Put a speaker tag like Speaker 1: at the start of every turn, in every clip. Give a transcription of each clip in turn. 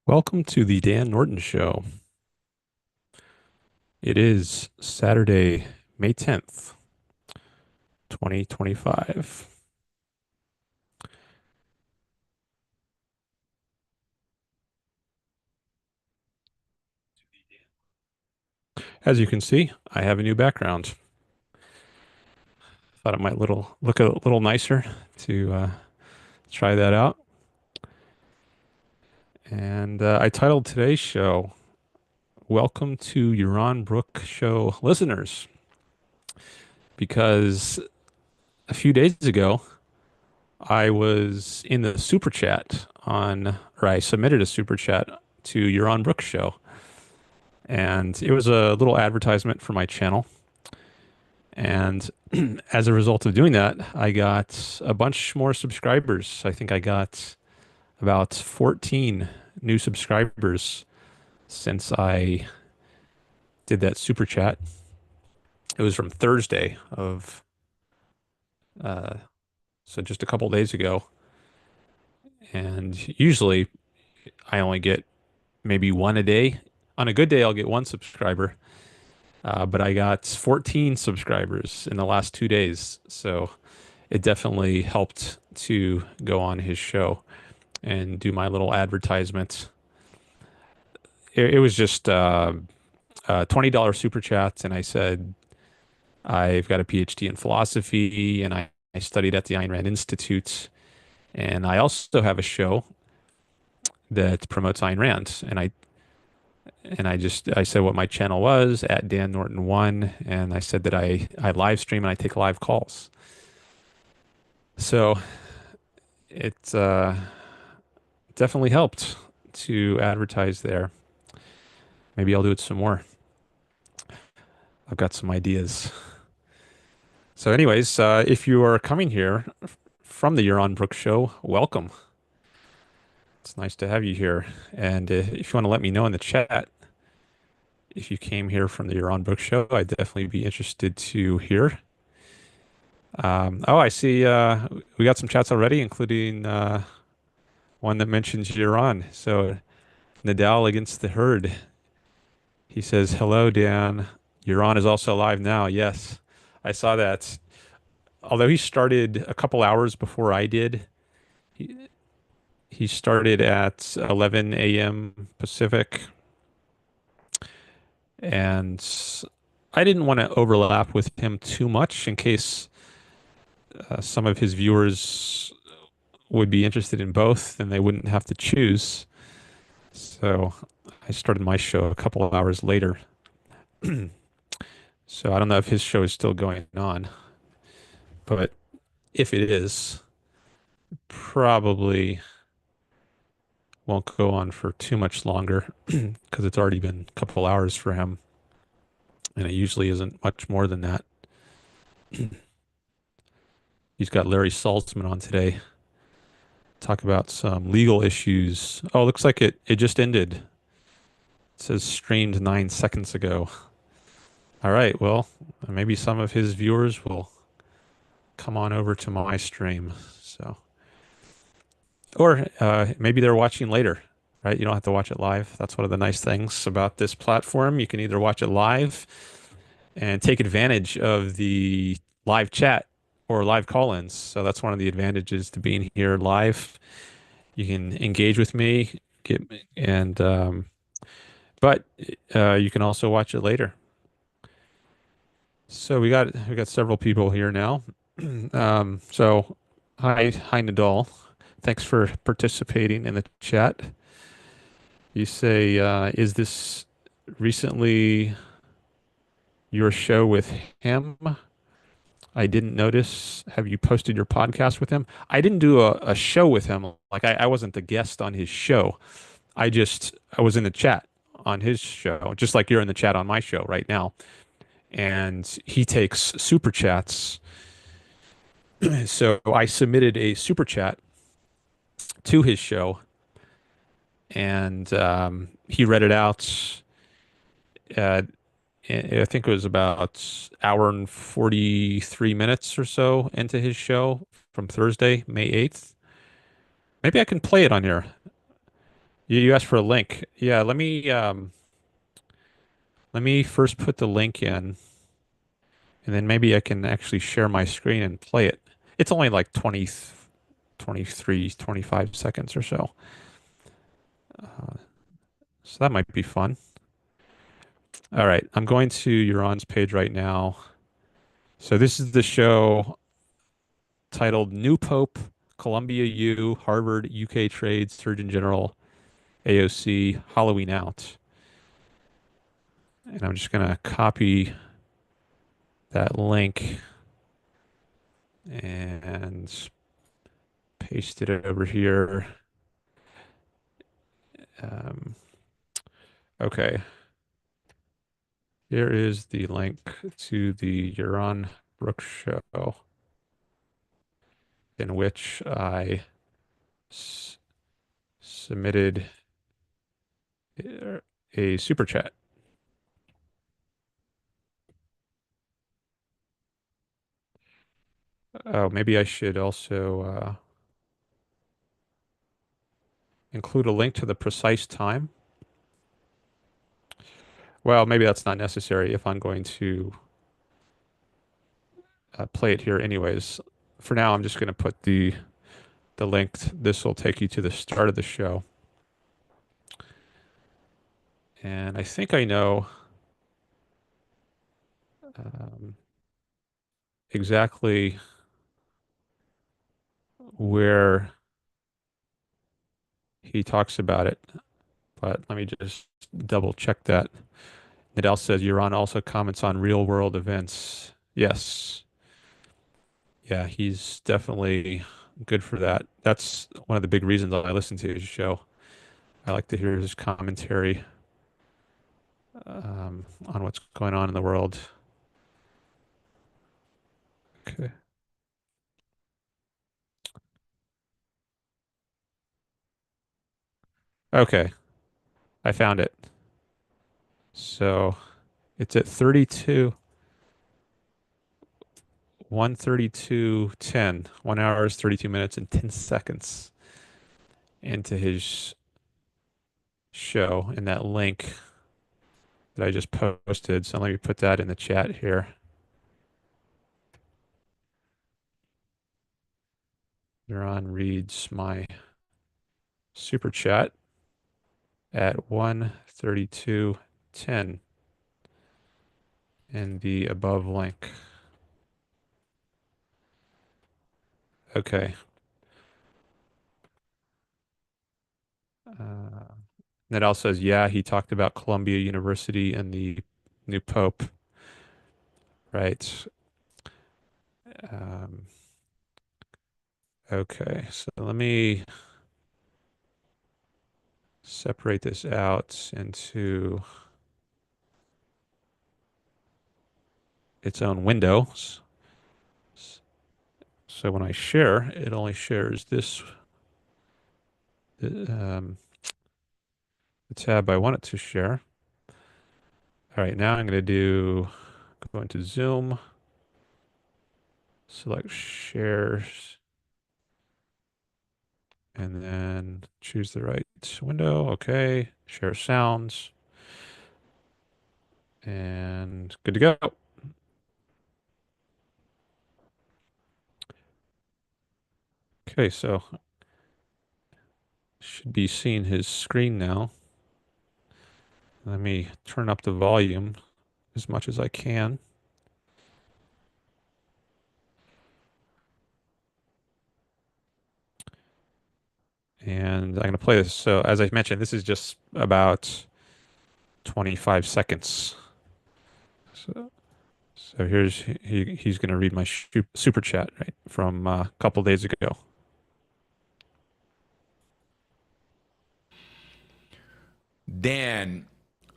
Speaker 1: Welcome to the Dan Norton Show. It is Saturday, May 10th, 2025. As you can see, I have a new background. Thought it might look a little nicer to try that out. And I titled today's show, Welcome to Yaron Brook Show listeners, because a few days ago, I was in the super chat or I submitted a super chat to Yaron Brook Show. And it was a little advertisement for my channel. And as a result of doing that, I got a bunch more subscribers. I think I got about 14 new subscribers since I did that super chat. It was from Thursday of, uh, so just a couple days ago. And usually I only get maybe one a day. On a good day, I'll get one subscriber. But I got 14 subscribers in the last 2 days. So it definitely helped to go on his show and do my little advertisement. It was just a $20 super chat. And I said, I've got a PhD in philosophy and I studied at the Ayn Rand Institute. And I also have a show that promotes Ayn Rand. I said what my channel was at Dan Norton 1, and I said that I live stream and I take live calls. So it definitely helped to advertise there. Maybe I'll do it some more. I've got some ideas. So anyways, if you are coming here from the Yaron Brook Show, welcome. It's nice to have you here. And if you want to let me know in the chat, if you came here from the Yaron Brook Show, I'd definitely be interested to hear. Oh, I see we got some chats already, including one that mentions Yaron. So Nadal against the herd. He says, hello, Dan. Yaron is also live now. Yes, I saw that. Although he started a couple hours before I did, he, he started at 11 a.m. Pacific, and I didn't want to overlap with him too much in case some of his viewers would be interested in both and they wouldn't have to choose. So I started my show a couple of hours later. So I don't know if his show is still going on, but if it is, probably won't go on for too much longer because it's already been a couple hours for him, and it usually isn't much more than that. He's got Larry Saltzman on today. Talk about some legal issues. Oh, looks like it just ended. It says streamed 9 seconds ago. All right, well, maybe some of his viewers will come on over to my stream. So, or maybe they're watching later, right? You don't have to watch it live. That's one of the nice things about this platform. You can either watch it live and take advantage of the live chat or live call-ins. So that's one of the advantages to being here live. You can engage with me, and but you can also watch it later. So we got several people here now. So hi Nadal. Thanks for participating in the chat. You say, is this recently your show with him? I didn't notice. Have you posted your podcast with him? I didn't do a show with him. Like I wasn't the guest on his show. I was in the chat on his show, just like you're in the chat on my show right now. And he takes super chats. So I submitted a super chat to his show, and he read it out. Uh, I think it was about hour and 43 minutes or so into his show from Thursday, May 8th. Maybe I can play it on here. You asked for a link. Yeah, let me first put the link in, and then maybe I can actually share my screen and play it. It's only like 20, 23, 25 seconds or so. So that might be fun. All right, I'm going to Yaron's page right now. So this is the show titled New Pope, Columbia U, Harvard, UK Trade, Surgeon General, AOC, Halloween Out. And I'm just going to copy that link and paste it over here. Um, okay, here is the link to the Yaron Brook Show, in which I submitted a super chat. Oh, maybe I should also include a link to the precise time. Well, maybe that's not necessary if I'm going to play it here anyways. For now, I'm just going to put the link. This will take you to the start of the show. And I think I know um, exactly where he talks about it, but let me just double check that. Nadal says Iran also comments on real world events. Yes. Yeah, he's definitely good for that. That's one of the big reasons I listen to his show. I like to hear his commentary on what's going on in the world. Okay. Okay, I found it. So it's at 32, 1:32:10, 1 hours, 32 minutes, and 10 seconds into his show in that link that I just posted. So let me put that in the chat here. Neuron reads my super chat at 1:32:10 in the above link. Okay. Uh, Nadal says, yeah, he talked about Columbia University and the new pope, right? Um, okay, so let me separate this out into its own windows. So when I share, it only shares this um, the tab I want it to share. All right, now I'm going to go into Zoom, select shares, and then choose the right window. Okay, share sounds, and good to go. Okay, so should be seeing his screen now. Let me turn up the volume as much as I can. And I'm going to play this. So as I mentioned, this is just about 25 seconds. So here's he's going to read my super chat, right, from a couple days ago.
Speaker 2: Dan,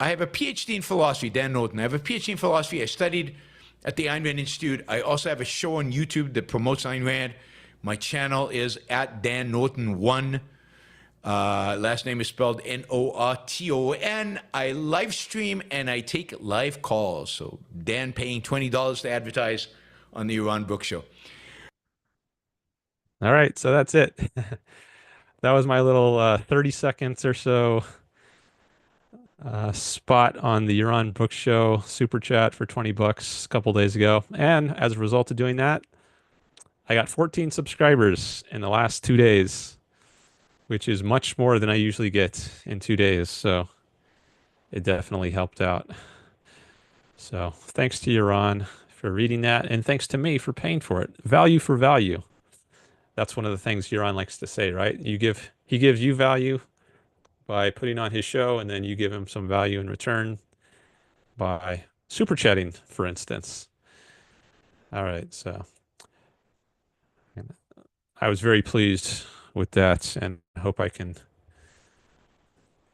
Speaker 2: I have a PhD in philosophy. Dan Norton. I have a PhD in philosophy. I studied at the Ayn Rand Institute. I also have a show on YouTube that promotes Ayn Rand. My channel is at Dan Norton 1. Last name is spelled Norton. I live stream and I take live calls. So Dan paying $20 to advertise on the Yaron Brook Show.
Speaker 1: All right, so that's it. that was my little 30 seconds or so spot on the Yaron Brook Show super chat for 20 bucks a couple days ago. And as a result of doing that, I got 14 subscribers in the last 2 days, which is much more than I usually get in 2 days. So it definitely helped out. So thanks to Yaron for reading that, and thanks to me for paying for it. Value for value. That's one of the things Yaron likes to say, right? He gives you value by putting on his show, and then you give him some value in return by super chatting, for instance. All right, so I was very pleased with that, and hope I can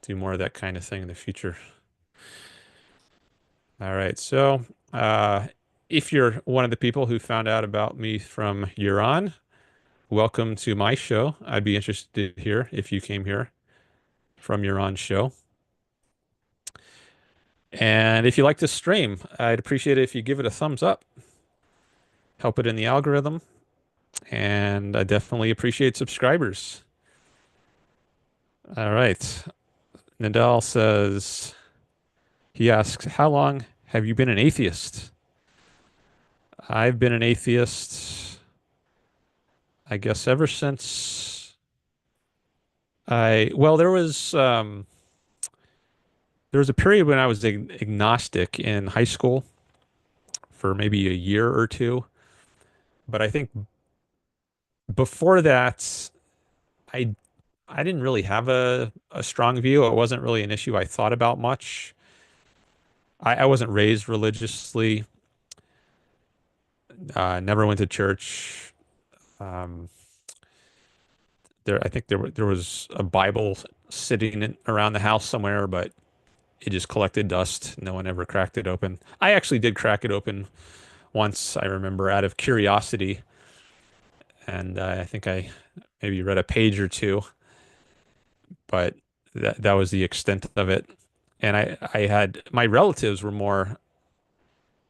Speaker 1: do more of that kind of thing in the future. All right, so if you're one of the people who found out about me from Huron, welcome to my show. I'd be interested here if you came here from Huron's show. And if you like this stream, I'd appreciate it if you give it a thumbs up, help it in the algorithm, and I definitely appreciate subscribers. All right. Nadal says, he asks, how long have you been an atheist? I've been an atheist, I guess, ever since well, there was a period when I was agnostic in high school for maybe a year or two. But I think before that, I I didn't really have a strong view. It wasn't really an issue I thought about much. I wasn't raised religiously, never went to church. Um, I think there was a Bible sitting around the house somewhere, but it just collected dust. No one ever cracked it open. I actually did crack it open once, I remember, out of curiosity, and I think I maybe read a page or two, but that was the extent of it. And I had my relatives were more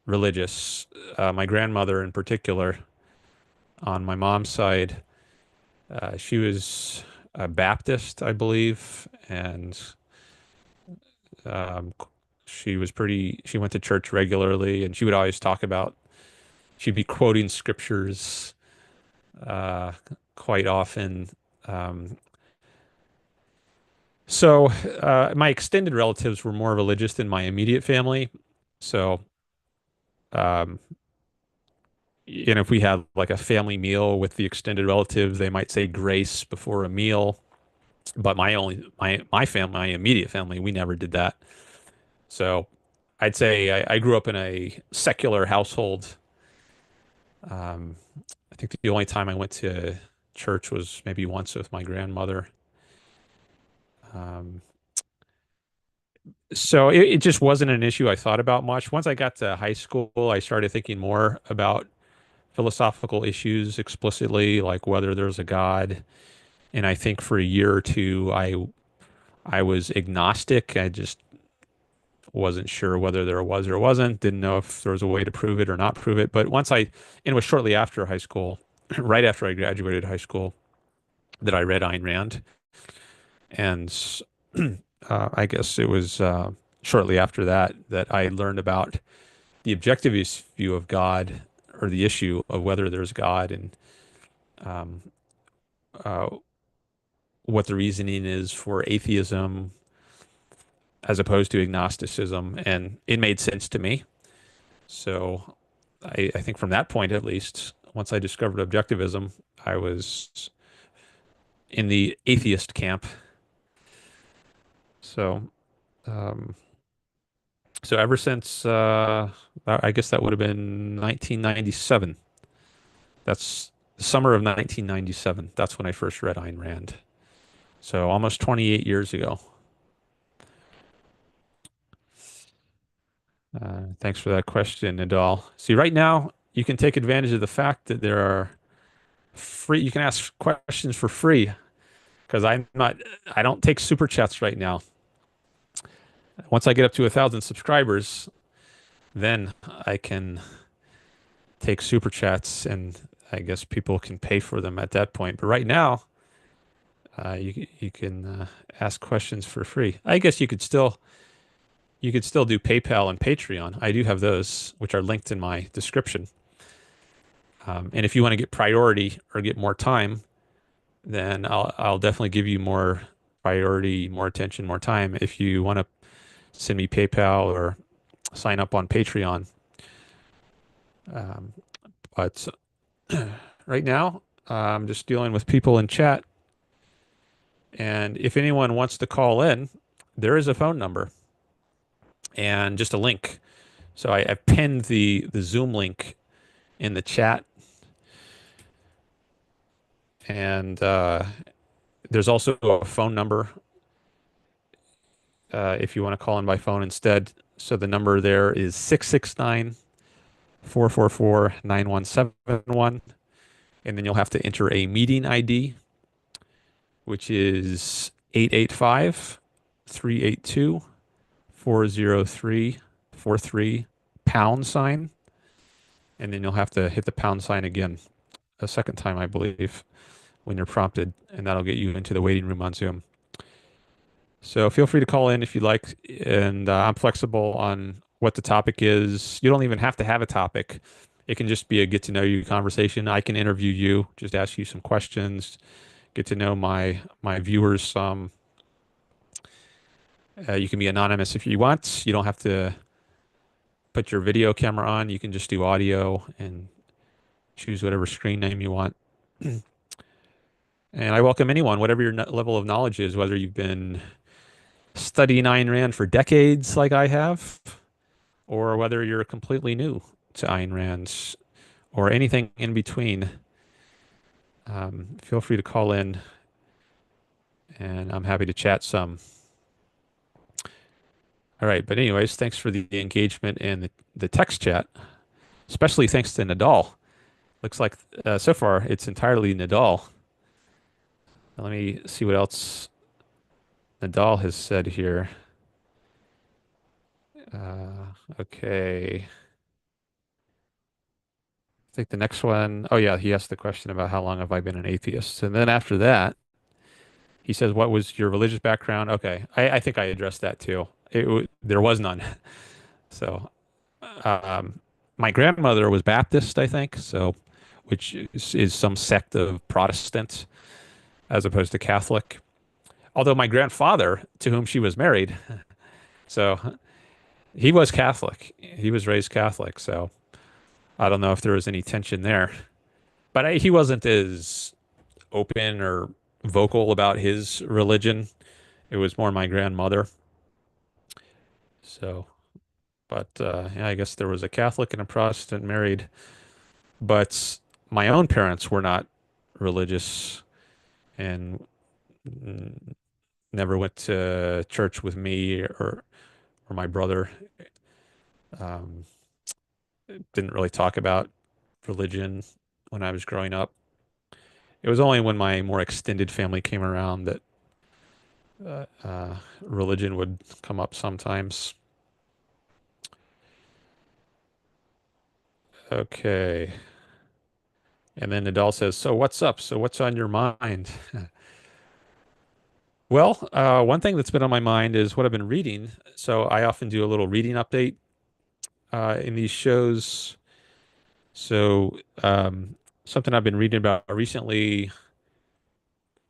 Speaker 1: religious. My grandmother, in particular, on my mom's side, she was a Baptist, I believe, and um, she went to church regularly, and she would always talk about, she'd be quoting scriptures uh, quite often. Um, so my extended relatives were more religious than my immediate family. So, um, if we had like a family meal with the extended relatives, they might say grace before a meal. But my family, my immediate family, we never did that. So I'd say I grew up in a secular household. Um, I think the only time I went to church was maybe once with my grandmother. Um, so it just wasn't an issue I thought about much. Once I got to high school, I started thinking more about philosophical issues explicitly, like whether there's a God. And I think for a year or two, I was agnostic. I just wasn't sure whether there was or wasn't. Didn't know if there was a way to prove it or not prove it. But and it was shortly after high school, right after I graduated high school, that I read Ayn Rand. And I guess it was shortly after that that I learned about the objectivist view of God, or the issue of whether there's God, and um, uh, what the reasoning is for atheism as opposed to agnosticism. And it made sense to me. So I think from that point, at least, once I discovered objectivism, I was in the atheist camp. So, um, so ever since, I guess that would have been 1997. That's the summer of 1997. That's when I first read Ayn Rand. So almost 28 years ago. Thanks for that question, Nadal. See, right now, you can take advantage of the fact that there are you can ask questions for free, because I don't take super chats right now. Once I get up to 1,000 subscribers, then I can take super chats, and I guess people can pay for them at that point. But right now, You can ask questions for free. I guess you could still do PayPal and Patreon. I do have those, which are linked in my description. And if you want to get priority or get more time, then I'll definitely give you more priority, more attention, more time. If you want to send me PayPal or sign up on Patreon. Um, but right now, I'm just dealing with people in chat. And if anyone wants to call in, there is a phone number and just a link. So I've pinned the Zoom link in the chat, and there's also a phone number if you want to call in by phone instead. So the number there is 669-444-9171, and then you'll have to enter a meeting ID, which is 885-382-40343 pound sign, and then you'll have to hit the pound sign again a second time, I believe, when you're prompted, and that'll get you into the waiting room on Zoom. So feel free to call in if you'd like, and I'm flexible on what the topic is. You don't even have to have a topic. It can just be a get to know you conversation. I can interview you, just ask you some questions, get to know my viewers some. You can be anonymous if you want. You don't have to put your video camera on. You can just do audio and choose whatever screen name you want. And I welcome anyone, whatever your level of knowledge is, whether you've been studying Ayn Rand for decades like I have, or whether you're completely new to Ayn Rand, or anything in between. Feel free to call in, and I'm happy to chat some. All right, but anyways, thanks for the engagement in the text chat, especially thanks to Nadal. Looks like so far it's entirely Nadal. Let me see what else Nadal has said here. Okay. I think the next one, oh yeah, he asked the question about how long have I been an atheist? And then after that, he says, what was your religious background? Okay, I think I addressed that too. There was none. So, um, my grandmother was Baptist, I think, so which is some sect of Protestant as opposed to Catholic. Although my grandfather, to whom she was married, so he was Catholic. He was raised Catholic, so I don't know if there was any tension there. But he wasn't as open or vocal about his religion. It was more my grandmother. So, but yeah, I guess there was a Catholic and a Protestant married, but my own parents were not religious and never went to church with me or my brother. Um, didn't really talk about religion when I was growing up. It was only when my more extended family came around that religion would come up sometimes. Okay. And then Nadal says, so what's up? So what's on your mind? Well, one thing that's been on my mind is what I've been reading. So I often do a little reading update in these shows. So something I've been reading about recently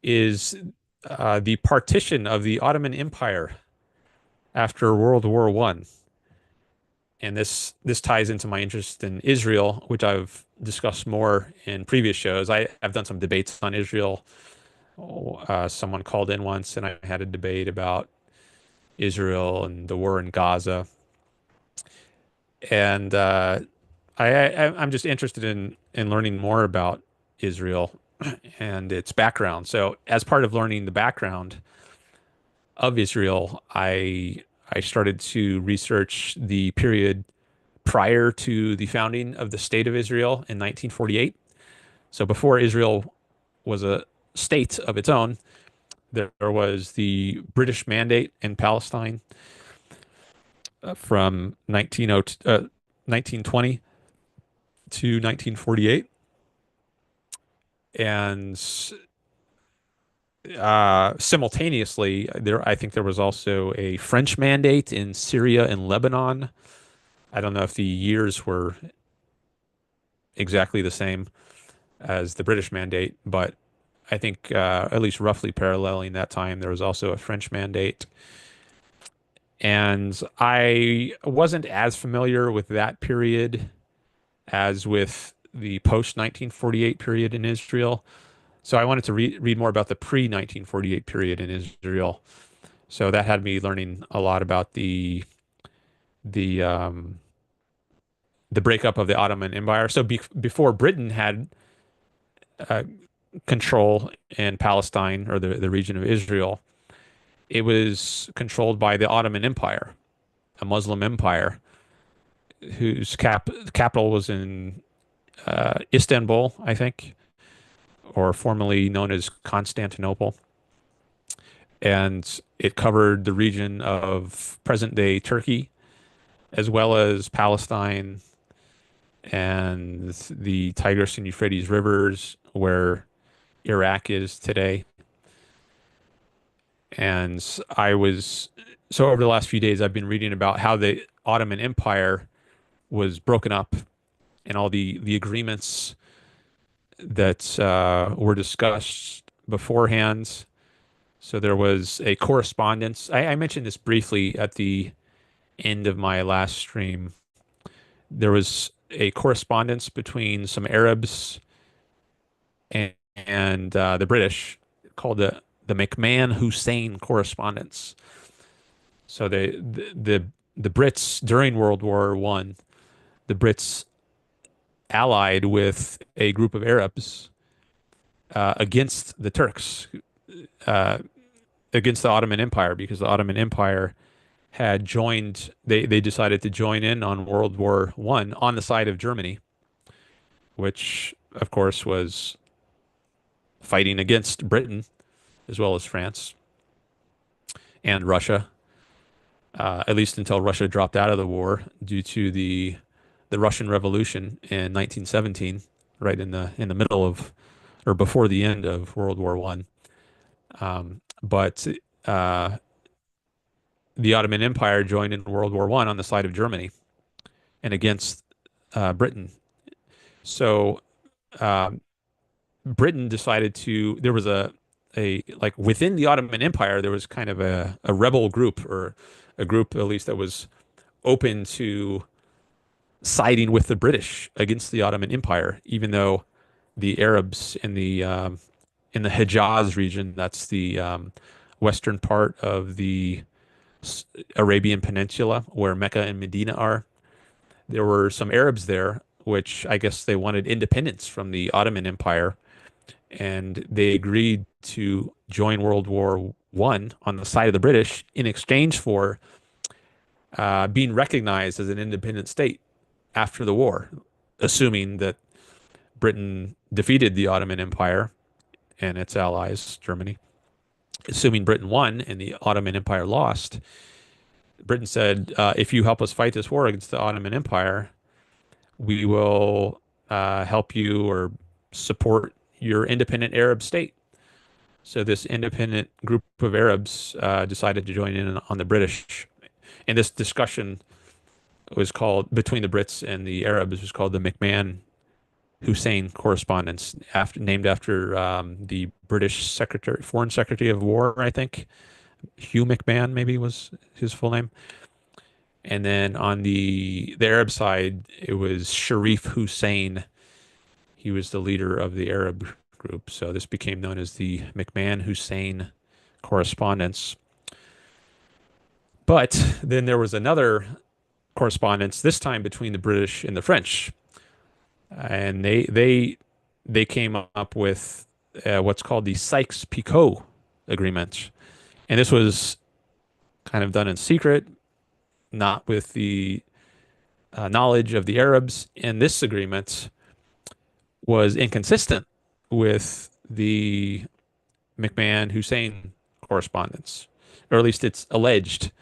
Speaker 1: is the partition of the Ottoman Empire after World War One. And this ties into my interest in Israel, which I've discussed more in previous shows. I've done some debates on Israel. Someone called in once, and I had a debate about Israel and the war in Gaza. And I'm just interested in learning more about Israel and its background. So, as part of learning the background of Israel, I started to research the period prior to the founding of the State of Israel in 1948. So before Israel was a state of its own, there was the British Mandate in Palestine from 1920 to 1948. And Simultaneously, I think there was also a French mandate in Syria and Lebanon. I don't know if the years were exactly the same as the British mandate, but I think at least roughly paralleling that time, there was also a French mandate. And I wasn't as familiar with that period as with the post 1948 period in Israel. So I wanted to read more about the pre 1948 period in Israel. So that had me learning a lot about the um, the breakup of the Ottoman Empire. So before Britain had uh, control in Palestine or the region of Israel, it was controlled by the Ottoman Empire, a Muslim empire whose capital was in Istanbul, I think, or formerly known as Constantinople. And it covered the region of present-day Turkey, as well as Palestine and the Tigris and Euphrates rivers, where Iraq is today. And so over the last few days, I've been reading about how the Ottoman Empire was broken up and all the agreements that were discussed beforehand. So there was a correspondence. I mentioned this briefly at the end of my last stream. There was a correspondence between some Arabs and the British called the McMahon-Hussein correspondence. So the Brits during World War One, the Brits allied with a group of Arabs against the Turks, uh, against the Ottoman Empire, because the Ottoman Empire had joined. They decided to join in on World War One on the side of Germany, which of course was fighting against Britain as well as France and Russia, at least until Russia dropped out of the war due to the Russian Revolution in 1917, right in the middle of or before the end of World War One. But the Ottoman Empire joined in World War One on the side of Germany and against Britain. So um, Britain decided to. There was a like within the Ottoman Empire, there was kind of a rebel group or a group at least that was open to siding with the British against the Ottoman Empire, even though the Arabs in the Hejaz region, that's the western part of the Arabian Peninsula where Mecca and Medina are. There were some Arabs there, which I guess they wanted independence from the Ottoman Empire, and they agreed to join World War One on the side of the British in exchange for being recognized as an independent state after the war, assuming that Britain defeated the Ottoman Empire and its allies, Germany. Assuming Britain won and the Ottoman Empire lost, Britain said, if you help us fight this war against the Ottoman Empire, we will help you or support your independent Arab state. So this independent group of Arabs decided to join in on the British. And this discussion was called between the Brits and the Arabs was called the McMahon-Hussein correspondence, named after the British Foreign Secretary of War, I think. Hugh McMahon maybe was his full name. And then on the Arab side, it was Sharif Hussein. He was the leader of the Arab group. So this became known as the McMahon-Hussein correspondence. But then there was another correspondence, this time between the British and the French. And they came up with what's called the Sykes-Picot Agreement. And this was kind of done in secret, not with the knowledge of the Arabs. And this agreement was inconsistent with the McMahon-Hussein correspondence, or at least it's alleged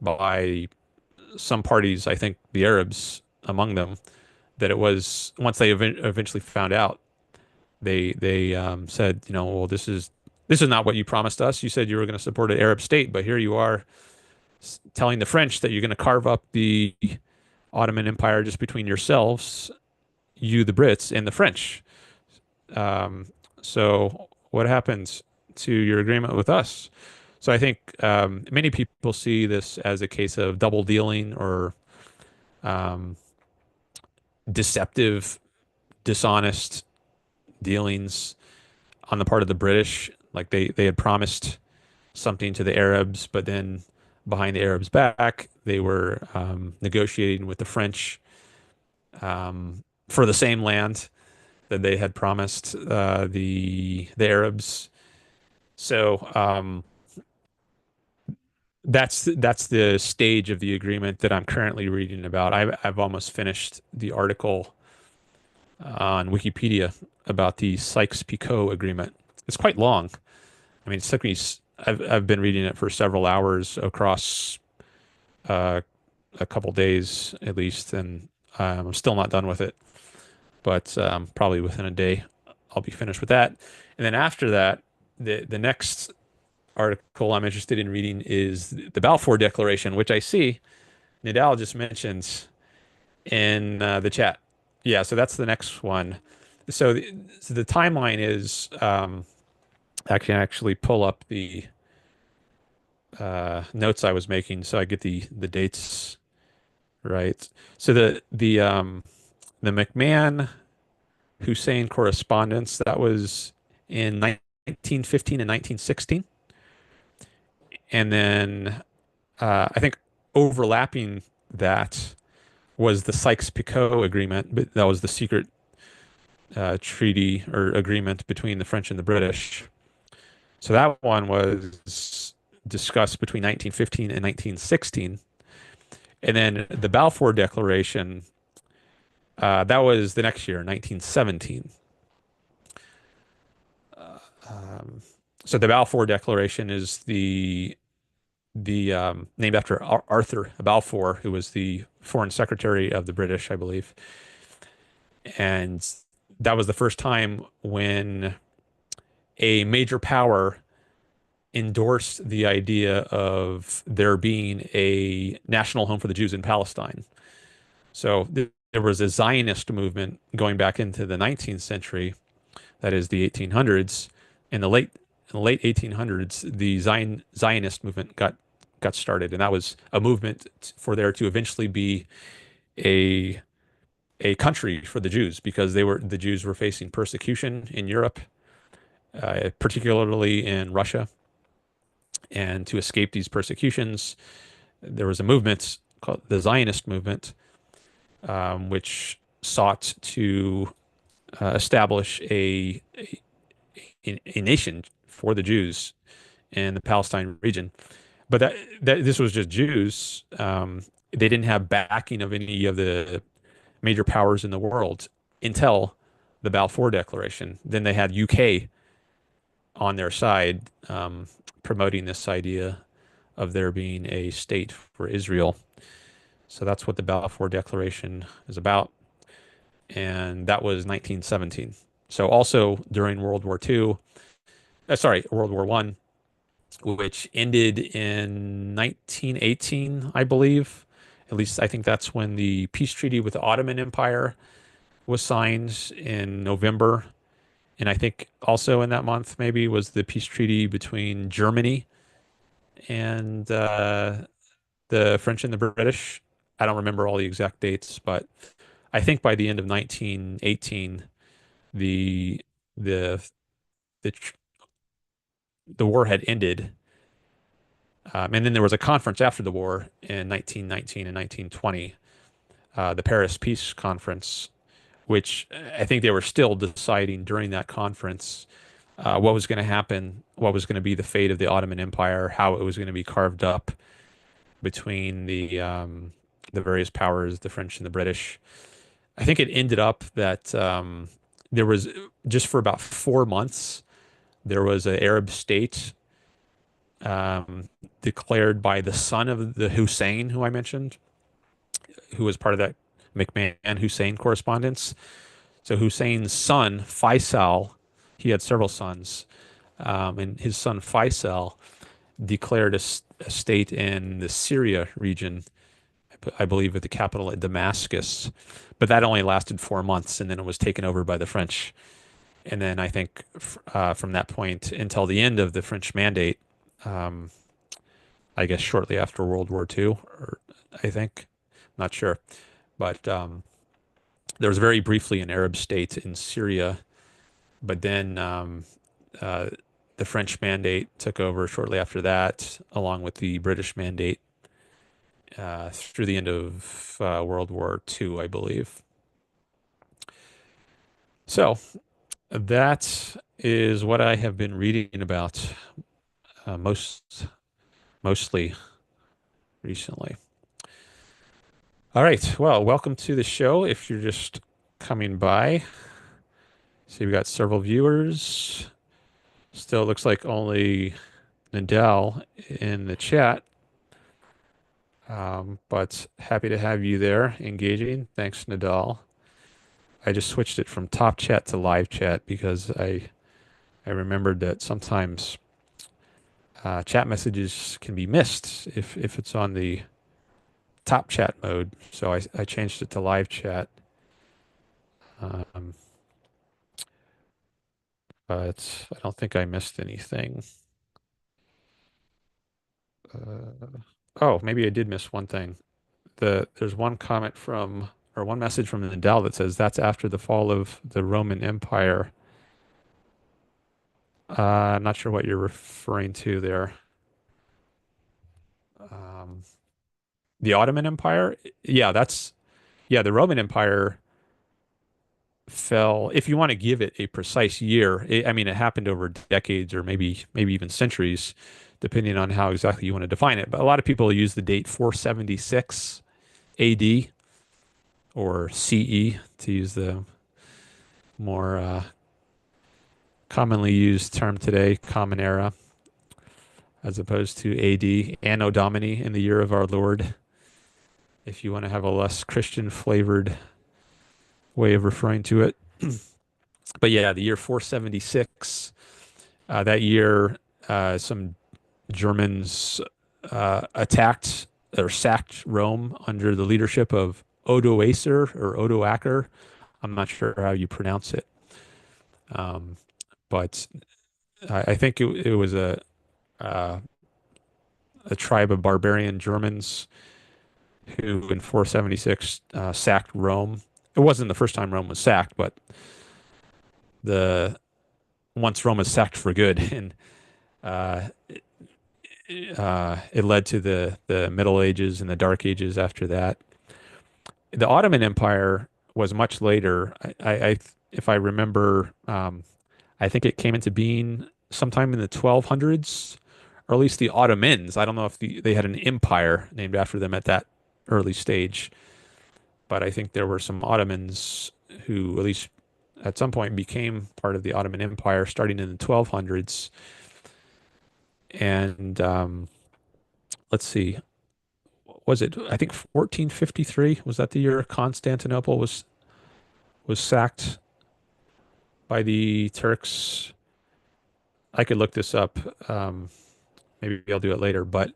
Speaker 1: by some parties, I think the Arabs among them, that it was once they eventually found out, they said, well, this is This is not what you promised us. You said you were going to support an Arab state, but here you are telling the French that you're going to carve up the Ottoman Empire just between yourselves, you, the Brits, and the French. Um, so what happened to your agreement with us? So I think many people see this as a case of double dealing or um, deceptive, dishonest dealings on the part of the British. Like they had promised something to the Arabs, but then behind the Arabs' back, they were negotiating with the French for the same land that they had promised the Arabs. So that's the stage of the agreement that I'm currently reading about. I've almost finished the article on Wikipedia about the Sykes-Picot Agreement. It's quite long. I mean, it took me. I've been reading it for several hours across uh, a couple days at least, and I'm still not done with it. But probably within a day, I'll be finished with that. And then after that, the next article I'm interested in reading is the Balfour Declaration, which I see Nidal just mentioned in the chat. Yeah, so that's the next one. So the timeline is I can actually pull up the notes I was making so I get the dates right. So the McMahon Hussein correspondence that was in 1915 and 1916, and then I think overlapping that was the Sykes-Picot Agreement, but that was the secret treaty or agreement between the French and the British. So that one was discussed between 1915 and 1916. And then the Balfour Declaration, that was the next year, 1917. So the Balfour Declaration is the named after Arthur Balfour, who was the Foreign Secretary of the British, I believe. And that was the first time when a major power endorsed the idea of there being a national home for the Jews in Palestine. So there was a Zionist movement going back into the 19th century, that is the 1800s. In the late 1800s, the Zionist movement got started, and that was a movement for there to eventually be a a country for the Jews because the Jews were facing persecution in Europe, particularly in Russia. And to escape these persecutions, there was a movement called the Zionist movement, which sought to establish a nation for the Jews in the Palestine region. But this was just Jews. They didn't have backing of any of the major powers in the world until the Balfour Declaration. Then they had UK on their side, promoting this idea of there being a state for Israel. So that's what the Balfour Declaration is about. And that was 1917. So also during World War II, World War One, which ended in 1918, I believe. At least I think that's when the peace treaty with the Ottoman Empire was signed in November. And I think also in that month, maybe, was the peace treaty between Germany and the French and the British. I don't remember all the exact dates, but I think by the end of 1918, the the the the war had ended. And then there was a conference after the war in 1919 and 1920, the Paris Peace Conference, which I think they were still deciding during that conference what was going to happen, what was going to be the fate of the Ottoman Empire, how it was going to be carved up between the various powers, the French and the British. I think it ended up that there was just for about 4 months there was an Arab state declared by the son of the Hussein, who I mentioned, who was part of that McMahon Hussein correspondence. So Hussein's son, Faisal, he had several sons. and his son Faisal declared a state in the Syria region, I believe, with the capital at Damascus. But that only lasted 4 months, and then it was taken over by the French. And then I think from that point until the end of the French Mandate, um, I guess shortly after World War II, or I think, not sure, but there was very briefly an Arab state in Syria, but then uh, the French Mandate took over shortly after that, along with the British Mandate through the end of World War II, I believe. So that is what I have been reading about mostly recently. All right. Well, welcome to the show. If you're just coming by, see, we got several viewers. Still looks like only Nadal in the chat, but happy to have you there engaging. Thanks, Nadal. I just switched it from top chat to live chat because I remembered that sometimes chat messages can be missed if it's on the top chat mode. So I changed it to live chat. Um, but I don't think I missed anything. Oh, maybe I did miss one thing. There's one comment from or one message from Nadal that says that's after the fall of the Roman Empire. I'm not sure what you're referring to there. Um, the Ottoman Empire? Yeah, the Roman Empire fell. If you want to give it a precise year, I mean, it happened over decades or maybe even centuries, depending on how exactly you want to define it. But a lot of people use the date 476 AD or CE to use the more commonly used term today, Common Era, as opposed to AD, Anno Domini, in the year of our Lord, if you want to have a less Christian flavored way of referring to it. But yeah, the year 476, that year, some Germans attacked or sacked Rome under the leadership of Odoacer or Odoacer. I'm not sure how you pronounce it. Um, but I think it was uh, a tribe of barbarian Germans who, in 476, sacked Rome. It wasn't the first time Rome was sacked, but the once Rome was sacked for good, and uh, it led to the Middle Ages and the Dark Ages after that. The Ottoman Empire was much later. If I remember, I think it came into being sometime in the 1200s, or at least the Ottomans. I don't know if they had an empire named after them at that early stage, but I think there were some Ottomans who, at least at some point, became part of the Ottoman Empire starting in the 1200s. And let's see, was it, I think 1453? Was that the year Constantinople was sacked by the Turks? I could look this up. Maybe I'll do it later. But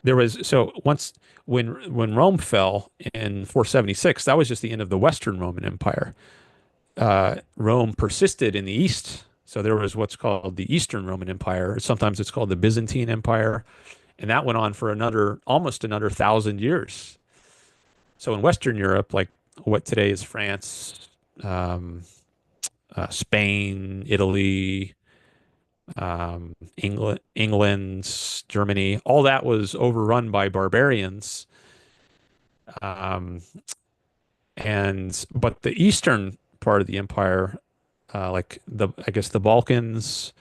Speaker 1: there was so once when Rome fell in 476, that was just the end of the Western Roman Empire. Rome persisted in the east, so there was what's called the Eastern Roman Empire. Sometimes it's called the Byzantine Empire, and that went on for almost another 1,000 years. So in Western Europe, like what today is France, um, Spain, Italy, England, Germany, all that was overrun by barbarians. Um, but the eastern part of the empire, like I guess the Balkans,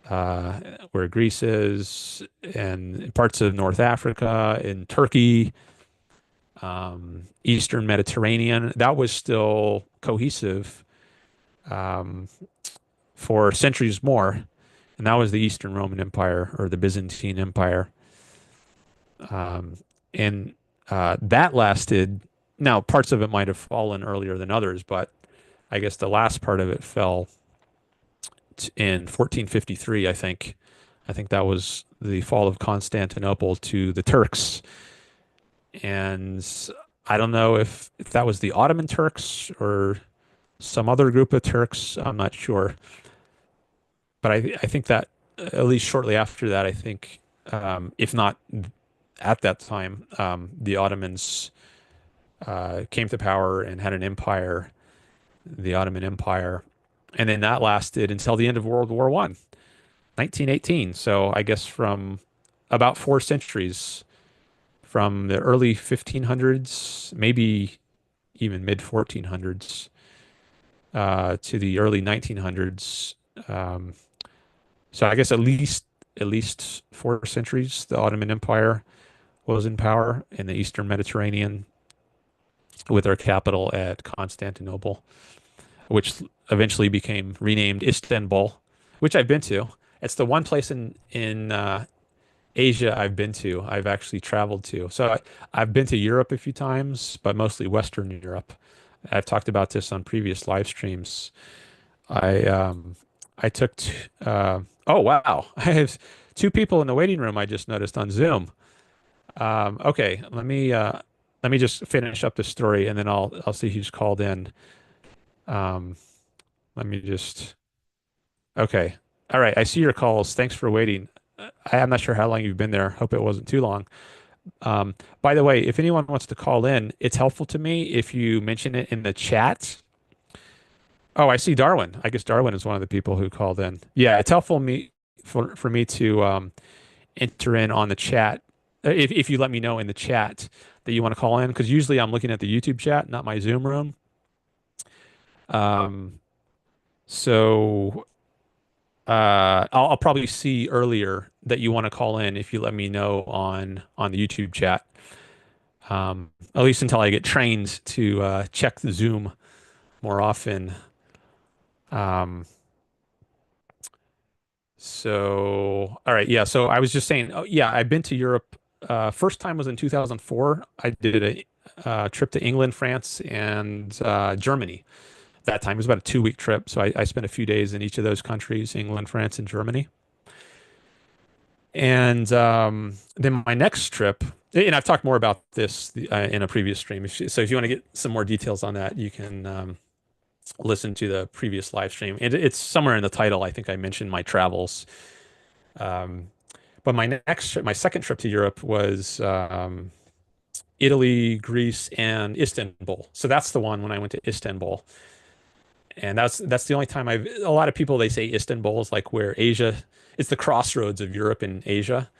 Speaker 1: where Greece is, and parts of North Africa and Turkey, Eastern Mediterranean, that was still cohesive um, for centuries more. And that was the Eastern Roman Empire or the Byzantine Empire. Um, and that lasted, now parts of it might have fallen earlier than others, but I guess the last part of it fell in 1453, I think. I think that was the fall of Constantinople to the Turks. And I don't know if that was the Ottoman Turks or some other group of Turks. I'm not sure. But I think that at least shortly after that, I think, if not at that time, the Ottomans came to power and had an empire, the Ottoman Empire. And then that lasted until the end of World War One, 1918. So I guess from about 4 centuries, from the early 1500s, maybe even mid 1400s, to the early 1900s. Um, so I guess at least 4 centuries, the Ottoman Empire was in power in the Eastern Mediterranean with their capital at Constantinople, which eventually became renamed Istanbul, which I've been to. It's the one place in Asia I've been to. I've actually traveled to. So I've been to Europe a few times, but mostly Western Europe. I've talked about this on previous live streams. I I took t oh wow, I have two people in the waiting room I just noticed on Zoom. Okay, let me just finish up this story and then I'll see who's called in. Um, let me just okay. All right, I see your calls. Thanks for waiting. I'm not sure how long you've been there. Hope it wasn't too long. By the way, if anyone wants to call in, it's helpful to me if you mention it in the chat. Oh, I see Darwin. I guess Darwin is one of the people who called in. Yeah, it's helpful for me to enter in on the chat if you let me know in the chat that you want to call in because usually I'm looking at the YouTube chat, not my Zoom room. Um, so I'll probably see earlier that you want to call in if you let me know on the YouTube chat. At least until I get trained to check the Zoom more often. Um, all right, yeah. So I was just saying, oh, yeah, I've been to Europe. First time was in 2004. I did a trip to England, France, and Germany. That time it was about a 2 week trip. So I spent a few days in each of those countries, England, France, and Germany. And then my next trip, and I've talked more about this in a previous stream. So if you want to get some more details on that, you can listen to the previous live stream. It's somewhere in the title. I think I mentioned my travels. Um, but my second trip to Europe was Italy, Greece, and Istanbul. So that's the one when I went to Istanbul. And that's the only time a lot of people, they say Istanbul is like where Asia, it's the crossroads of Europe and Asia,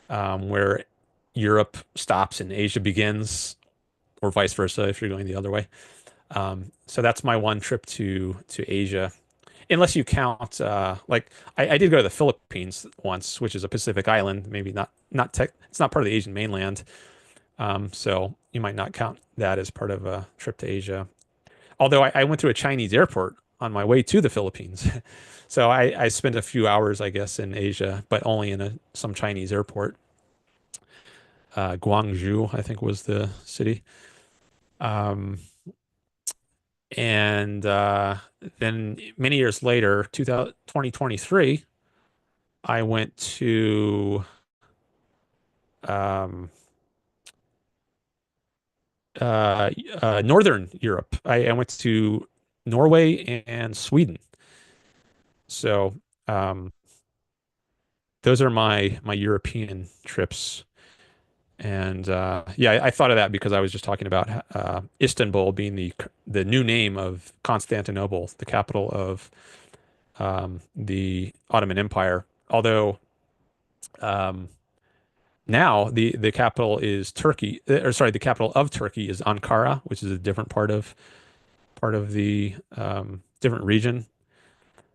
Speaker 1: where Europe stops and Asia begins, or vice versa if you're going the other way. So that's my one trip to Asia, unless you count like I did go to the Philippines once, which is a Pacific island, maybe not tech, it's not part of the Asian mainland. So you might not count that as part of a trip to Asia. Although I went through a Chinese airport on my way to the Philippines. So I spent a few hours, I guess, in Asia, but only in some Chinese airport. Guangzhou, I think, was the city. Um, and then many years later, 2023, I went to um, Northern Europe. I went to Norway and Sweden. So um, those are my European trips. And yeah, I thought of that because I was just talking about Istanbul being the new name of Constantinople, the capital of the Ottoman Empire. Although um, now the capital is Turkey, or sorry, the capital of Turkey is Ankara, which is a different part of the different region.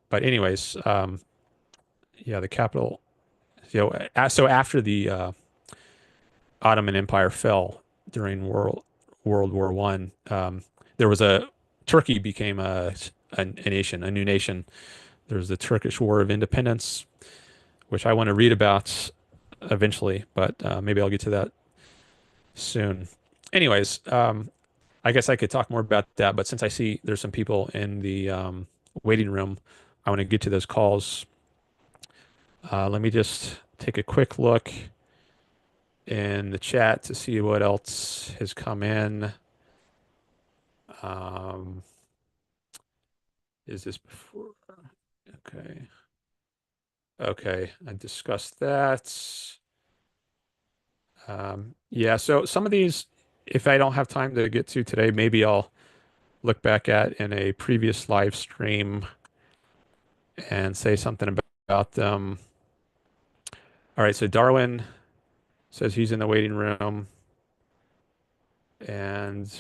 Speaker 1: But anyways, yeah, the capital. So after the Ottoman Empire fell during World War One, there was Turkey became a nation, a new nation. There's the Turkish War of Independence, which I want to read about eventually, but maybe I'll get to that soon. Anyways, I guess I could talk more about that, but since I see there's some people in the waiting room I want to get to those calls. Let me just take a quick look in the chat to see what else has come in. Um, is this before? Okay. Okay, I discussed that. Yeah, so some of these, if I don't have time to get to today, maybe I'll look back at in a previous live stream and say something about them. All right, so Darwin says he's in the waiting room. And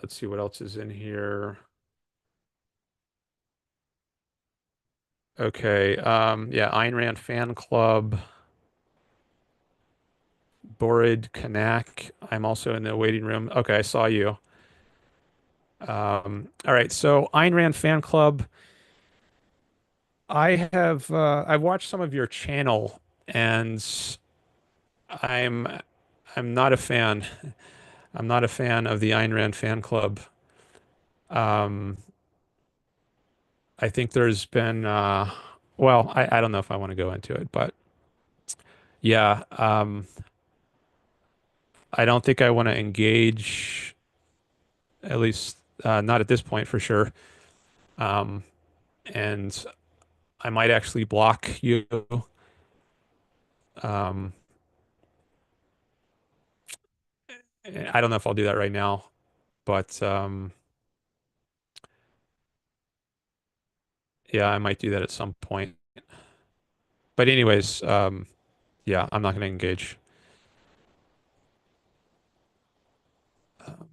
Speaker 1: let's see what else is in here. Okay, yeah, Ayn Rand fan club, Borid Kanak. I'm also in the waiting room. Okay, I saw you. All right, so Ayn Rand fan club. I've watched some of your channel and I'm I'm not a fan. I'm not a fan of the Ayn Rand fan club. Um, I think there's been well, I don't know if I want to go into it, but yeah, I don't think I want to engage, at least not at this point for sure. Um, and I might actually block you. Um, I don't know if I'll do that right now, but yeah, I might do that at some point. But anyways, yeah, I'm not going to engage. Um,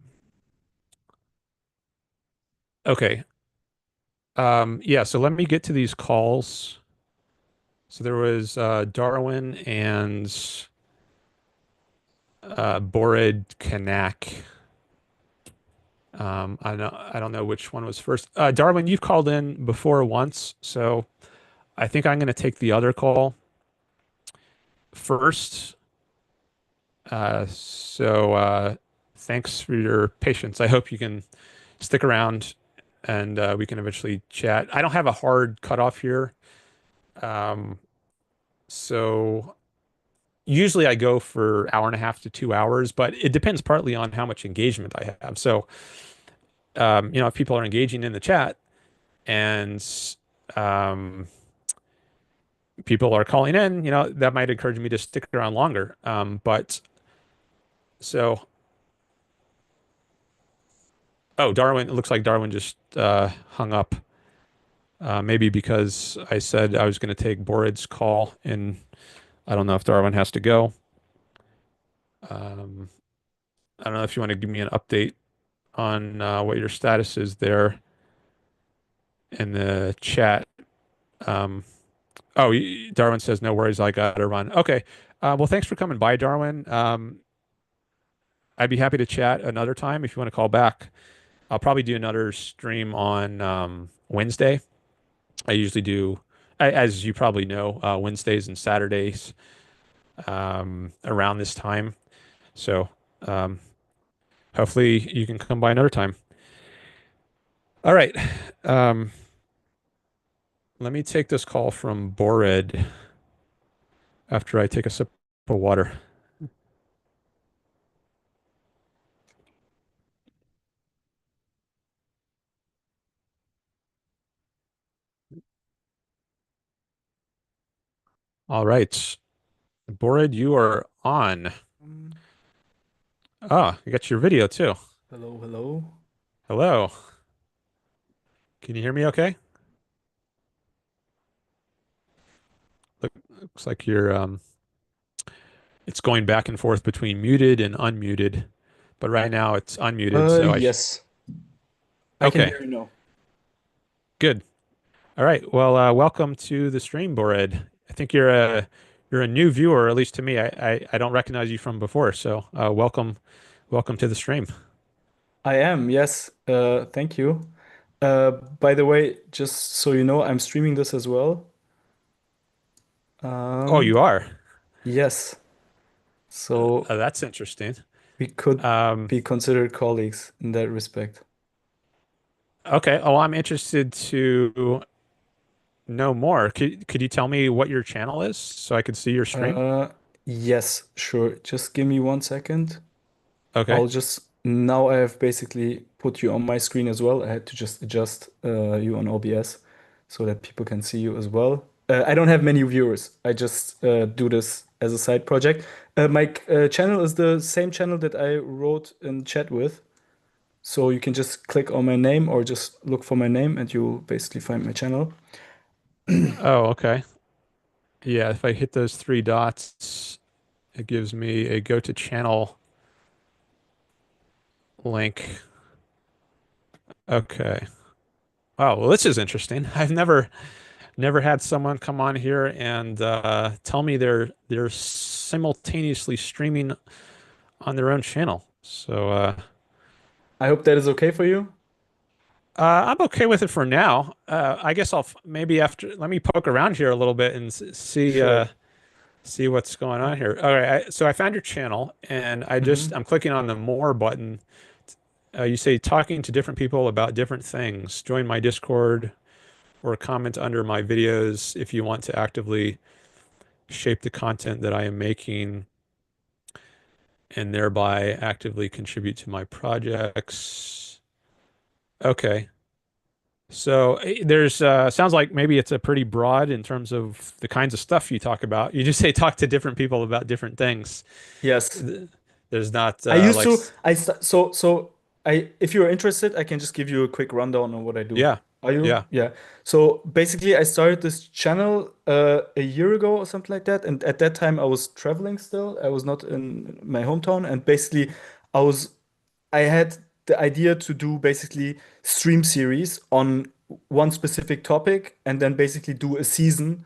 Speaker 1: okay. Yeah, so let me get to these calls. So there was Darwin and Borid Kanak. I don't know which one was first. Darwin, you've called in before once, so I think I'm going to take the other call first. So thanks for your patience. I hope you can stick around and we can eventually chat. I don't have a hard cutoff here. Um, so usually I go for hour and a half to 2 hours, but it depends partly on how much engagement I have. So, if people are engaging in the chat and um, people are calling in, that might encourage me to stick around longer. But so, oh, Darwin, it looks like Darwin just hung up. Maybe because I said I was going to take Borid's call, and I don't know if Darwin has to go. Um, I don't know if you want to give me an update on what your status is there in the chat. Um, oh, Darwin says, no worries, I got to run. Okay. Well, thanks for coming by, Darwin. I'd be happy to chat another time if you want to call back. I'll probably do another stream on Wednesday. I usually do, as you probably know, Wednesdays and Saturdays around this time. So um, hopefully you can come by another time. All right. Um, Let me take this call from Bored after I take a sip of water. All right. Bored, you are on.
Speaker 3: Um,
Speaker 1: Ah, you got your video too.
Speaker 3: hello, hello.
Speaker 1: Hello. Can you hear me okay? Looks like you're it's going back and forth between muted and unmuted, but right now it's unmuted, so I should.
Speaker 3: Yes, I can
Speaker 1: Okay,
Speaker 3: hear you now.
Speaker 1: good. All right. Well, welcome to the stream, Bored. I think you're a new viewer, at least to me. I don't recognize you from before, so welcome to the stream.
Speaker 3: I am, yes. Thank you. By the way, just so you know, I'm streaming this as well.
Speaker 1: Oh,
Speaker 3: Um,
Speaker 1: you are.
Speaker 3: yes. So
Speaker 1: That's interesting.
Speaker 3: we could
Speaker 1: Um,
Speaker 3: be considered colleagues in that respect.
Speaker 1: okay. Oh, I'm interested to know more. Could you tell me what your channel is so I could see your stream?
Speaker 3: Uh, yes, sure. Just give me 1 second.
Speaker 1: Okay.
Speaker 3: I'll just now I have basically put you on my screen as well. I had to just adjust you on OBS so that people can see you as well. I don't have many viewers. I just do this as a side project. My channel is the same channel that I wrote in chat with. So you can just click on my name or just look for my name and you'll basically find my channel.
Speaker 1: Oh, okay. Yeah, if I hit those three dots, it gives me a go to channel link. Okay. Oh, well, this is interesting. I've never had someone come on here and tell me they're simultaneously streaming on their own channel. So
Speaker 3: I hope that is okay for you.
Speaker 1: I'm okay with it for now. I guess maybe after let me poke around here a little bit and
Speaker 3: Sure.
Speaker 1: see what's going on here. All right, so I found your channel and
Speaker 3: Hmm.
Speaker 1: I'm clicking on the more button. You say talking to different people about different things. Join my Discord or comment under my videos if you want to actively shape the content that I am making and thereby actively contribute to my projects. Okay. So there's sounds like maybe it's a pretty broad in terms of the kinds of stuff you talk about. You just say talk to different people about different things.
Speaker 3: Yes.
Speaker 1: Th- There's not
Speaker 3: I used
Speaker 1: like
Speaker 3: to so I if you're interested, I can just give you a quick rundown on what I do.
Speaker 1: yeah.
Speaker 3: Are you?
Speaker 1: Yeah.
Speaker 3: Yeah. So basically I started this channel a year ago or something like that. And at that time I was traveling still. I was not in my hometown. And basically I was I had the idea to do basically stream series on one specific topic and then basically do a season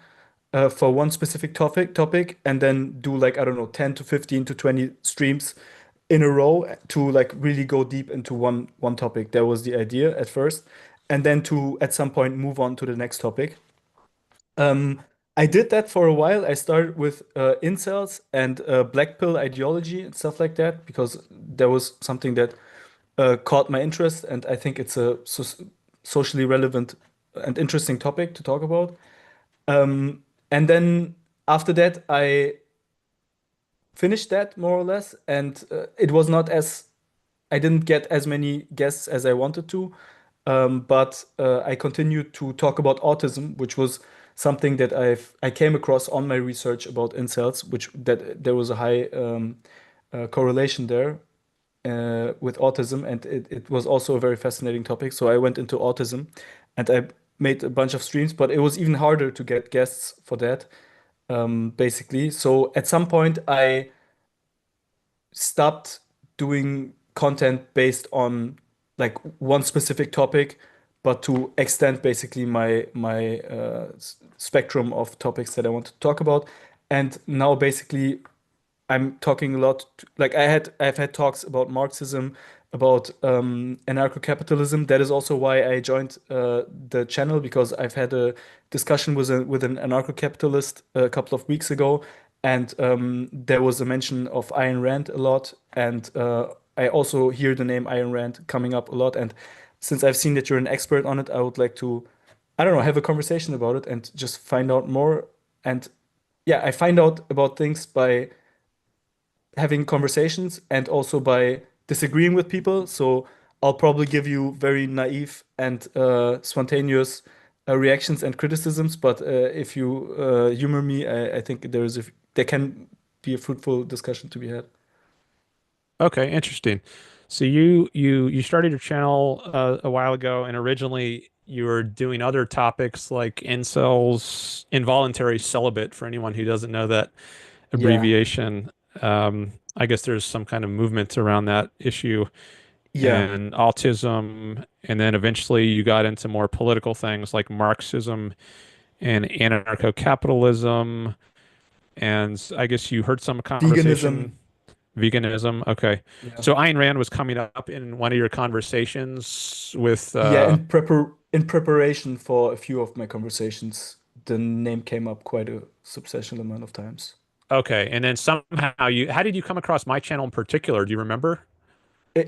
Speaker 3: for one specific topic and then do like I don't know 10 to 15 to 20 streams in a row to like really go deep into one topic. That was the idea at first, and then to at some point move on to the next topic. Um, I did that for a while. I started with incels and black pill ideology and stuff like that because there was something that caught my interest, and I think it's a socially relevant and interesting topic to talk about. And then after that, I finished that more or less, and it was not as I didn't get as many guests as I wanted to, but I continued to talk about autism, which was something that I came across on my research about incels, which that there was a high correlation there with autism, and it was also a very fascinating topic. So I went into autism, and I made a bunch of streams, but it was even harder to get guests for that, basically. So at some point, I stopped doing content based on like one specific topic, but to extend basically my spectrum of topics that I want to talk about. And now basically I'm talking a lot like I've had talks about Marxism, about anarcho-capitalism. That is also why I joined the channel because I've had a discussion with an anarcho-capitalist a couple of weeks ago, and there was a mention of Ayn Rand a lot, and I also hear the name Ayn Rand coming up a lot. And since I've seen that you're an expert on it, I would like to, I don't know, have a conversation about it and just find out more. And yeah, I find out about things by having conversations and also by disagreeing with people. So I'll probably give you very naive and spontaneous reactions and criticisms. But if you humor me, I think there can be a fruitful discussion to be had.
Speaker 1: Okay, interesting. So you started your channel a while ago, and originally you were doing other topics like incels, involuntary celibate. For anyone who doesn't know that
Speaker 3: Yeah,
Speaker 1: abbreviation, I guess there's some kind of movement around that issue
Speaker 3: yeah,
Speaker 1: and autism, and then eventually you got into more political things like Marxism and anarcho-capitalism, and I guess you heard some conversation.
Speaker 3: veganism.
Speaker 1: Veganism. Okay.
Speaker 3: Yeah,
Speaker 1: So Ayn Rand was coming up in one of your conversations with
Speaker 3: yeah. In preparation for a few of my conversations, the name came up quite a substantial amount of times.
Speaker 1: okay, and then somehow you how did you come across my channel in particular? Do you remember?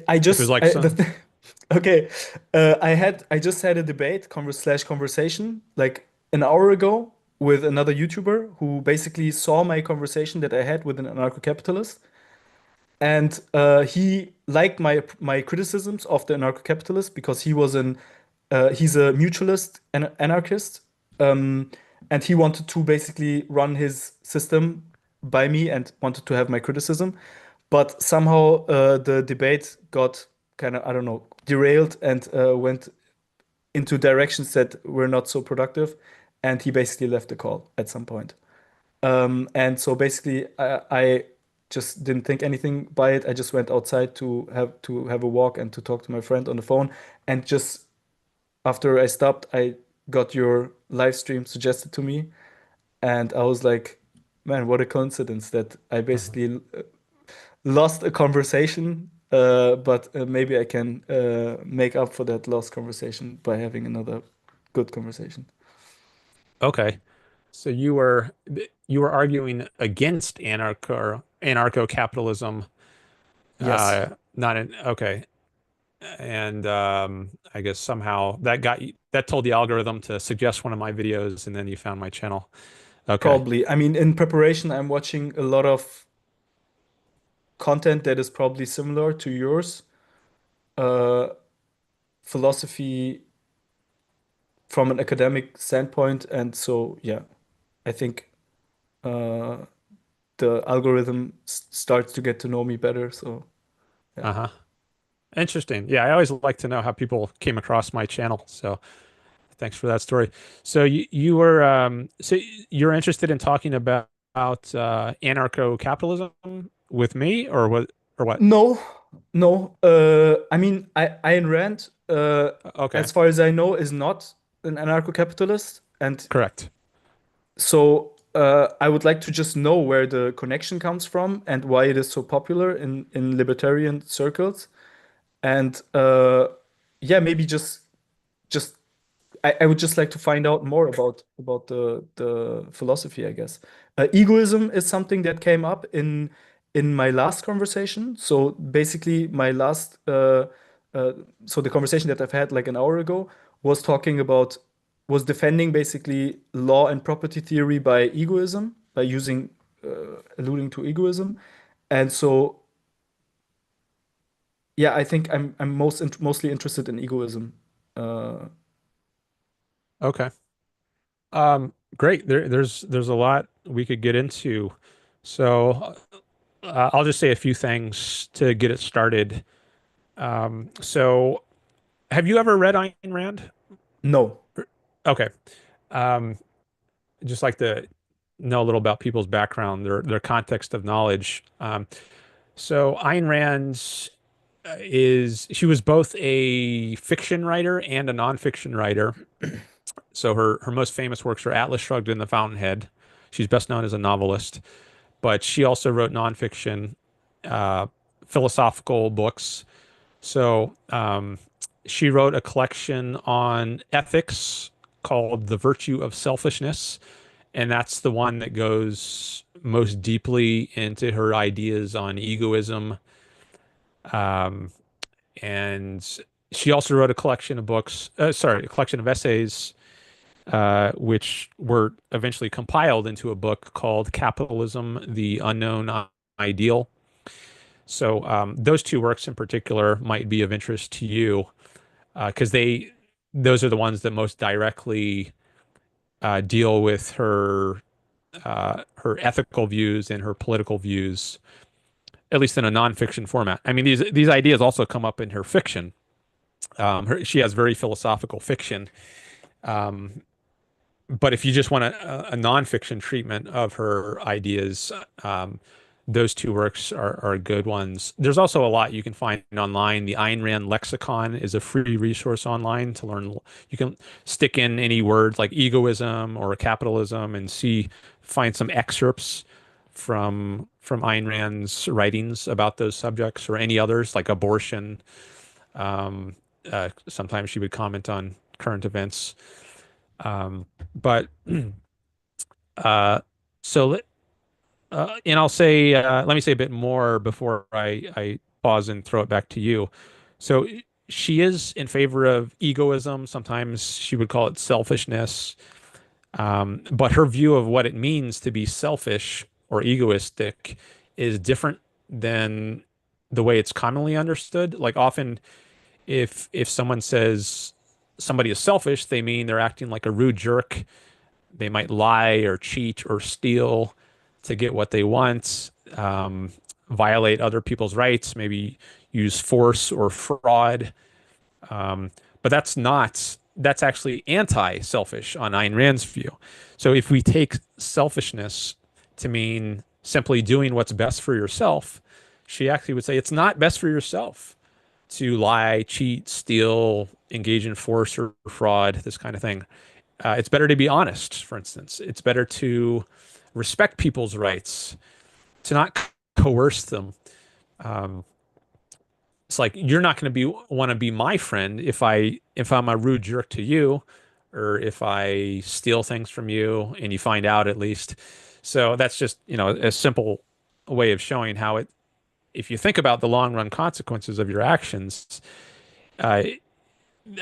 Speaker 3: I
Speaker 1: If it was
Speaker 3: just
Speaker 1: like
Speaker 3: I, the
Speaker 1: some
Speaker 3: th okay. I just had a debate conversation like an hour ago with another YouTuber who basically saw my conversation that I had with an anarcho-capitalist, and he liked my criticisms of the anarcho-capitalist because he's a mutualist and anarchist, um, and he wanted to basically run his system by me and wanted to have my criticism, but somehow the debate got kind of, I don't know, derailed and went into directions that were not so productive, and he basically left the call at some point. And so basically, I just didn't think anything by it. I just went outside to have a walk and to talk to my friend on the phone. And just after I stopped, I got your live stream suggested to me, and I was like, man, what a coincidence that I
Speaker 1: Mhm.
Speaker 3: basically lost a conversation. But maybe I can make up for that lost conversation by having another good conversation.
Speaker 1: Okay. So you were arguing against anarcho-capitalism,
Speaker 3: Yes,
Speaker 1: not in okay. And I guess somehow that told the algorithm to suggest one of my videos, and then you found my channel. Okay.
Speaker 3: probably. I mean, in preparation, I'm watching a lot of content that is probably similar to yours. Uh, Philosophy from an academic standpoint, and so yeah, I think uh, the algorithm starts to get to know me better. So yeah.
Speaker 1: Uh-huh. Interesting. Yeah, I always like to know how people came across my channel. So thanks for that story. So you're interested in talking about anarcho-capitalism with me, or what?
Speaker 3: No, no. I mean, Ayn Rand,
Speaker 1: Okay,
Speaker 3: as far as I know, is not an anarcho-capitalist, and
Speaker 1: correct.
Speaker 3: so I would like to just know where the connection comes from and why it is so popular in libertarian circles. And yeah, maybe just I would just like to find out more about the philosophy, I guess. Egoism is something that came up in my last conversation. So basically, my last uh, so the conversation that I've had like an hour ago was talking about was defending basically law and property theory by egoism by using alluding to egoism, and so yeah, I think I'm mostly interested in egoism. Uh,
Speaker 1: Okay. Great. There's a lot we could get into. So I'll just say a few things to get it started. So have you ever read Ayn Rand?
Speaker 3: no.
Speaker 1: Okay. Um, just like to know a little about people's background, their context of knowledge. So Ayn Rand she was both a fiction writer and a nonfiction writer. So her most famous works are Atlas Shrugged and The Fountainhead. She's best known as a novelist, but she also wrote nonfiction, uh, philosophical books. So she wrote a collection on ethics called The Virtue of Selfishness, and that's the one that goes most deeply into her ideas on egoism. Um, and she also wrote a collection of books, a collection of essays, which were eventually compiled into a book called Capitalism, the Unknown Ideal. So those two works in particular might be of interest to you because those are the ones that most directly deal with her ethical views and her political views, at least in a nonfiction format. I mean, these ideas also come up in her fiction. She has very philosophical fiction. Um, but if you just want a nonfiction treatment of her ideas, those two works are good ones. There's also a lot you can find online. The Ayn Rand Lexicon is a free resource online to learn. You can stick in any words like egoism or capitalism and find some excerpts from Ayn Rand's writings about those subjects or any others like abortion. Um, Sometimes she would comment on current events. Um, but uh, so and I'll say, let me say a bit more before I pause and throw it back to you. So she is in favor of egoism. Sometimes she would call it selfishness. But her view of what it means to be selfish or egoistic is different than the way it's commonly understood. Like often, if someone says somebody is selfish, they mean they're acting like a rude jerk. They might lie or cheat or steal to get what they want, violate other people's rights, maybe use force or fraud. But that's actually anti-selfish on Ayn Rand's view. So if we take selfishness to mean simply doing what's best for yourself, she actually would say it's not best for yourself to lie, cheat, steal, engage in force or fraud, this kind of thing. It's better to be honest, for instance. It's better to respect people's rights, to not coerce them. Um, it's like you're not going to be want to be my friend if I'm a rude jerk to you, or if I steal things from you and you find out at least. So that's just, a simple way of showing how if you think about the long run consequences of your actions, uh,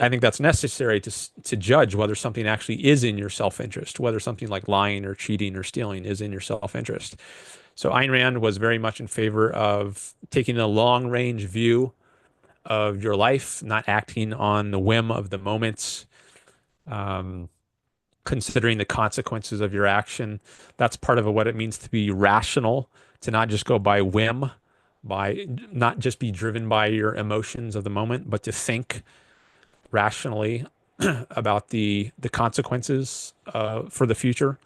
Speaker 1: I think that's necessary to judge whether something actually is in your self-interest, whether something like lying or cheating or stealing is in your self-interest. So Ayn Rand was very much in favor of taking a long-range view of your life, not acting on the whim of the moments, um, considering the consequences of your action. That's part of what it means to be rational, to not just go by whim, by not just be driven by your emotions of the moment, but to think rationally about the consequences for the future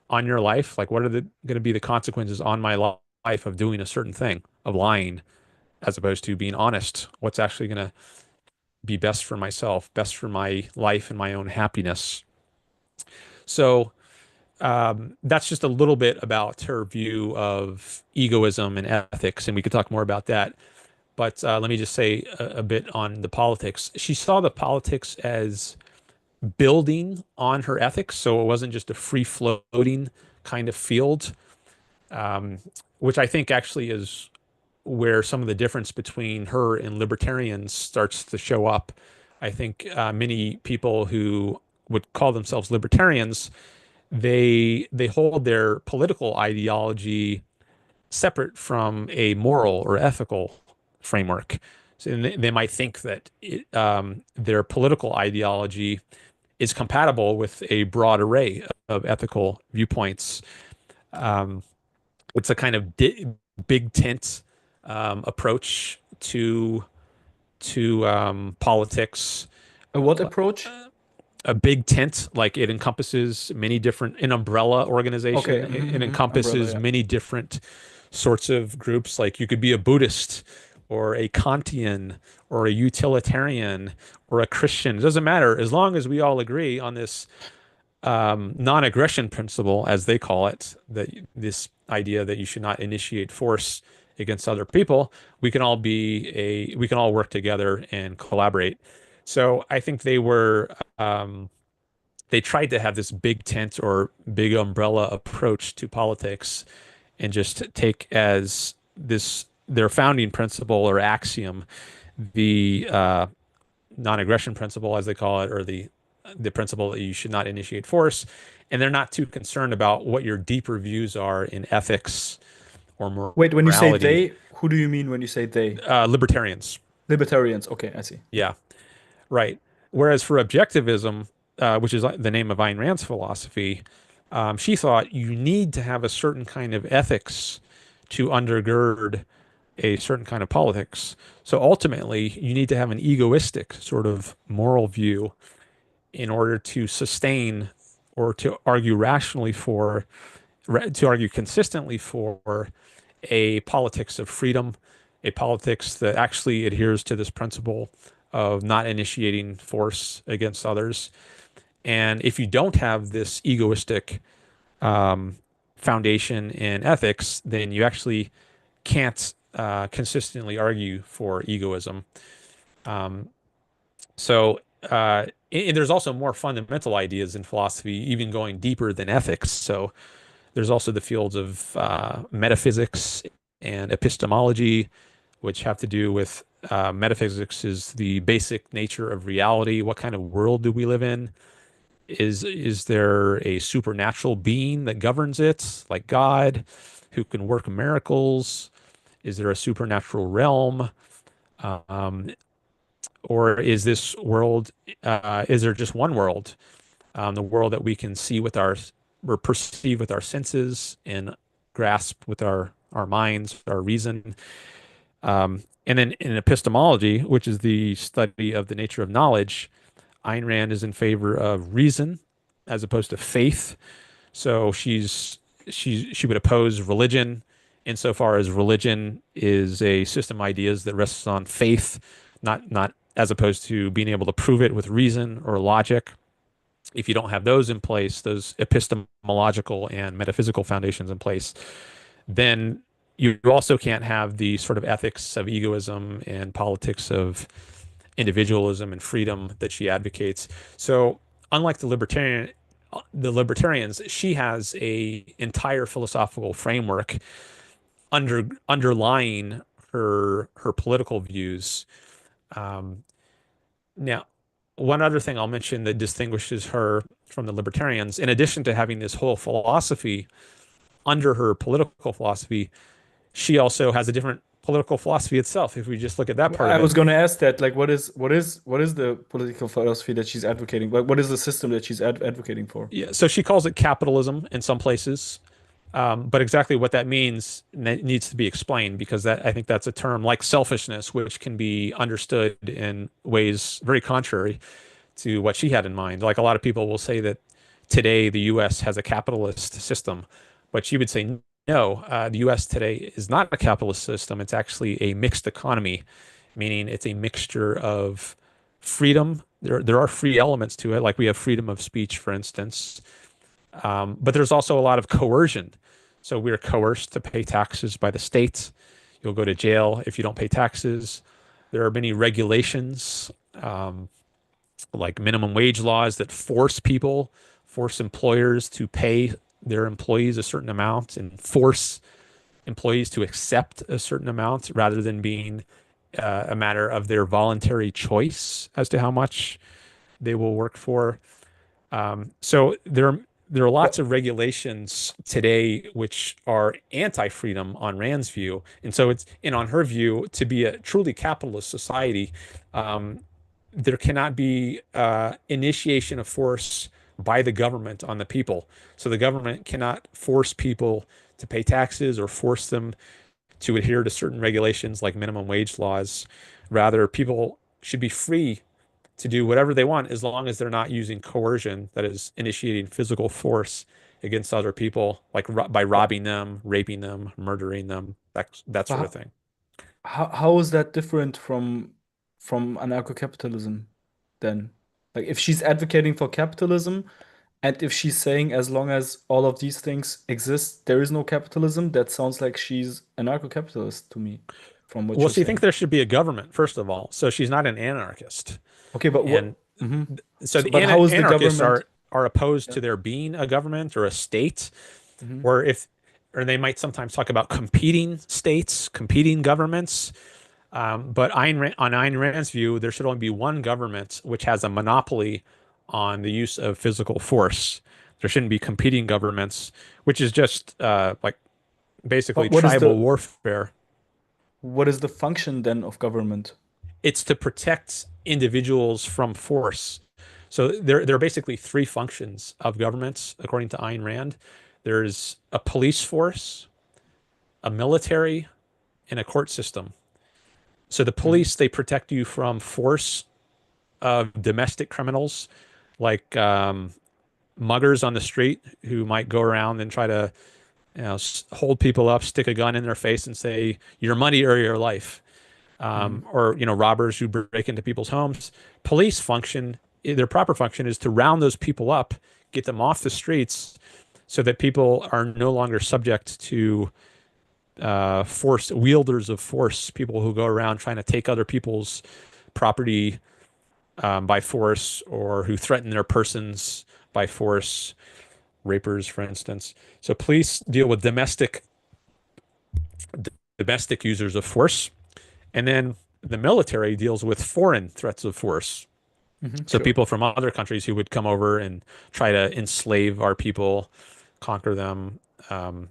Speaker 1: on your life. Like, what are going to be the consequences on my life of doing a certain thing, of lying, as opposed to being honest? What's actually going to be best for myself, best for my life and my own happiness? So that's just a little bit about her view of egoism and ethics, and we could talk more about that. But let me just say a bit on the politics. She saw the politics as building on her ethics, so it wasn't just a free floating kind of field, um, which I think actually is where some of the difference between her and libertarians starts to show up. I think many people who would call themselves libertarians, they hold their political ideology separate from a moral or ethical framework. So they might think that their political ideology is compatible with a broad array of ethical viewpoints. Um, it's a kind of big tent approach to politics.
Speaker 3: What approach?
Speaker 1: A big tent, like it encompasses many different, an umbrella organization.
Speaker 3: Okay,
Speaker 1: It
Speaker 3: umbrella,
Speaker 1: encompasses
Speaker 3: yeah.
Speaker 1: many different sorts of groups. Like you could be a Buddhist or a Kantian or a utilitarian or a Christian. It doesn't matter as long as we all agree on this non-aggression principle, as they call it, that this idea that you should not initiate force against other people. We can all work together and collaborate. So I think they tried to have this big tent or big umbrella approach to politics and just take as this their founding principle or axiom, the non-aggression principle, as they call it, or the principle that you should not initiate force. And they're not too concerned about what your deeper views are in ethics or
Speaker 3: Wait, when you say
Speaker 1: morality.
Speaker 3: they, who do you mean when you say they?
Speaker 1: Libertarians.
Speaker 3: Libertarians. Okay, I see.
Speaker 1: Yeah, right. Whereas for objectivism, which is the name of Ayn Rand's philosophy, she thought you need to have a certain kind of ethics to undergird a certain kind of politics. So ultimately, you need to have an egoistic sort of moral view in order to sustain or to argue rationally for, to argue consistently for a politics of freedom, a politics that actually adheres to this principle of not initiating force against others. And if you don't have this egoistic foundation in ethics, then you actually can't consistently argue for egoism. Um, and there's also more fundamental ideas in philosophy, even going deeper than ethics. So there's also the fields of metaphysics and epistemology, which have to do with metaphysics is the basic nature of reality. What kind of world do we live in? Is there a supernatural being that governs it, like God, who can work miracles? Is there a supernatural realm? Um, or is this world, is there just one world? The world that we can see with our, or perceive with our senses and grasp with our minds, our reason. And then in epistemology, which is the study of the nature of knowledge, Ayn Rand is in favor of reason as opposed to faith. So she would oppose religion insofar as religion is a system of ideas that rests on faith, not as opposed to being able to prove it with reason or logic. If you don't have those in place, those epistemological and metaphysical foundations in place, then you also can't have the sort of ethics of egoism and politics of individualism and freedom that she advocates. So, unlike the libertarians, she has a entire philosophical framework underlying her political views. Um, Now, one other thing I'll mention that distinguishes her from the libertarians, in addition to having this whole philosophy under her political philosophy, she also has a different political philosophy itself. If we just look at that part
Speaker 3: I
Speaker 1: of it,
Speaker 3: was going to ask that, like, what is the political philosophy that she's advocating? What is the system that she's advocating for?
Speaker 1: yeah, so she calls it capitalism in some places. But exactly what that means needs to be explained because that I think that's a term like selfishness, which can be understood in ways very contrary to what she had in mind. Like a lot of people will say that today the U.S. has a capitalist system, but she would say no, the U.S. today is not a capitalist system. It's actually a mixed economy, meaning it's a mixture of freedom. There are free elements to it, like we have freedom of speech, for instance, but there's also a lot of coercion. So we're coerced to pay taxes by the state. You'll go to jail if you don't pay taxes. There are many regulations, like minimum wage laws that force employers to pay their employees a certain amount and force employees to accept a certain amount rather than being a matter of their voluntary choice as to how much they will work for. So there are lots of regulations today which are anti-freedom on Rand's view, and so it's and on her view, to be a truly capitalist society, um, there cannot be initiation of force by the government on the people. So the government cannot force people to pay taxes or force them to adhere to certain regulations like minimum wage laws. Rather, people should be free to do whatever they want as long as they're not using coercion, that is, initiating physical force against other people, like by robbing them, raping them, murdering them, that
Speaker 3: But
Speaker 1: sort of thing.
Speaker 3: how is that different from anarcho-capitalism then? Like if she's advocating for capitalism and if she's saying as long as all of these things exist, there is no capitalism, that sounds like she's anarcho-capitalist to me from what
Speaker 1: Well,
Speaker 3: you're
Speaker 1: so you think
Speaker 3: saying.
Speaker 1: there should be a government, first of all. So she's not an anarchist.
Speaker 3: Okay, but what?
Speaker 1: And
Speaker 3: Mhm.
Speaker 1: so
Speaker 3: So,
Speaker 1: the
Speaker 3: but how is the
Speaker 1: anarchists
Speaker 3: government?
Speaker 1: are opposed
Speaker 3: Yeah.
Speaker 1: to there being a government or a state,
Speaker 3: Mhm.
Speaker 1: or if or they might sometimes talk about competing states, competing governments. But on Ayn Rand's view, there should only be one government which has a monopoly on the use of physical force. There shouldn't be competing governments, which is just like basically
Speaker 3: But what is
Speaker 1: tribal
Speaker 3: the
Speaker 1: warfare.
Speaker 3: what is the function then of government?
Speaker 1: It's to protect individuals from force. So there are basically three functions of governments, according to Ayn Rand. There's a police force, a military, and a court system. So the
Speaker 3: Mhm.
Speaker 1: police, they protect you from force of domestic criminals like muggers on the street who might go around and try to hold people up, stick a gun in their face and say, your money or your life.
Speaker 3: Mhm.
Speaker 1: Or robbers who break into people's homes. Police function, their proper function is to round those people up, get them off the streets, so that people are no longer subject to force wielders of force, people who go around trying to take other people's property by force or who threaten their persons by force, rapers, for instance. So police deal with domestic users of force, and then the military deals with foreign threats of force. So
Speaker 3: Sure.
Speaker 1: people from other countries who would come over and try to enslave our people, conquer them. Um,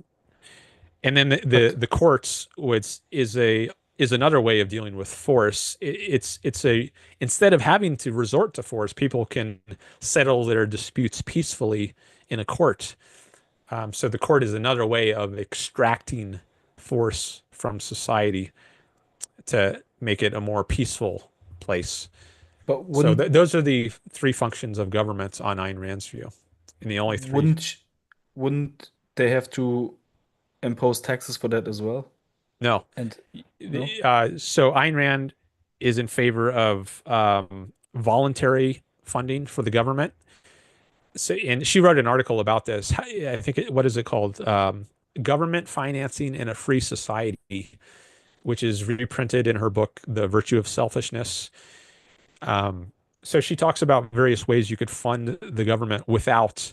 Speaker 1: and then
Speaker 3: But
Speaker 1: the courts, which is another way of dealing with force. It's a instead of having to resort to force, people can settle their disputes peacefully in a court. So the court is another way of extracting force from society to make it a more peaceful place.
Speaker 3: but
Speaker 1: So
Speaker 3: wouldn't
Speaker 1: those are the three functions of government on Ayn Rand's view, and the only three.
Speaker 3: wouldn't wouldn't they have to impose taxes for that as well?
Speaker 1: No.
Speaker 3: And no?
Speaker 1: So Ayn Rand is in favor of voluntary funding for the government. So, and she wrote an article about this. I think what is it called? Government Financing in a Free Society, which is reprinted in her book, The Virtue of Selfishness. So she talks about various ways you could fund the government without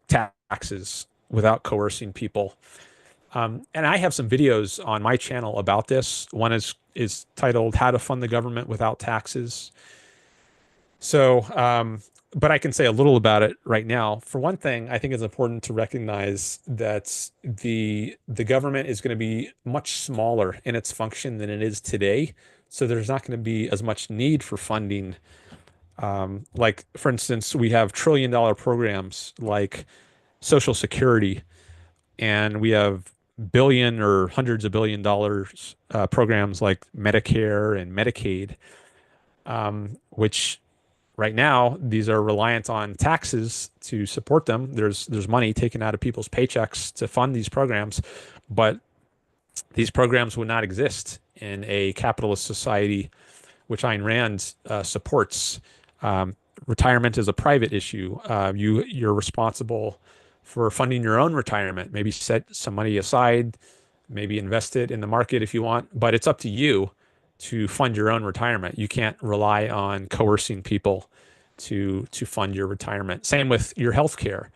Speaker 1: taxes, without coercing people. And I have some videos on my channel about this. One is titled "How to Fund the Government Without Taxes." So, but I can say a little about it right now. For one thing, I think it's important to recognize that the government is going to be much smaller in its function than it is today. So there's not going to be as much need for funding. Like, for instance, we have trillion-dollar programs like Social Security, and we have billion or hundreds of billion dollars programs like Medicare and Medicaid, which right now these are reliant on taxes to support them. There's money taken out of people's paychecks to fund these programs, but these programs would not exist in a capitalist society, which Ayn Rand supports. Retirement is a private issue. You're responsible for funding your own retirement. Maybe set some money aside, maybe invest it in the market if you want, but it's up to you to fund your own retirement. You can't rely on coercing people to fund your retirement. Same with your health care.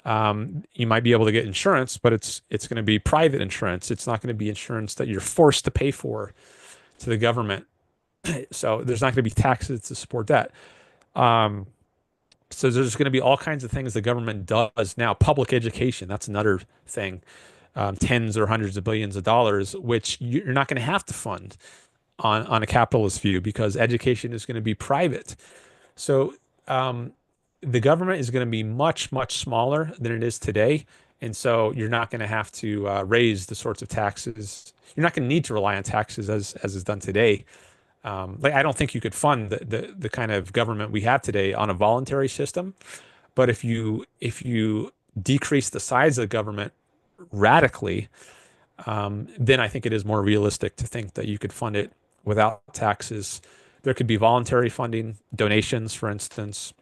Speaker 1: You might be able to get insurance, but it's going to be private insurance. It's not going to be insurance that you're forced to pay for to the government. So there's not going to be taxes to support that. Um, so there's going to be all kinds of things the government does now. Public education, that's another thing. Tens or hundreds of billions of dollars, which you're not going to have to fund on a capitalist view because education is going to be private. So the government is going to be much, much smaller than it is today. And so you're not going to have to raise the sorts of taxes. You're not going to need to rely on taxes as is done today. Like I don't think you could fund the kind of government we have today on a voluntary system. But if you decrease the size of the government radically, then I think it is more realistic to think that you could fund it without taxes. There could be voluntary funding, donations, for instance,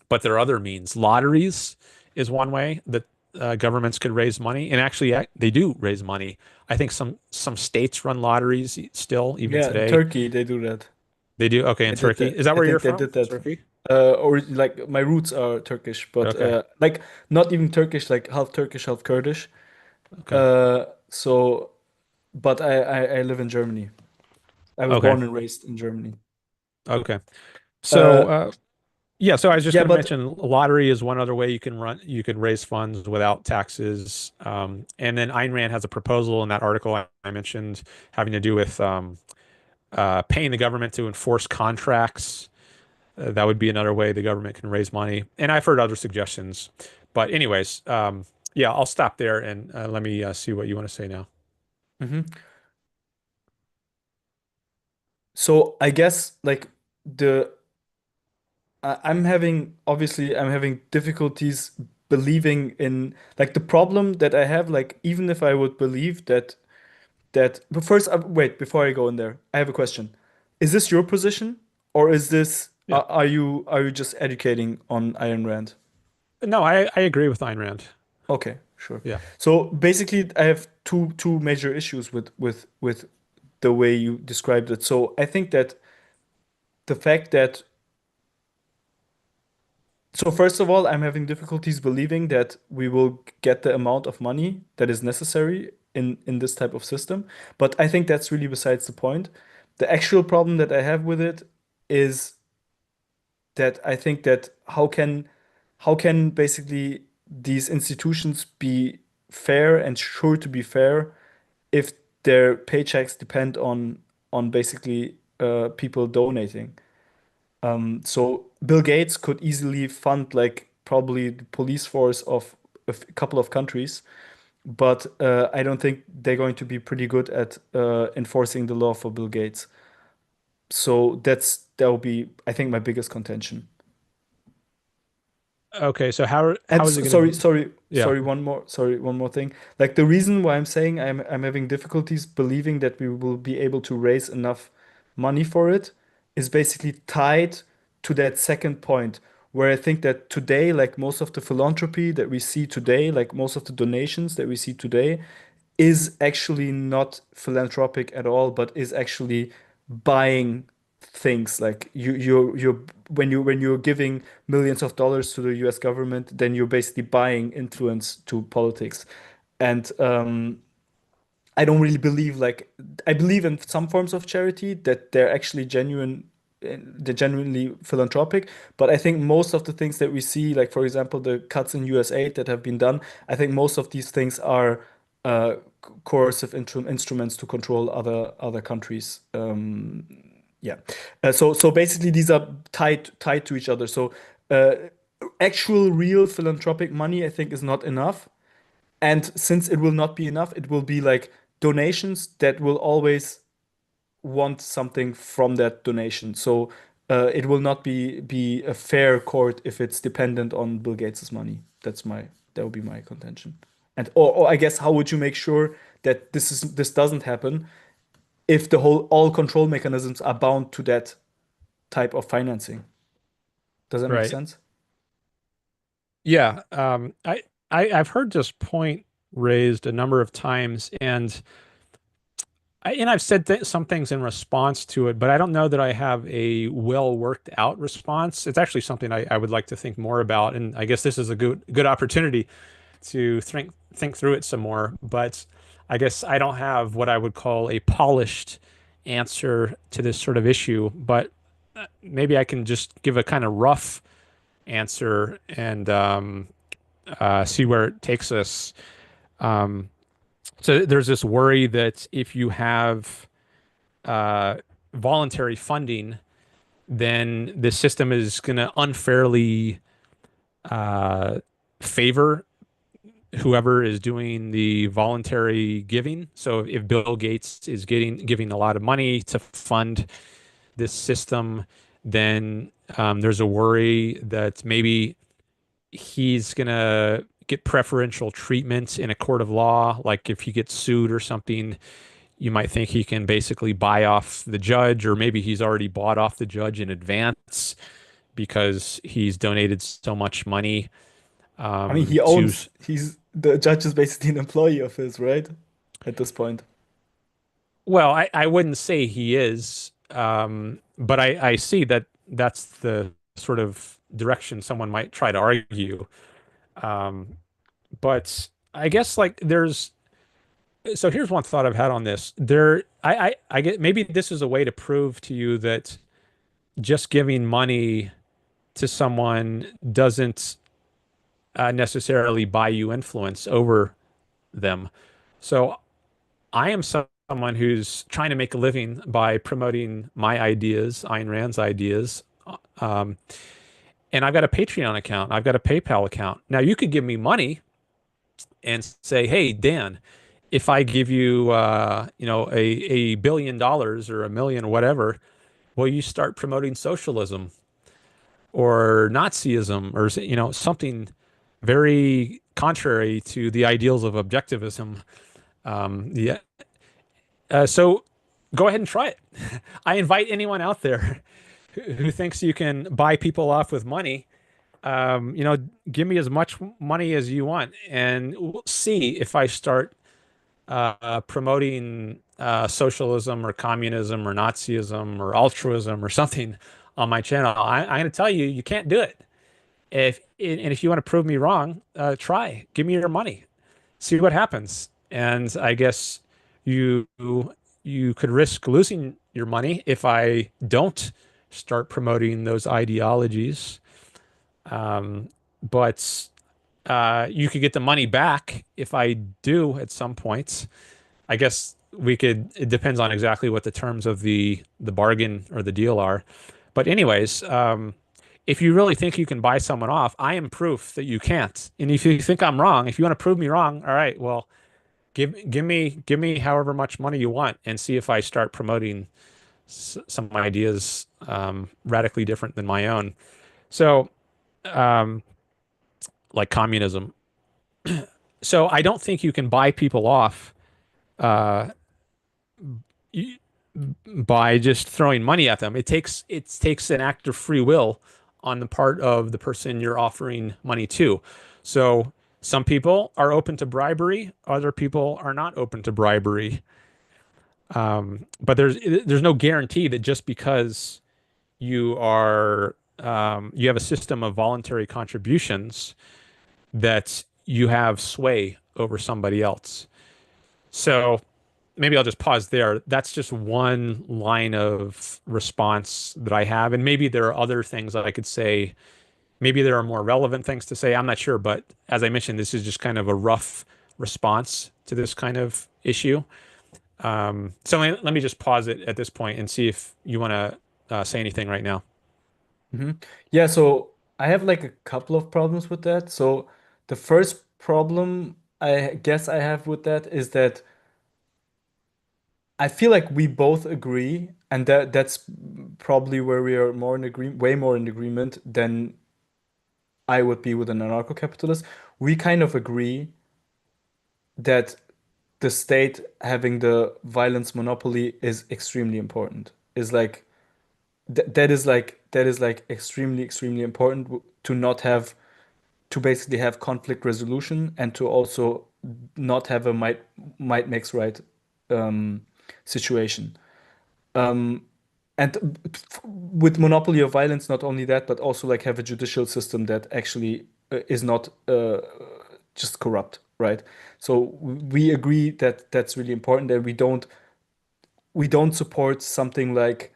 Speaker 1: but there are other means. Lotteries is one way that governments could raise money, and actually they do raise money. I think some states run lotteries still, even
Speaker 3: Yeah, in
Speaker 1: today.
Speaker 3: Turkey they do that.
Speaker 1: They do. Okay, in
Speaker 3: They did
Speaker 1: Turkey.
Speaker 3: that.
Speaker 1: Is that
Speaker 3: I
Speaker 1: where you're
Speaker 3: think they
Speaker 1: from?
Speaker 3: did that.
Speaker 1: Turkey?
Speaker 3: Or like my roots are Turkish, but
Speaker 1: Okay.
Speaker 3: like not even Turkish, like half Turkish, half Kurdish.
Speaker 1: Okay.
Speaker 3: So, but I live in Germany. I was
Speaker 1: Okay.
Speaker 3: born and raised in Germany.
Speaker 1: Okay. So,
Speaker 3: Uh,
Speaker 1: yeah, so I was just
Speaker 3: yeah,
Speaker 1: going to
Speaker 3: but
Speaker 1: mention lottery is one other way you can raise funds without taxes. And then Ayn Rand has a proposal in that article I mentioned having to do with paying the government to enforce contracts. That would be another way the government can raise money. And I've heard other suggestions. But anyways, yeah, I'll stop there and let me see what you want to say now.
Speaker 3: mhm. So I guess like the I'm having difficulties believing in like the problem that I have, like even if I would believe that but first wait, before I go in there, I have a question. Is this your position or is this
Speaker 1: Yeah.
Speaker 3: are you just educating on Ayn Rand?
Speaker 1: No, I agree with Ayn Rand.
Speaker 3: Okay, sure.
Speaker 1: Yeah.
Speaker 3: So basically I have two major issues with the way you described it. So I think that the fact that so first of all, I'm having difficulties believing that we will get the amount of money that is necessary in this type of system. But I think that's really besides the point. The actual problem that I have with it is that I think that how can basically these institutions be fair and sure to be fair if their paychecks depend on basically people donating. So Bill Gates could easily fund like probably the police force of a couple of countries, but I don't think they're going to be pretty good at enforcing the law for Bill Gates. So that will be, I think, my biggest contention.
Speaker 1: Okay, so how
Speaker 3: And
Speaker 1: is it going
Speaker 3: sorry,
Speaker 1: to?
Speaker 3: sorry,
Speaker 1: Yeah,
Speaker 3: sorry, one more thing. Like the reason why I'm saying I'm having difficulties believing that we will be able to raise enough money for it is basically tied to that second point, where I think that today, like most of the philanthropy that we see today, like most of the donations that we see today, is actually not philanthropic at all, but is actually buying things. Like you're when you're giving millions of dollars to the US government, then you're basically buying influence to politics. And I don't really believe like I believe in some forms of charity that they're genuinely philanthropic, but I think most of the things that we see, like for example the cuts in US aid that have been done, I think most of these things are coercive instruments to control other countries. Yeah. So basically these are tied to each other. So uh, actual real philanthropic money I think is not enough, and since it will not be enough, it will be like donations that will always want something from that donation. So it will not be a fair court if it's dependent on Bill Gates's money. That would be my contention. And or I guess how would you make sure that this doesn't happen if the whole all control mechanisms are bound to that type of financing? Does that make
Speaker 1: right.
Speaker 3: sense?
Speaker 1: Yeah, I've heard this point raised a number of times, and I've said th some things in response to it, but I don't know that I have a well worked out response. It's actually something I would like to think more about, and I guess this is a good opportunity to think through it some more. But I guess I don't have what I would call a polished answer to this sort of issue, but maybe I can just give a kind of rough answer and see where it takes us. Um, so there's this worry that if you have uh, voluntary funding, then the system is going to unfairly uh, favor whoever is doing the voluntary giving. So if Bill Gates is giving a lot of money to fund this system, then there's a worry that maybe he's gonna get preferential treatment in a court of law. Like if he gets sued or something, you might think he can basically buy off the judge, or maybe he's already bought off the judge in advance because he's donated so much money
Speaker 3: I mean,
Speaker 1: to.
Speaker 3: he's the judge is basically an employee of his, right? At this point.
Speaker 1: Well, I wouldn't say he is, but I see that that's the sort of direction someone might try to argue. Um, but I guess like there's so here's one thought I've had on this. I get maybe this is a way to prove to you that just giving money to someone doesn't necessarily buy you influence over them. So I am someone who's trying to make a living by promoting my ideas, Ayn Rand's ideas. Um, and I've got a Patreon account. I've got a PayPal account. Now you could give me money and say, "Hey, Dan, if I give you, a billion dollars or a million or whatever, will you start promoting socialism or Nazism or something very contrary to the ideals of objectivism?" Yeah. So go ahead and try it. I invite anyone out there who thinks you can buy people off with money. Um, you know, Give me as much money as you want, and we'll see if I start promoting socialism or communism or Nazism or altruism or something on my channel. I'm going to tell you, you can't do it. If you want to prove me wrong, try. Give me your money. See what happens. And I guess you you could risk losing your money if I don't start promoting those ideologies. But you could get the money back if I do at some point. I guess we could, it depends on exactly what the terms of the bargain or the deal are. But anyways, if you really think you can buy someone off, I am proof that you can't. And if you think I'm wrong, if you want to prove me wrong, all right, well, give me however much money you want and see if I start promoting some ideas radically different than my own. So, um, like communism. So I don't think you can buy people off uh, y- by just throwing money at them. It takes an act of free will on the part of the person you're offering money to. So some people are open to bribery, other people are not open to bribery. But there's no guarantee that just because you have a system of voluntary contributions that you have sway over somebody else. So maybe I'll just pause there. That's just one line of response that I have. And maybe there are other things that I could say. Maybe there are more relevant things to say. I'm not sure. But as I mentioned, this is just kind of a rough response to this kind of issue. So let me just pause it at this point and see if you want to say anything right now.
Speaker 3: Hmm. Yeah, so I have like a couple of problems with that. So the first problem I guess I have with that is that I feel like we both agree, and that's probably where we are more in agree way more in agreement than I would be with an anarcho-capitalist. We kind of agree that the state having the violence monopoly is extremely important. Is like that is like extremely important to not have to basically have conflict resolution and to also not have a might makes right um, situation. Um, and with monopoly of violence, not only that, but also like have a judicial system that actually is not just corrupt, right? So we agree that that's really important, and we don't support something like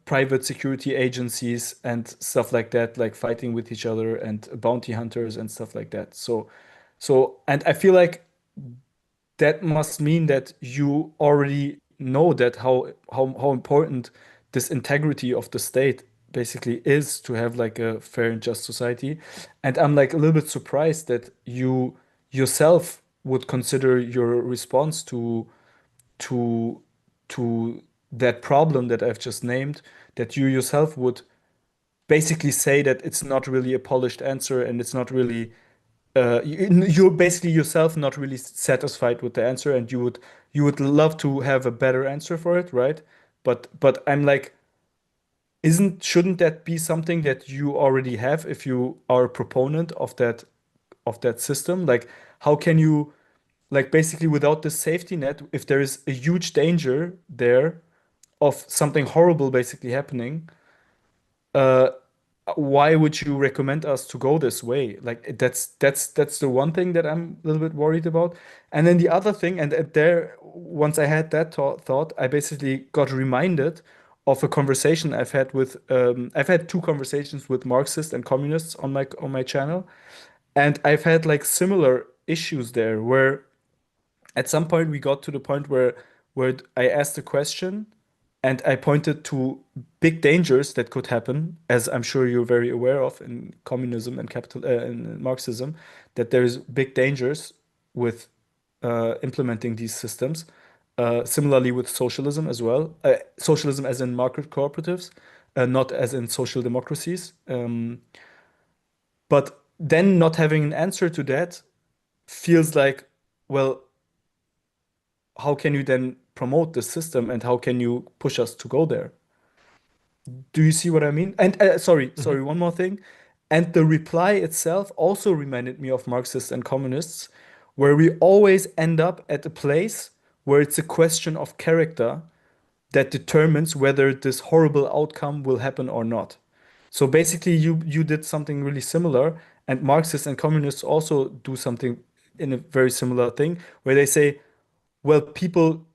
Speaker 3: private security agencies and stuff like that, like fighting with each other and bounty hunters and stuff like that. And I feel like that must mean that you already know that how important this integrity of the state basically is to have like a fair and just society. And I'm like a little bit surprised that you yourself would consider your response to to that problem that I've just named, that you yourself would basically say that it's not really a polished answer and it's not really you're basically yourself not really satisfied with the answer, and you would love to have a better answer for it, right? But I'm like, isn't shouldn't that be something that you already have if you are a proponent of that system? Like, how can you like basically without the safety net, if there is a huge danger there of something horrible basically happening, uh, why would you recommend us to go this way? Like that's the one thing that I'm a little bit worried about. And then the other thing, and there, once I had that thought, I basically got reminded of a conversation I've had with I've had two conversations with Marxists and communists on my channel, and I've had like similar issues there where at some point we got to the point where I asked a question and I pointed to big dangers that could happen, as I'm sure you're very aware of in communism and capital in Marxism, that there's big dangers with implementing these systems. Similarly with socialism as well, socialism as in market cooperatives, not as in social democracies. But then not having an answer to that feels like, well, how can you then promote the system and how can you push us to go there? Do you see what I mean? And
Speaker 1: Mhm.
Speaker 3: one more thing. And the reply itself also reminded me of Marxists and communists, where we always end up at a place where it's a question of character that determines whether this horrible outcome will happen or not. So basically, you did something really similar, and Marxists and communists also do something in a very similar thing, where they say, well, people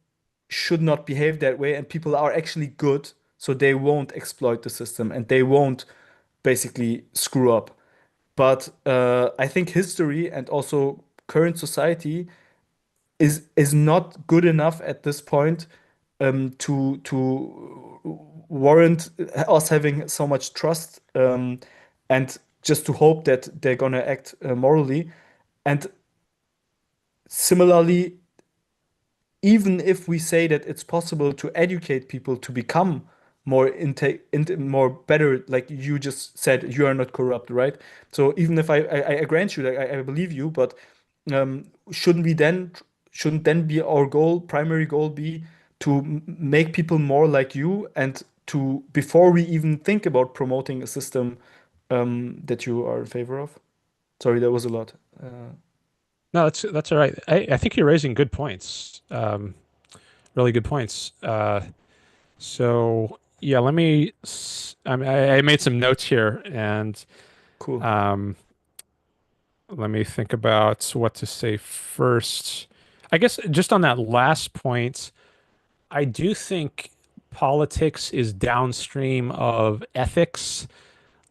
Speaker 3: should not behave that way, and people are actually good so they won't exploit the system and they won't basically screw up. But I think history and also current society is not good enough at this point to warrant us having so much trust and just to hope that they're gonna act morally. And similarly, even if we say that it's possible to educate people to become more better, like you just said, you are not corrupt, right? So even if I grant you, like I believe you, but shouldn't we then shouldn't then be our goal, primary goal be to make people more like you and to before we even think about promoting a system that you are in favor of? Sorry, that was a lot.
Speaker 1: No, that's all right. I think you're raising good points. Really good points. So yeah, I made some notes here, and
Speaker 3: Cool.
Speaker 1: um, let me think about what to say first. I guess just on that last point, I do think politics is downstream of ethics.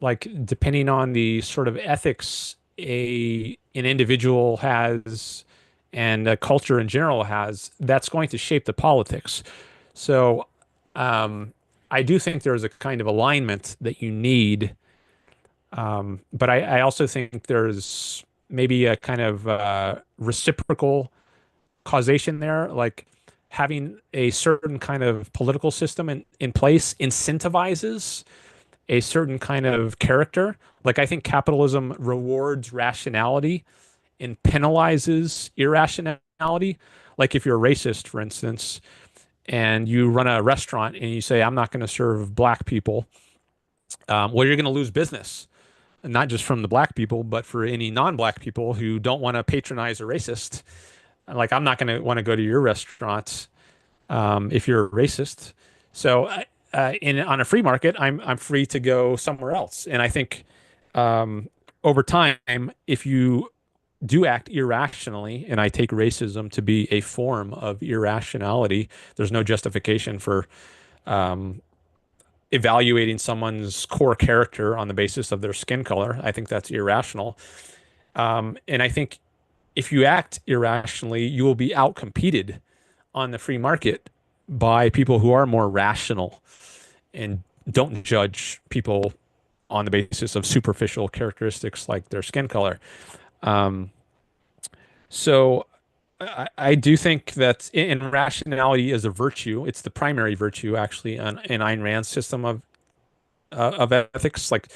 Speaker 1: Like depending on the sort of ethics an individual has and a culture in general has, that's going to shape the politics. So um, I do think there's a kind of alignment that you need, but I also think there's maybe a kind of reciprocal causation there, like having a certain kind of political system in place incentivizes a certain kind of character. Like I think capitalism rewards rationality and penalizes irrationality. Like if you're a racist, for instance, and you run a restaurant and you say, I'm not going to serve black people, well, you're going to lose business, not just from the black people, but for any non-black people who don't want to patronize a racist. Like I'm not going to want to go to your restaurant if you're a racist. So in on a free market, I'm free to go somewhere else. And I think over time, if you do act irrationally, and I take racism to be a form of irrationality, there's no justification for um, evaluating someone's core character on the basis of their skin color. I think that's irrational. And I think if you act irrationally, you will be outcompeted on the free market by people who are more rational and don't judge people on the basis of superficial characteristics like their skin color. Um, so I do think that in rationality is a virtue. It's the primary virtue, actually, in Ayn Rand's system of ethics. Like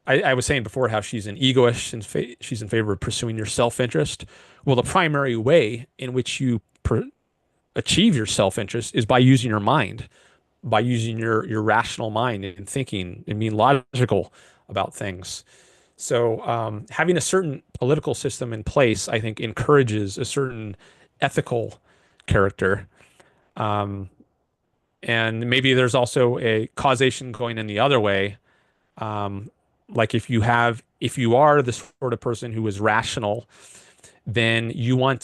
Speaker 1: I was saying before, how she's an egoist and she's in favor of pursuing your self-interest. Well, the primary way in which you achieve your self-interest is by using your mind, by using your rational mind and thinking and being logical about things. So having a certain political system in place, I think, encourages a certain ethical character. Um, and maybe there's also a causation going in the other way. Um, like if you are the sort of person who is rational, then you are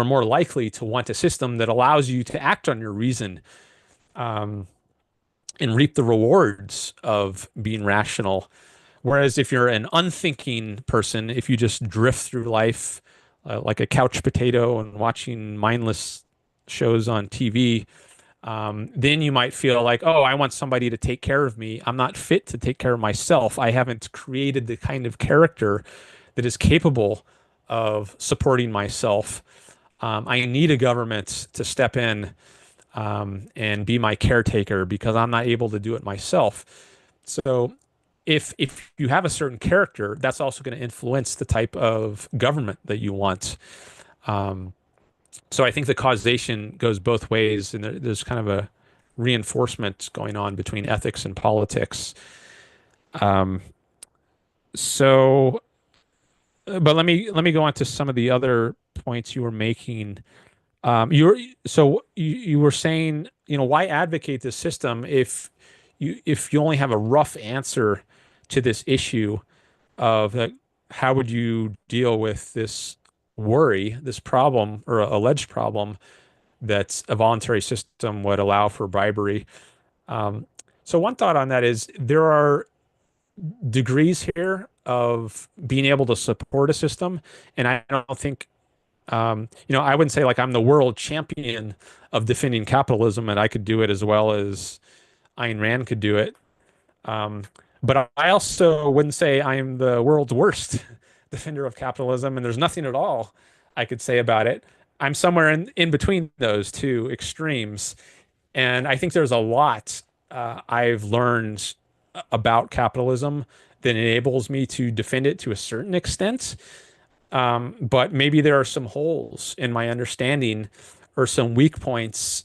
Speaker 1: more likely to want a system that allows you to act on your reason, um, and reap the rewards of being rational. Whereas if you're an unthinking person, if you just drift through life like a couch potato and watching mindless shows on TV, then you might feel like, oh, I want somebody to take care of me. I'm not fit to take care of myself. I haven't created the kind of character that is capable of supporting myself. I need a government to step in and be my caretaker because I'm not able to do it myself. So if you have a certain character, that's also going to influence the type of government that you want. Um, so I think the causation goes both ways, and there's kind of a reinforcement going on between ethics and politics. Um, so, but let me go on to some of the other points you were making. You were saying, why advocate this system if you only have a rough answer to this issue of how would you deal with this worry, this problem or alleged problem that a voluntary system would allow for bribery. Um, so one thought on that is there are degrees here of being able to support a system, and I don't think I wouldn't say like I'm the world champion of defending capitalism, and I could do it as well as Ayn Rand could do it. Um, but I also wouldn't say I'm the world's worst defender of capitalism, and there's nothing at all I could say about it. I'm somewhere in between those two extremes. And I think there's a lot I've learned about capitalism that enables me to defend it to a certain extent. But maybe there are some holes in my understanding or some weak points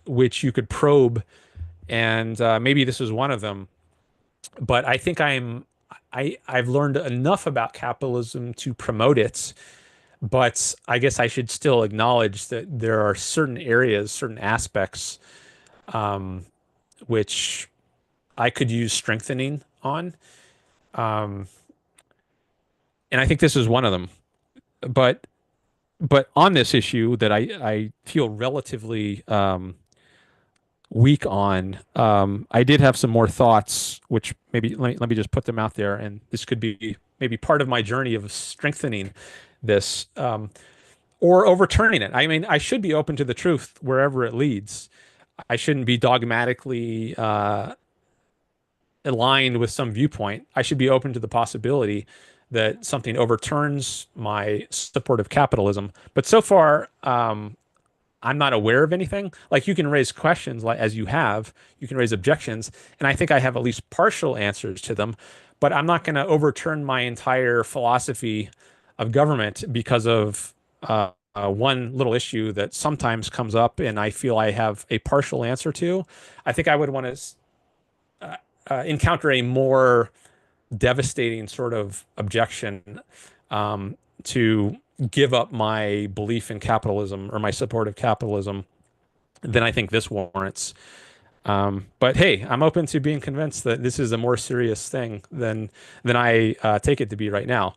Speaker 1: which you could probe. And maybe this is one of them. But I think I've learned enough about capitalism to promote it. But I guess I should still acknowledge that there are certain areas, certain aspects um, which I could use strengthening on. Um, and I think this is one of them. But on this issue that I feel relatively weak on, I did have some more thoughts, which maybe let me just put them out there, and this could be maybe part of my journey of strengthening this or overturning it. I mean, I should be open to the truth wherever it leads. I shouldn't be dogmatically aligned with some viewpoint. I should be open to the possibility that something overturns my support of capitalism. But so far, I'm not aware of anything. Like you can raise questions, like as you have, you can raise objections, and I think I have at least partial answers to them. But I'm not going to overturn my entire philosophy of government because of one little issue that sometimes comes up, and I feel I have a partial answer to. I think I would want to encounter a more devastating sort of objection to give up my belief in capitalism or my support of capitalism than I think this warrants. But hey, I'm open to being convinced that this is a more serious thing than I take it to be right now.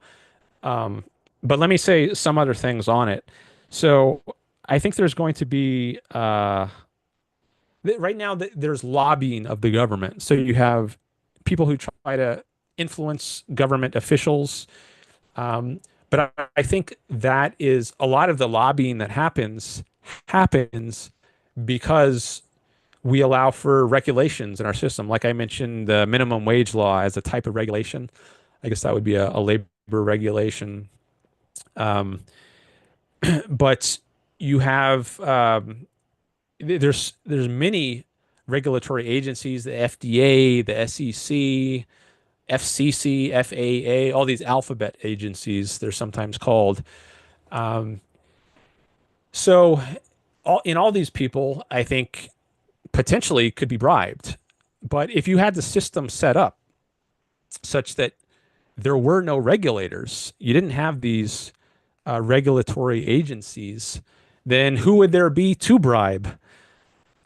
Speaker 1: But let me say some other things on it. So I think there's going to be right now there's lobbying of the government. So you have people who try to influence government officials. Um, but I think that is a lot of the lobbying that happens because we allow for regulations in our system. Like I mentioned, the minimum wage law as a type of regulation. I guess that would be a labor regulation. Um, but you have there's many regulatory agencies, the FDA, the SEC, FCC, FAA, all these alphabet agencies, they're sometimes called. Um, so, in all these people, I think potentially could be bribed. But if you had the system set up such that there were no regulators, you didn't have these regulatory agencies, then who would there be to bribe?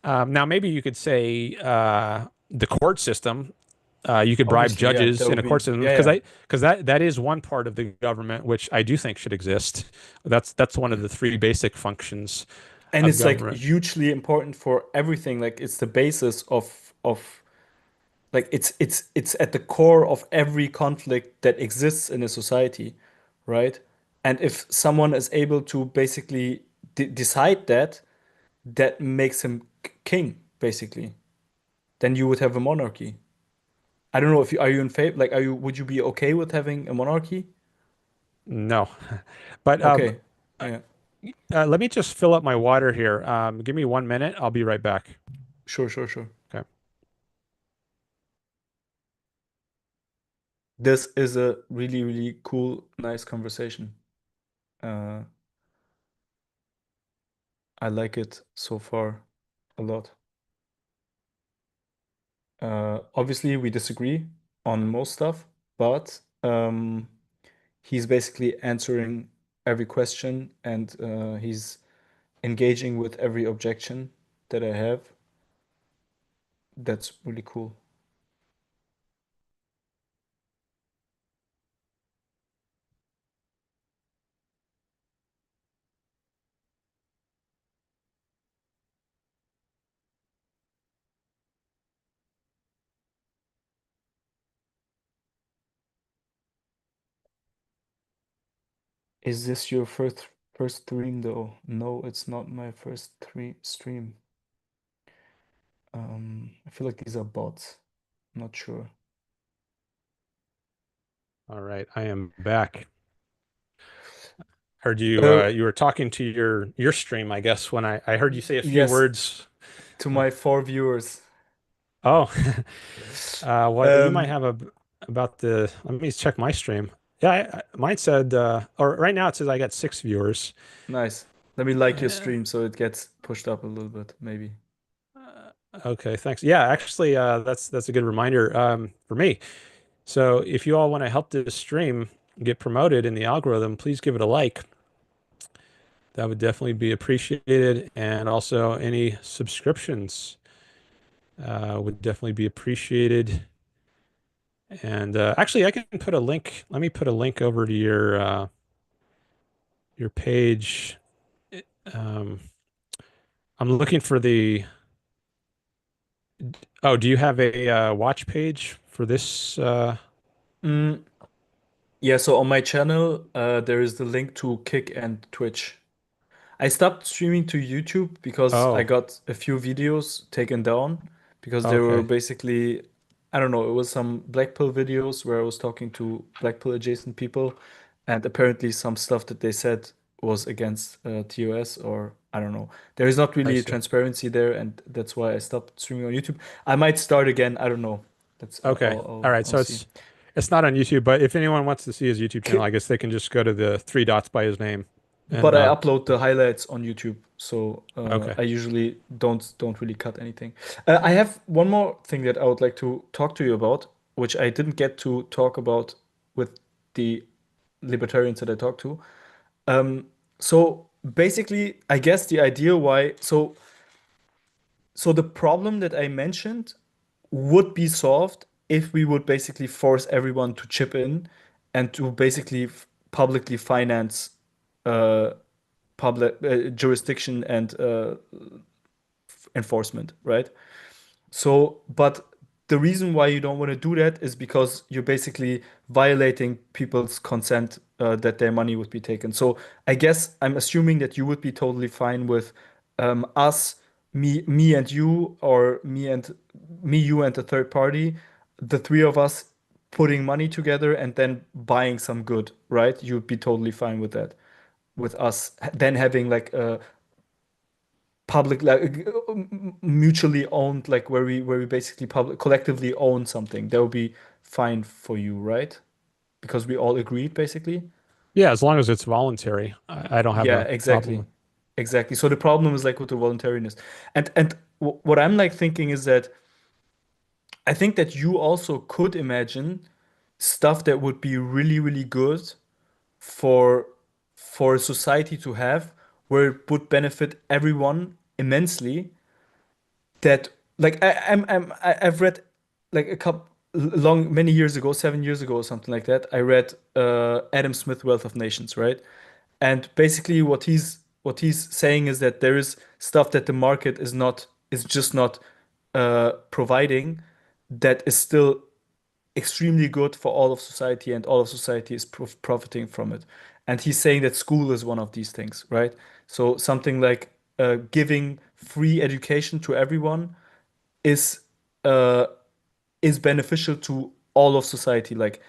Speaker 1: Now, maybe you could say the court system. You could bribe
Speaker 3: Obviously, yeah,
Speaker 1: judges
Speaker 3: that
Speaker 1: in
Speaker 3: would
Speaker 1: a court
Speaker 3: be,
Speaker 1: system
Speaker 3: yeah, yeah.
Speaker 1: because that is one part of the government which I do think should exist. That's one of the three basic functions
Speaker 3: And
Speaker 1: of
Speaker 3: it's like
Speaker 1: government.
Speaker 3: hugely important for everything. Like it's the basis of like it's at the core of every conflict that exists in a society, right? And if someone is able to basically decide that, that makes him king, basically. Then you would have a monarchy. I don't know if you are you in favor, like are you would you be okay with having a monarchy?
Speaker 1: No, but
Speaker 3: Okay. Yeah.
Speaker 1: let me just fill up my water here. Give me 1 minute. I'll be right back.
Speaker 3: Sure, sure, sure.
Speaker 1: Okay.
Speaker 3: This is a really, really cool, nice conversation. Uh, I like it so far a lot. Obviously, we disagree on most stuff, but he's basically answering every question and he's engaging with every objection that I have. That's really cool. Is this your first stream though? No, it's not my first three stream. I feel like these are bots. Not sure.
Speaker 1: All right, I am back. Heard you
Speaker 3: Uh,
Speaker 1: you were talking to your stream, I guess, when I heard you say a few
Speaker 3: yes,
Speaker 1: words.
Speaker 3: to
Speaker 1: Uh,
Speaker 3: my four viewers.
Speaker 1: oh, what you might
Speaker 3: Um,
Speaker 1: have about the, let me check my stream. Yeah, mine said or right now it says I got 6 viewers.
Speaker 3: nice. Let me like your
Speaker 1: Uh,
Speaker 3: stream so it gets pushed up a little bit, maybe.
Speaker 1: okay, thanks. Yeah, actually that's a good reminder for me. So if you all want to help this stream get promoted in the algorithm, please give it a like. That would definitely be appreciated. And also any subscriptions would definitely be appreciated. And actually, I can put a link. Let me put a link over to your page. Um, I'm looking for the. Oh, do you have a watch page for this?
Speaker 3: Mm, yeah, so on my channel, there is the link to Kick and Twitch. I stopped streaming to YouTube because I
Speaker 1: Oh,
Speaker 3: got a few videos taken down because they were
Speaker 1: okay.
Speaker 3: basically, I don't know, it was some black pill videos where I was talking to black pill adjacent people, and apparently some stuff that they said was against TOS, or I don't know. There is not
Speaker 1: I
Speaker 3: really
Speaker 1: see.
Speaker 3: transparency there, and that's why I stopped streaming on YouTube. I might start again. I don't know. That's
Speaker 1: Okay. All right.
Speaker 3: I'll
Speaker 1: So
Speaker 3: see.
Speaker 1: it's not on YouTube, but if anyone wants to see his YouTube channel,
Speaker 3: K-
Speaker 1: I guess they can just go to the three dots by his name
Speaker 3: But
Speaker 1: and
Speaker 3: I upload the highlights on YouTube, so
Speaker 1: okay.
Speaker 3: I usually don't really cut anything. I have one more thing that I would like to talk to you about, which I didn't get to talk about with the libertarians that I talked to. Um, so basically, I guess the idea why so the problem that I mentioned would be solved if we would basically force everyone to chip in and to basically publicly finance uh, public jurisdiction and enforcement, right? So, but the reason why you don't want to do that is because you're basically violating people's consent that their money would be taken. So, I guess I'm assuming that you would be totally fine with us, me and you, or me, you and a third party, the three of us putting money together and then buying some good, right? You'd be totally fine with that, with us then having like a public like mutually owned, like where we basically public collectively own something. That would be fine for you, right? Because we all agreed basically.
Speaker 1: Yeah, as long as it's voluntary, I don't have
Speaker 3: Yeah,
Speaker 1: a problem.
Speaker 3: exactly. Exactly. So the problem is like with the voluntariness. And what I'm like thinking is that I think that you also could imagine stuff that would be really, really good for society to have, where it would benefit everyone immensely. That like I've read like a couple long many years ago, 7 years ago or something like that. I read Adam Smith, Wealth of Nations, right? And basically what he's saying is that there is stuff that the market is just not providing, that is still extremely good for all of society, and all of society is profiting from it. And he's saying that school is one of these things, right? So something like giving free education to everyone is uh, is beneficial to all of society. Like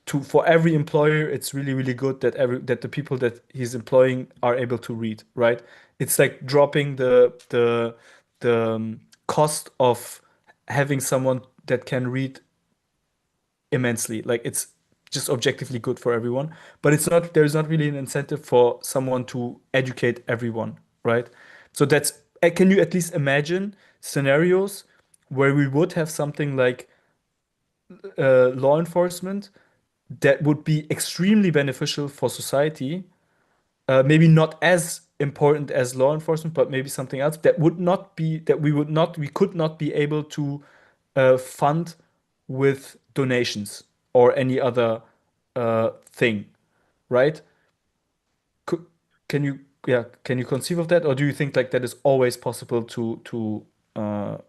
Speaker 3: to for every employer, it's really really good that the people that he's employing are able to read, right? It's like dropping the cost of having someone that can read immensely. Like it's just objectively good for everyone, but it's not there's not really an incentive for someone to educate everyone, right? So that's can you at least imagine scenarios where we would have something like law enforcement that would be extremely beneficial for society, maybe not as important as law enforcement, but maybe something else that would not be that we could not be able to fund with donations or any other thing, right? Could, can you can you conceive of that, or do you think like that is always possible to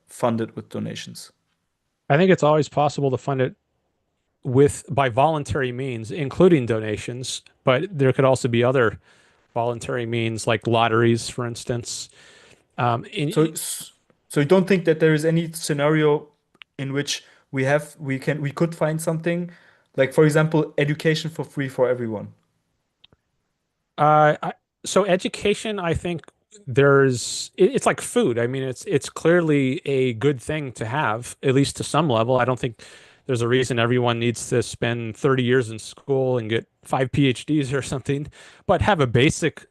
Speaker 3: fund it with donations?
Speaker 1: I think it's always possible to fund it with by voluntary means, including donations, but there could also be other voluntary means like lotteries, for instance.
Speaker 3: So, so you don't think that there is any scenario in which we could find something like, for example, education for free for everyone?
Speaker 1: Uh, I, so education, I think it's like food. I mean, it's clearly a good thing to have, at least to some level. I don't think there's a reason everyone needs to spend 30 years in school and get 5 PhDs or something, but have a basic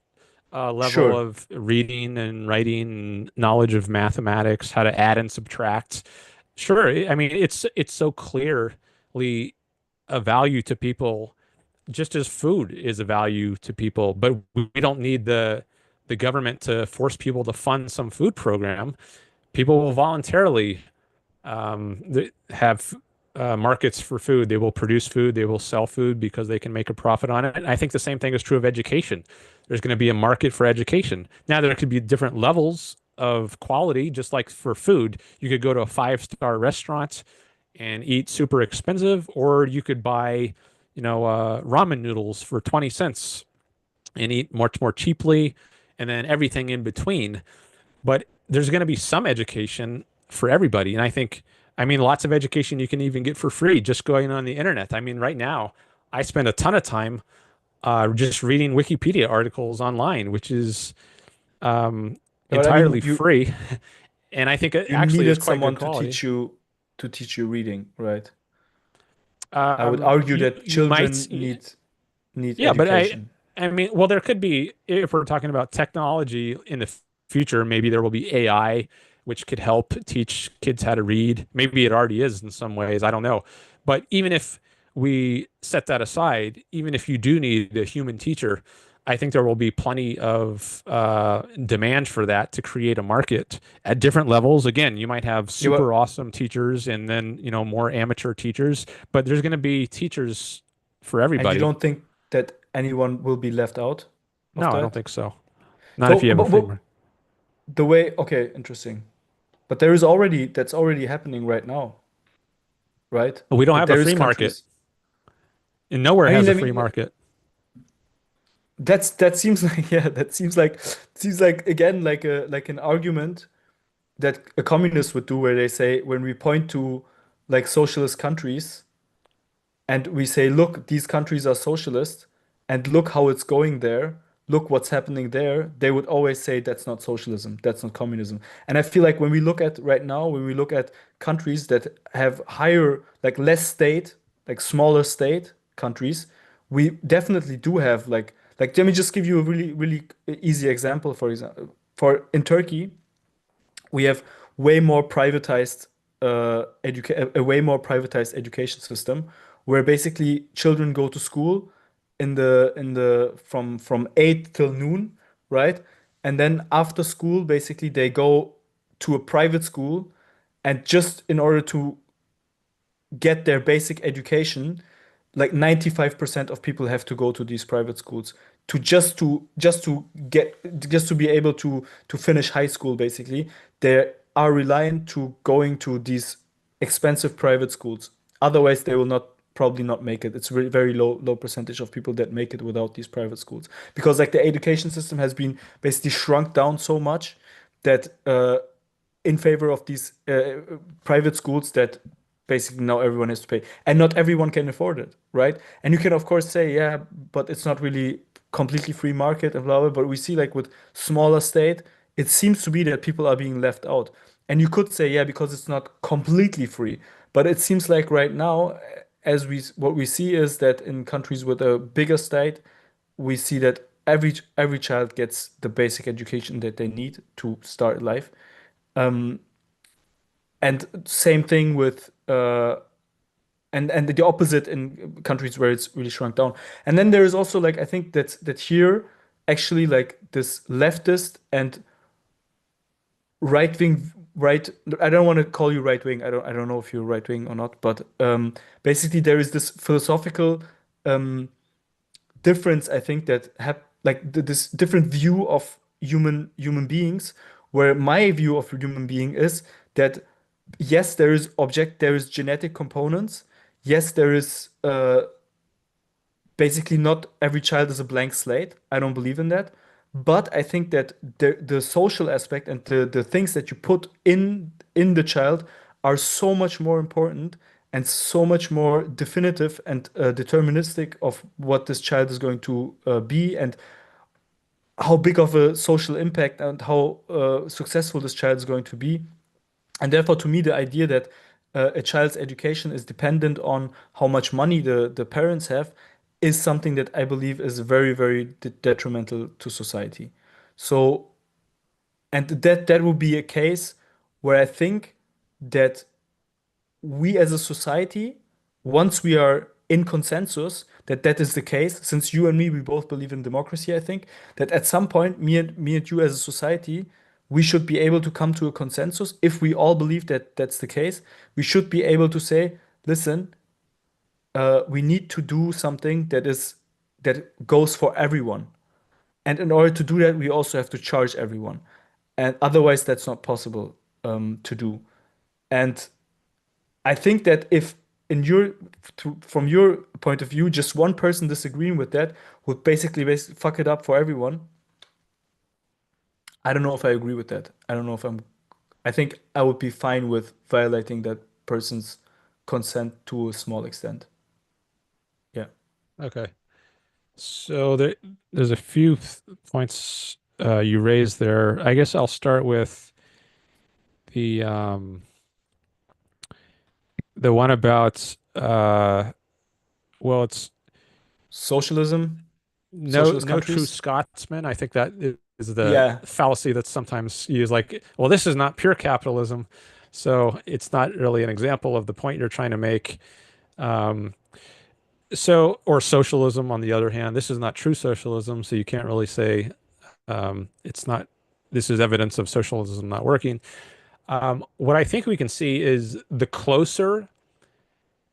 Speaker 1: level
Speaker 3: Sure.
Speaker 1: of reading and writing and knowledge of mathematics, how to add and subtract. Sure, I mean, it's so clearly a value to people just as food is a value to people, but we don't need the government to force people to fund some food program. People will voluntarily have markets for food. They will produce food. They will sell food because they can make a profit on it. And I think the same thing is true of education. There's going to be a market for education. Now, there could be different levels of quality, just like for food. You could go to a five-star restaurant and eat super expensive, or you could buy, ramen noodles for 20 cents and eat much more cheaply, and then everything in between. But there's going to be some education for everybody. And I mean, lots of education you can even get for free just going on the internet. I mean, right now, I spend a ton of time just reading Wikipedia articles online, which is
Speaker 3: But I mean,
Speaker 1: entirely free. And I think it
Speaker 3: you
Speaker 1: actually is
Speaker 3: needed
Speaker 1: quite good
Speaker 3: someone
Speaker 1: quality.
Speaker 3: to teach you reading, right? I would
Speaker 1: Um,
Speaker 3: argue
Speaker 1: you
Speaker 3: that
Speaker 1: you might,
Speaker 3: children need
Speaker 1: yeah, but
Speaker 3: education.
Speaker 1: I mean, well, there could be if we're talking about technology in the future, maybe there will be AI which could help teach kids how to read. Maybe it already is in some ways. I don't know. But even if we set that aside, even if you do need a human teacher, I think there will be plenty of demand for that to create a market at different levels. Again, you might have
Speaker 3: Yeah,
Speaker 1: super awesome teachers and then, more amateur teachers, but there's going to be teachers for
Speaker 3: and you
Speaker 1: everybody.
Speaker 3: don't think that anyone will be left out of
Speaker 1: No, I don't
Speaker 3: that?
Speaker 1: think so. Not if
Speaker 3: So,
Speaker 1: you have a free market.
Speaker 3: the way, okay, interesting. But there is already that's already happening right now, right?
Speaker 1: We don't
Speaker 3: Like
Speaker 1: have a
Speaker 3: there is
Speaker 1: free market,
Speaker 3: countries.
Speaker 1: and nowhere
Speaker 3: I mean,
Speaker 1: has a
Speaker 3: let
Speaker 1: free
Speaker 3: me.
Speaker 1: market.
Speaker 3: That seems like yeah, that seems like again like an argument that a communist would do, where they say when we point to like socialist countries and we say, look, these countries are socialist, and look how it's going there, look what's happening there, they would always say that's not socialism, that's not communism. And I feel like when we look at right now, when we look at countries that have higher, like less state, like smaller state countries, we definitely do have like let me just give you a really easy example. For example, for in Turkey we have way more privatized a way more privatized education system, where basically children go to school in the from 8 till noon, right? And then after school basically they go to a private school, and just in order to get their basic education, like 95% of people have to go to these private schools to just to be able to finish high school. Basically they are reliant to going to these expensive private schools, otherwise they will not probably not make it. It's very, very low percentage of people that make it without these private schools, because like the education system has been basically shrunk down so much that in favor of these private schools, that basically now everyone has to pay, and not everyone can afford it, right? And you can of course say, yeah, but it's not really completely free market and blah blah. But we see like with smaller state, it seems to be that people are being left out. And you could say, yeah, because it's not completely free. But it seems like right now, as we what we see is that in countries with a bigger state, we see that every child gets the basic education that they need to start life. Um, and same thing with and the opposite in countries where it's really shrunk down. And then there is also like I think that here actually like this leftist and right wing right I don't want to call you right wing. I don't know if you're right wing or not, but basically there is this philosophical um difference, I think, that have like this different view of human beings, where my view of human being is that yes, there is genetic components. yes, there is basically not every child is a blank slate. I don't believe in that. But I think that the social aspect and the things that you put in the child are so much more important and so much more definitive and deterministic of what this child is going to be and how big of a social impact and how successful this child is going to be. And therefore, to me, the idea that a child's education is dependent on how much money the parents have is something that I believe is very, very detrimental to society. So, and that would be a case where I think that we as a society, once we are in consensus that that is the case, since you and me, we both believe in democracy, I think that at some point, me and you as a society, we should be able to come to a consensus. If we all believe that that's the case, we should be able to say, listen, we need to do something that goes for everyone. And in order to do that, we also have to charge everyone. And otherwise, that's not possible to do. And I think that if in your from your point of view, just one person disagreeing with that would basically fuck it up for everyone. I don't know if I agree with that. I don't know if I think I would be fine with violating that person's consent to a small extent. Yeah.
Speaker 1: Okay. So there's a few points you raised there. I guess I'll start with the um, the one about well, it's
Speaker 3: Socialism,
Speaker 1: no
Speaker 3: socialist
Speaker 1: no true
Speaker 3: countries.
Speaker 1: Scotsman. I think that is the
Speaker 3: Yeah.
Speaker 1: fallacy that's sometimes used. Like, well, this is not pure capitalism, so it's not really an example of the point you're trying to make. Um, so, or socialism, on the other hand, this is not true socialism, so you can't really say it's not. This is evidence of socialism not working. What I think we can see is the closer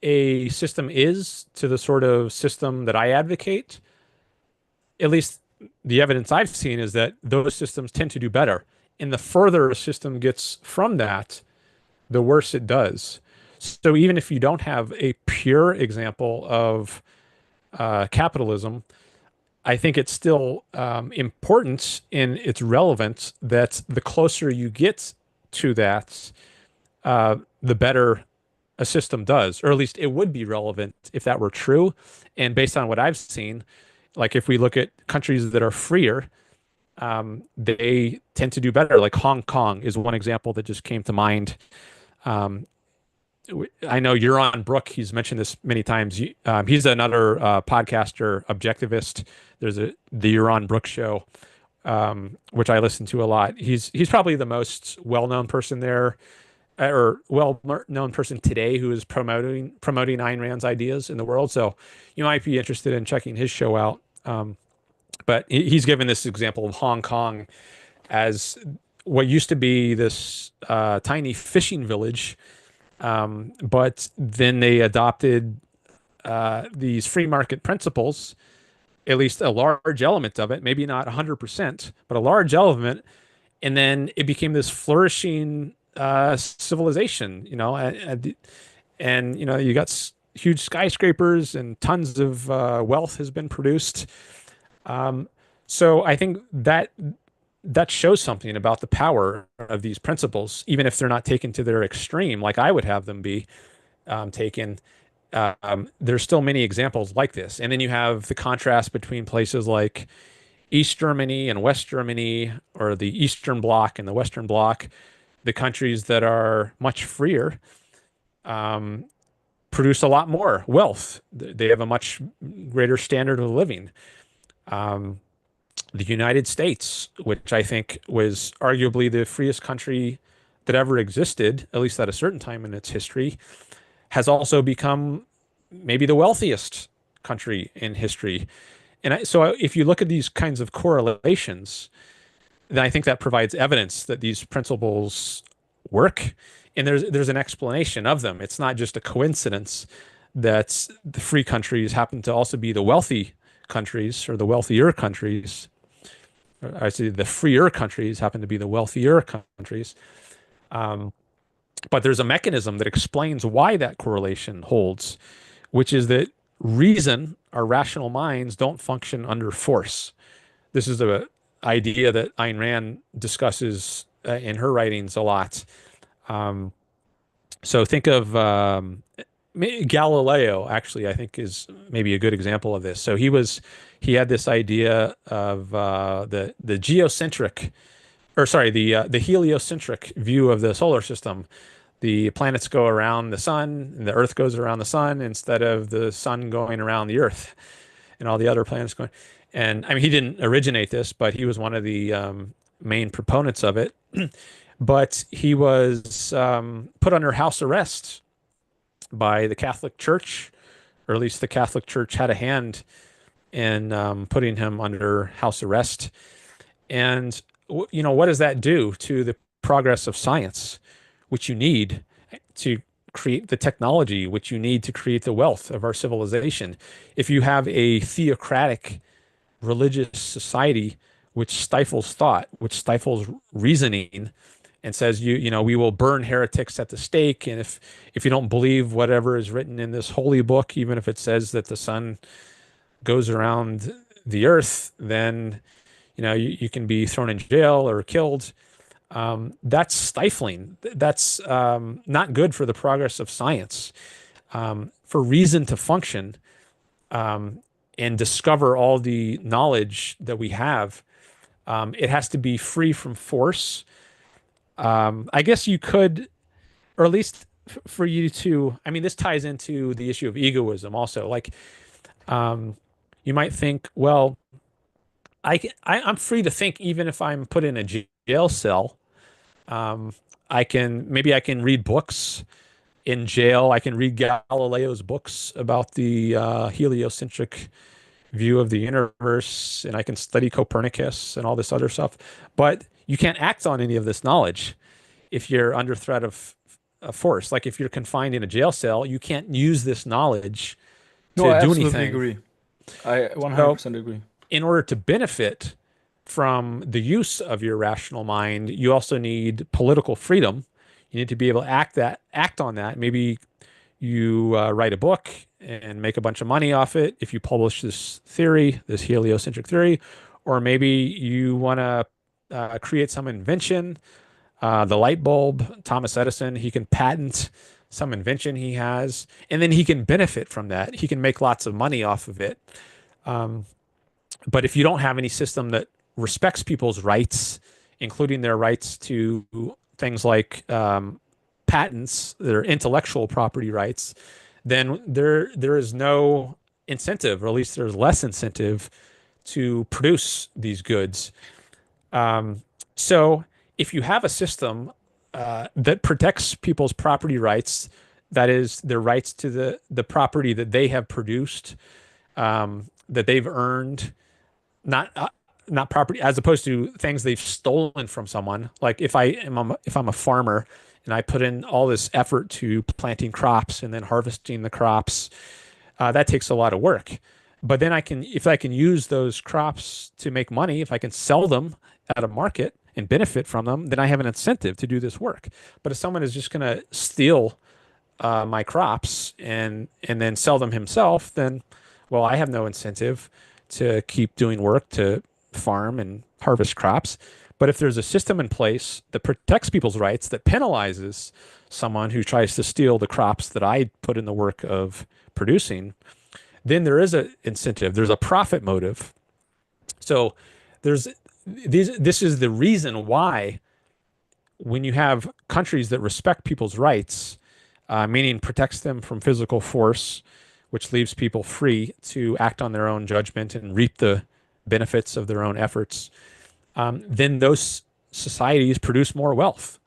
Speaker 1: a system is to the sort of system that I advocate, at least the evidence I've seen is that those systems tend to do better. And the further a system gets from that, the worse it does. So even if you don't have a pure example of capitalism, I think it's still important in its relevance that the closer you get to that, the better a system does, or at least it would be relevant if that were true. And based on what I've seen, like if we look at countries that are freer, they tend to do better. Like Hong Kong is one example that just came to mind. Um, I know Yaron Brook, he's mentioned this many times. He's another podcaster, objectivist. There's the Yaron Brook Show, which I listen to a lot. He's probably the most well-known person there, or well-known person today who is promoting Ayn Rand's ideas in the world. So you might be interested in checking his show out. But he's given this example of Hong Kong as what used to be this tiny fishing village, but then they adopted these free market principles, at least a large element of it, maybe not 100%, but a large element. And then it became this flourishing civilization, and you got huge skyscrapers and tons of wealth has been produced. So I think that shows something about the power of these principles, even if they're not taken to their extreme, like I would have them be taken. There's still many examples like this. And then you have the contrast between places like East Germany and West Germany, or the Eastern Bloc and the Western Bloc. The countries that are much freer produce a lot more wealth. They have a much greater standard of living. The United States, which I think was arguably the freest country that ever existed, at least at a certain time in its history, has also become maybe the wealthiest country in history. So if you look at these kinds of correlations, then I think that provides evidence that these principles work, and there's an explanation of them. It's not just a coincidence that the free countries happen to also be the wealthy countries, or the wealthier countries. I say the freer countries happen to be the wealthier countries. But there's a mechanism that explains why that correlation holds, which is that reason, our rational minds, don't function under force. This is a idea that Ayn Rand discusses in her writings a lot. Um, so think of Galileo, actually, I think is maybe a good example of this. So he had this idea of the geocentric, or sorry, the heliocentric view of the solar system. The planets go around the sun, and the Earth goes around the sun instead of the sun going around the Earth and all the other planets going. And I mean, he didn't originate this, but he was one of the main proponents of it. But he was put under house arrest by the Catholic Church, or at least the Catholic Church had a hand in putting him under house arrest. And what does that do to the progress of science, which you need to create the technology, which you need to create the wealth of our civilization? If you have a theocratic religious society which stifles thought, which stifles reasoning, and says we will burn heretics at the stake, and if you don't believe whatever is written in this holy book, even if it says that the sun goes around the earth, then you can be thrown in jail or killed. That's stifling. That's not good for the progress of science. For reason to function and discover all the knowledge that we have, it has to be free from force. I guess you could, or at least for you to, I mean, this ties into the issue of egoism also. Like, you might think, well, I'm free to think even if I'm put in a jail cell. Maybe I can read books in jail. I can read Galileo's books about the heliocentric view of the universe, and I can study Copernicus and all this other stuff. But you can't act on any of this knowledge if you're under threat of force. Like if you're confined in a jail cell, you can't use this knowledge
Speaker 3: No,
Speaker 1: to
Speaker 3: I
Speaker 1: do
Speaker 3: absolutely
Speaker 1: anything.
Speaker 3: agree. I
Speaker 1: So
Speaker 3: 100% agree.
Speaker 1: in order to benefit from the use of your rational mind, you also need political freedom. You need to be able to act on that. Maybe you write a book and make a bunch of money off it if you publish this theory, this heliocentric theory, or maybe you want to create some invention, the light bulb. Thomas Edison, he can patent some invention he has, and then he can benefit from that. He can make lots of money off of it. Um, but if you don't have any system that respects people's rights, including their rights to things like patents, their intellectual property rights, then there is no incentive, or at least there's less incentive to produce these goods. So if you have a system that protects people's property rights, that is their rights to the property that they have produced, that they've earned, not property, as opposed to things they've stolen from someone. Like if I'm a farmer and I put in all this effort to planting crops and then harvesting the crops, that takes a lot of work. But then if I can use those crops to make money, if I can sell them at a market and benefit from them, then I have an incentive to do this work. But if someone is just going to steal my crops and then sell them himself, then, well, I have no incentive to keep doing work to farm and harvest crops. But if there's a system in place that protects people's rights, that penalizes someone who tries to steal the crops that I put in the work of producing, then there is an incentive. There's a profit motive. So this is the reason why when you have countries that respect people's rights, meaning protects them from physical force, which leaves people free to act on their own judgment and reap the benefits of their own efforts, then those societies produce more wealth.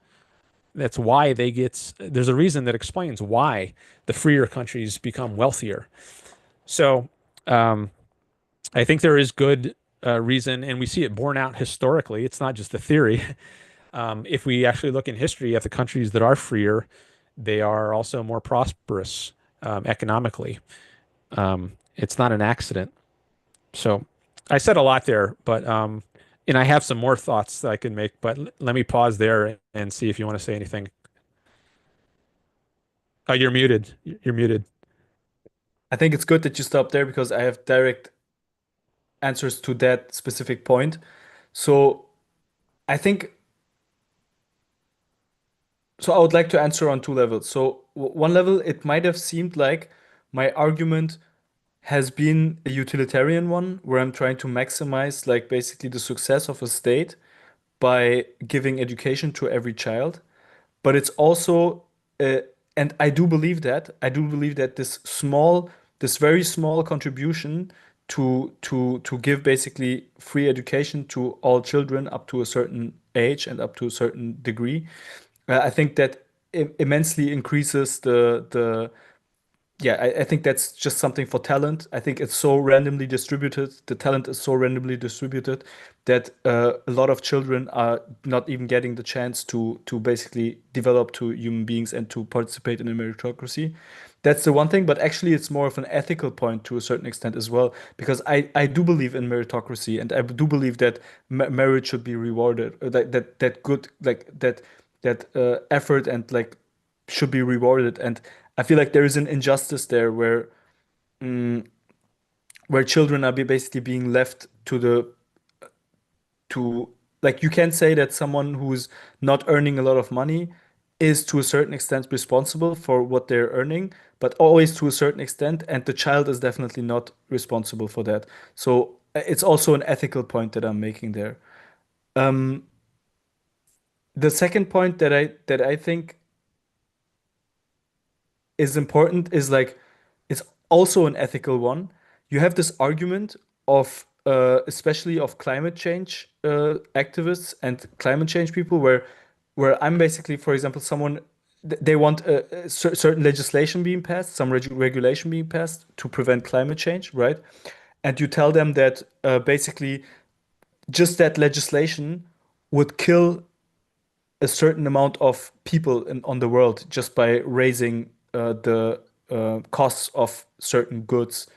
Speaker 1: That's why there's a reason that explains why the freer countries become wealthier. So I think there is good reason, and we see it borne out historically. It's not just a theory. If we actually look in history at the countries that are freer, they are also more prosperous economically. It's not an accident. So I said a lot there, but and I have some more thoughts that I can make, but let me pause there and see if you want to say anything. Oh, you're muted. You're muted.
Speaker 3: I think it's good that you stop there because I have direct answers to that specific point. So I think so. I would like to answer on two levels. So one level, it might have seemed like my argument has been a utilitarian one, where I'm trying to maximize like basically the success of a state by giving education to every child. But it's also, uh, and I do believe that this very small contribution to give basically free education to all children up to a certain age and up to a certain degree, I think that immensely increases the yeah, I think that's just something for talent. I think it's so randomly distributed. The talent is so randomly distributed that a lot of children are not even getting the chance to basically develop to human beings and to participate in a meritocracy. That's the one thing, but actually it's more of an ethical point to a certain extent as well, because I do believe in meritocracy and I do believe that merit should be rewarded, that good that effort and like should be rewarded. And I feel like there is an injustice there where children are basically being left to like you can say that someone who's not earning a lot of money is to a certain extent responsible for what they're earning, but always to a certain extent, and the child is definitely not responsible for that. So it's also an ethical point that I'm making there. Um, the second point that I think is important is like it's also an ethical one. You have this argument of especially of climate change activists and climate change people where I'm basically, for example, someone they want certain legislation being passed, some regulation being passed to prevent climate change, right? And you tell them that basically just that legislation would kill a certain amount of people on the world just by raising the costs of certain goods.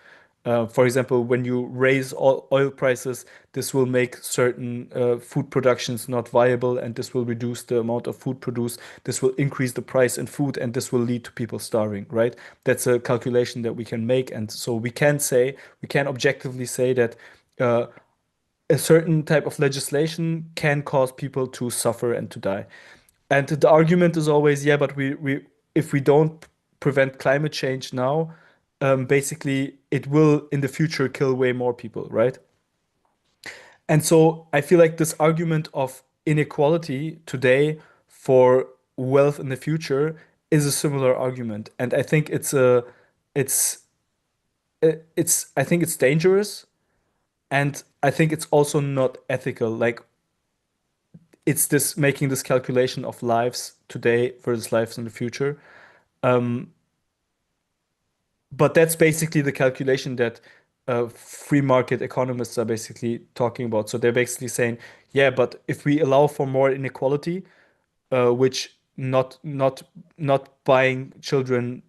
Speaker 3: For example, when you raise oil prices, this will make certain food productions not viable, and this will reduce the amount of food produced. This will increase the price in food, and this will lead to people starving, right? That's a calculation that we can make. And so we can objectively say that uh, a certain type of legislation can cause people to suffer and to die. And the argument is always, yeah, but we if we don't prevent climate change now, basically it will in the future kill way more people, right? And so I feel like this argument of inequality today for wealth in the future is a similar argument. And I think it's I think it's dangerous, and I think it's also not ethical. Like it's this making this calculation of lives today versus lives in the future. Um, but that's basically the calculation that free market economists are basically talking about. So they're basically saying, yeah, but if we allow for more inequality, which not buying children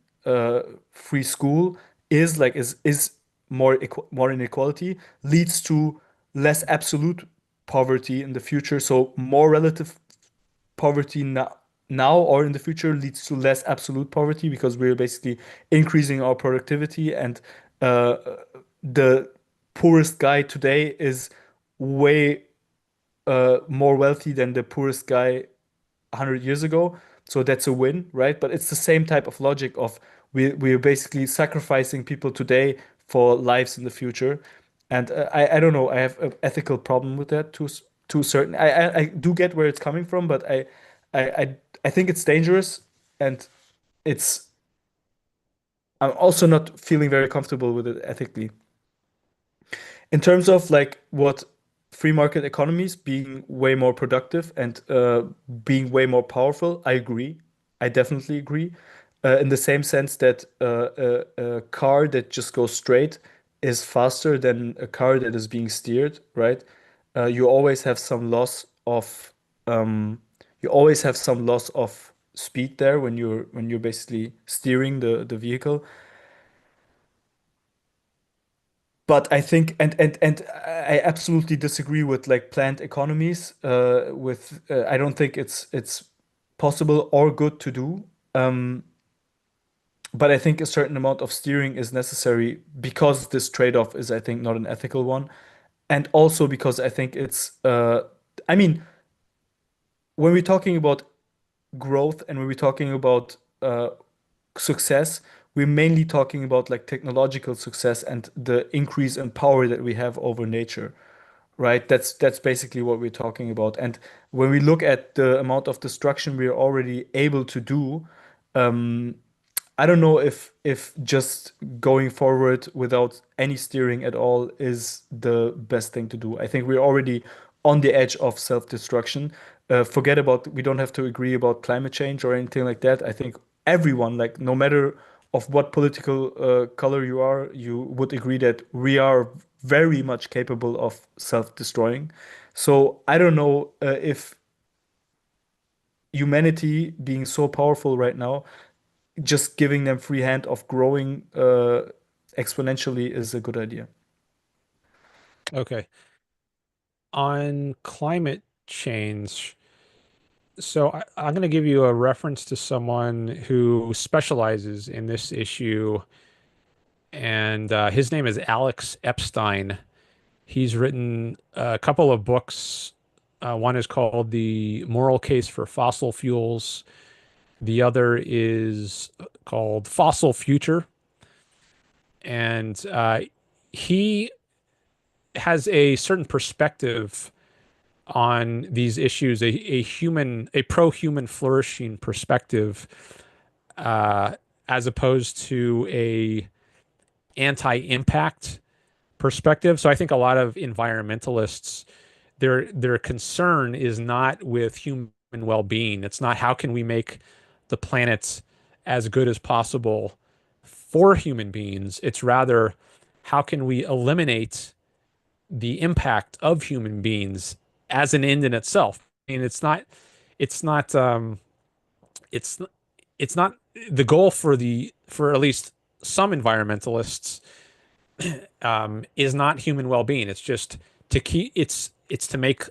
Speaker 3: free school is like is more inequality leads to less absolute poverty in the future. So more relative poverty now or in the future leads to less absolute poverty because we're basically increasing our productivity, and uh, the poorest guy today is way more wealthy than the poorest guy 100 years ago. So that's a win, right? But it's the same type of logic of we're basically sacrificing people today for lives in the future. And I don't know, I have an ethical problem with that to certain. I do get where it's coming from, but I I I think it's dangerous, and it's I'm also not feeling very comfortable with it ethically. In terms of like what free market economies being way more productive and being way more powerful, I agree. I definitely agree. In the same sense that a car that just goes straight is faster than a car that is being steered, right? You always have some loss of um, you always have some loss of speed there when you're basically steering the vehicle. But I think, and I absolutely disagree with like planned economies. I don't think it's possible or good to do. Um, But I think a certain amount of steering is necessary because this trade-off is, I think, not an ethical one. And also because I think I mean, when we're talking about growth and when we're talking about success, we're mainly talking about like technological success and the increase in power that we have over nature, right? That's basically what we're talking about. And when we look at the amount of destruction we're already able to do, um, I don't know if just going forward without any steering at all is the best thing to do. I think we're already on the edge of self-destruction. Forget about we don't have to agree about climate change or anything like that. I think everyone, like no matter of what political color you are, you would agree that we are very much capable of self-destroying. So I don't know if humanity being so powerful right now just giving them free hand of growing exponentially is a good idea.
Speaker 1: Okay. On climate change, so I'm going to give you a reference to someone who specializes in this issue, and his name is Alex Epstein. He's written a couple of books. One is called The Moral Case for Fossil Fuels. The other is called Fossil Future. And he has a certain perspective on these issues, a pro-human flourishing perspective, uh, as opposed to a anti-impact perspective. So I think a lot of environmentalists, their concern is not with human well-being. It's not how can we make the planet as good as possible for human beings. It's rather how can we eliminate the impact of human beings as an end in itself. I mean, it's not, it's, it's not the goal for at least some environmentalists, is not human well-being. It's just to keep, it's to make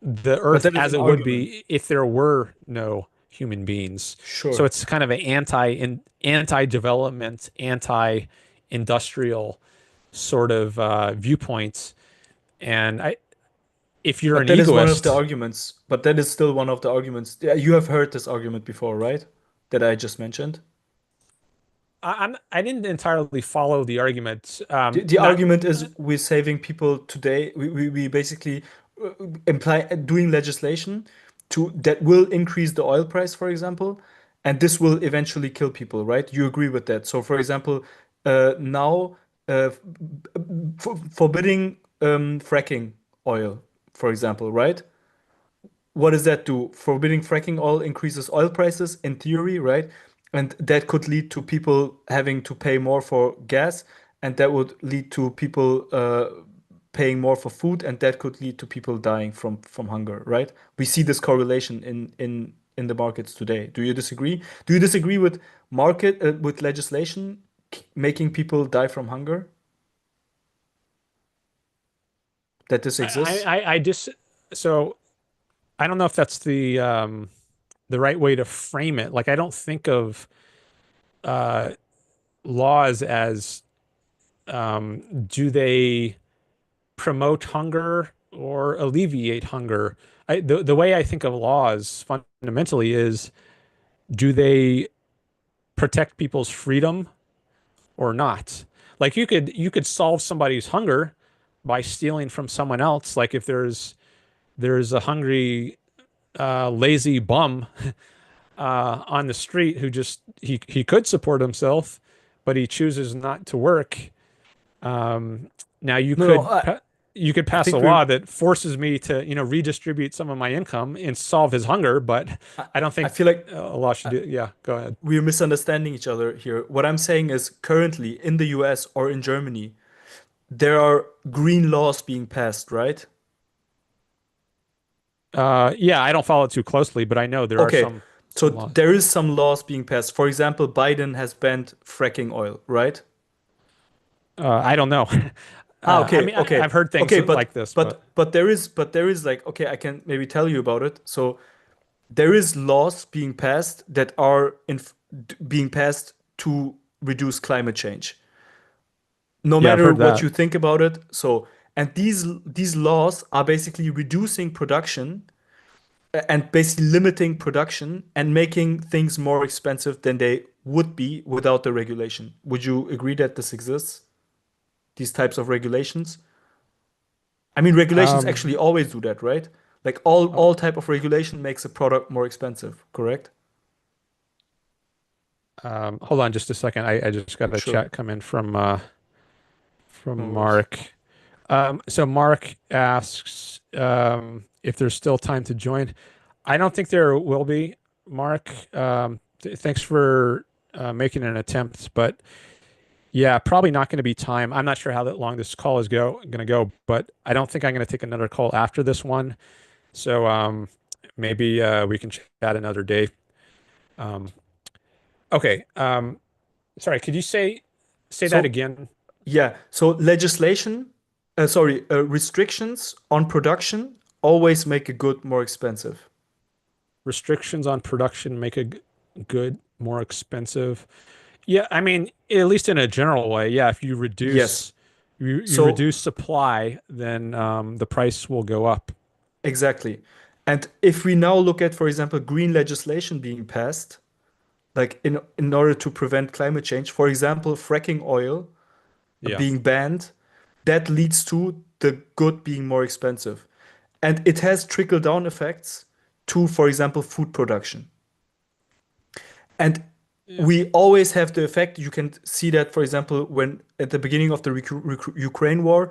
Speaker 1: the
Speaker 3: But
Speaker 1: earth
Speaker 3: that is
Speaker 1: as
Speaker 3: an
Speaker 1: it would
Speaker 3: argument.
Speaker 1: be if there were no human beings. So
Speaker 3: Sure.
Speaker 1: it's kind of an anti-development, anti-industrial sort of viewpoint. And if you're
Speaker 3: But
Speaker 1: an
Speaker 3: that is one of the
Speaker 1: egoist,
Speaker 3: arguments. But that is still one of the arguments. Yeah, you have heard this argument before, right? That I just mentioned.
Speaker 1: I didn't entirely follow the argument.
Speaker 3: The
Speaker 1: Not
Speaker 3: argument is we're saving people today. We basically imply doing legislation to that will increase the oil price, for example, and this will eventually kill people, right? You agree with that? So, for example, now forbidding fracking oil, for example, right? What does that do? Forbidding fracking oil increases oil prices in theory, right? And that could lead to people having to pay more for gas, and that would lead to people paying more for food, and that could lead to people dying from hunger, right? We see this correlation in the markets today. Do you disagree? Do you disagree with with legislation making people die from hunger? That this exists?
Speaker 1: I just so I don't know if that's the right way to frame it. Like I don't think of uh, laws as do they promote hunger or alleviate hunger? The way I think of laws fundamentally is do they protect people's freedom or not? Like you could solve somebody's hunger by stealing from someone else. Like if there's a hungry lazy bum on the street who just he could support himself, but he chooses not to work. Um, now
Speaker 3: No, no.
Speaker 1: you could
Speaker 3: I
Speaker 1: pass a
Speaker 3: think
Speaker 1: law that forces me to redistribute some of my income and solve his hunger, but
Speaker 3: I,
Speaker 1: I don't
Speaker 3: I
Speaker 1: think
Speaker 3: feel like
Speaker 1: a law should do. Yeah, go ahead.
Speaker 3: we're misunderstanding each other here. What I'm saying is currently in the US or in Germany, there are green laws being passed, right?
Speaker 1: Yeah, I don't follow it too closely, but I know there are
Speaker 3: Okay, so
Speaker 1: some laws.
Speaker 3: there is some laws being passed. For example, Biden has banned fracking oil, right?
Speaker 1: I don't know. I
Speaker 3: Okay,
Speaker 1: mean,
Speaker 3: okay,
Speaker 1: I've heard things
Speaker 3: okay,
Speaker 1: like this, but
Speaker 3: but there is like okay, I can maybe tell you about it. So there is laws being passed that are in being passed to reduce climate change, no
Speaker 1: Yeah, I've
Speaker 3: matter
Speaker 1: heard
Speaker 3: what
Speaker 1: that.
Speaker 3: you think about it. So, and these laws are basically reducing production and basically limiting production and making things more expensive than they would be without the regulation. Would you agree that this exists? These types of regulations? I mean, regulations
Speaker 1: Um,
Speaker 3: actually always do that, right? Like
Speaker 1: oh,
Speaker 3: all type of regulation makes a product more expensive, correct?
Speaker 1: hold on just a second. I just got a
Speaker 3: Sure.
Speaker 1: chat come in from
Speaker 3: No worries.
Speaker 1: Mark. So Mark asks if there's still time to join. I don't think there will be, Mark. Thanks for making an attempt, but yeah, probably not going to be time. I'm not sure how that long this call is going to go, but I don't think I'm going to take another call after this one. So maybe we can chat another day. Um, okay. Sorry, could you say that
Speaker 3: So
Speaker 1: again?
Speaker 3: yeah, so restrictions on production always make a good more expensive.
Speaker 1: Restrictions on production make a good more expensive. Yeah, I mean, at least in a general way, yeah, if you
Speaker 3: Yes.
Speaker 1: reduce you
Speaker 3: So
Speaker 1: reduce supply, then the price will go up.
Speaker 3: exactly. And if we now look at, for example, green legislation being passed, like in order to prevent climate change, for example, fracking oil
Speaker 1: Yeah.
Speaker 3: being banned, that leads to the good being more expensive. And it has trickle down effects to, for example, food production. And
Speaker 1: Yeah.
Speaker 3: we always have the effect. You can see that, for example, when at the beginning of the Ukraine war,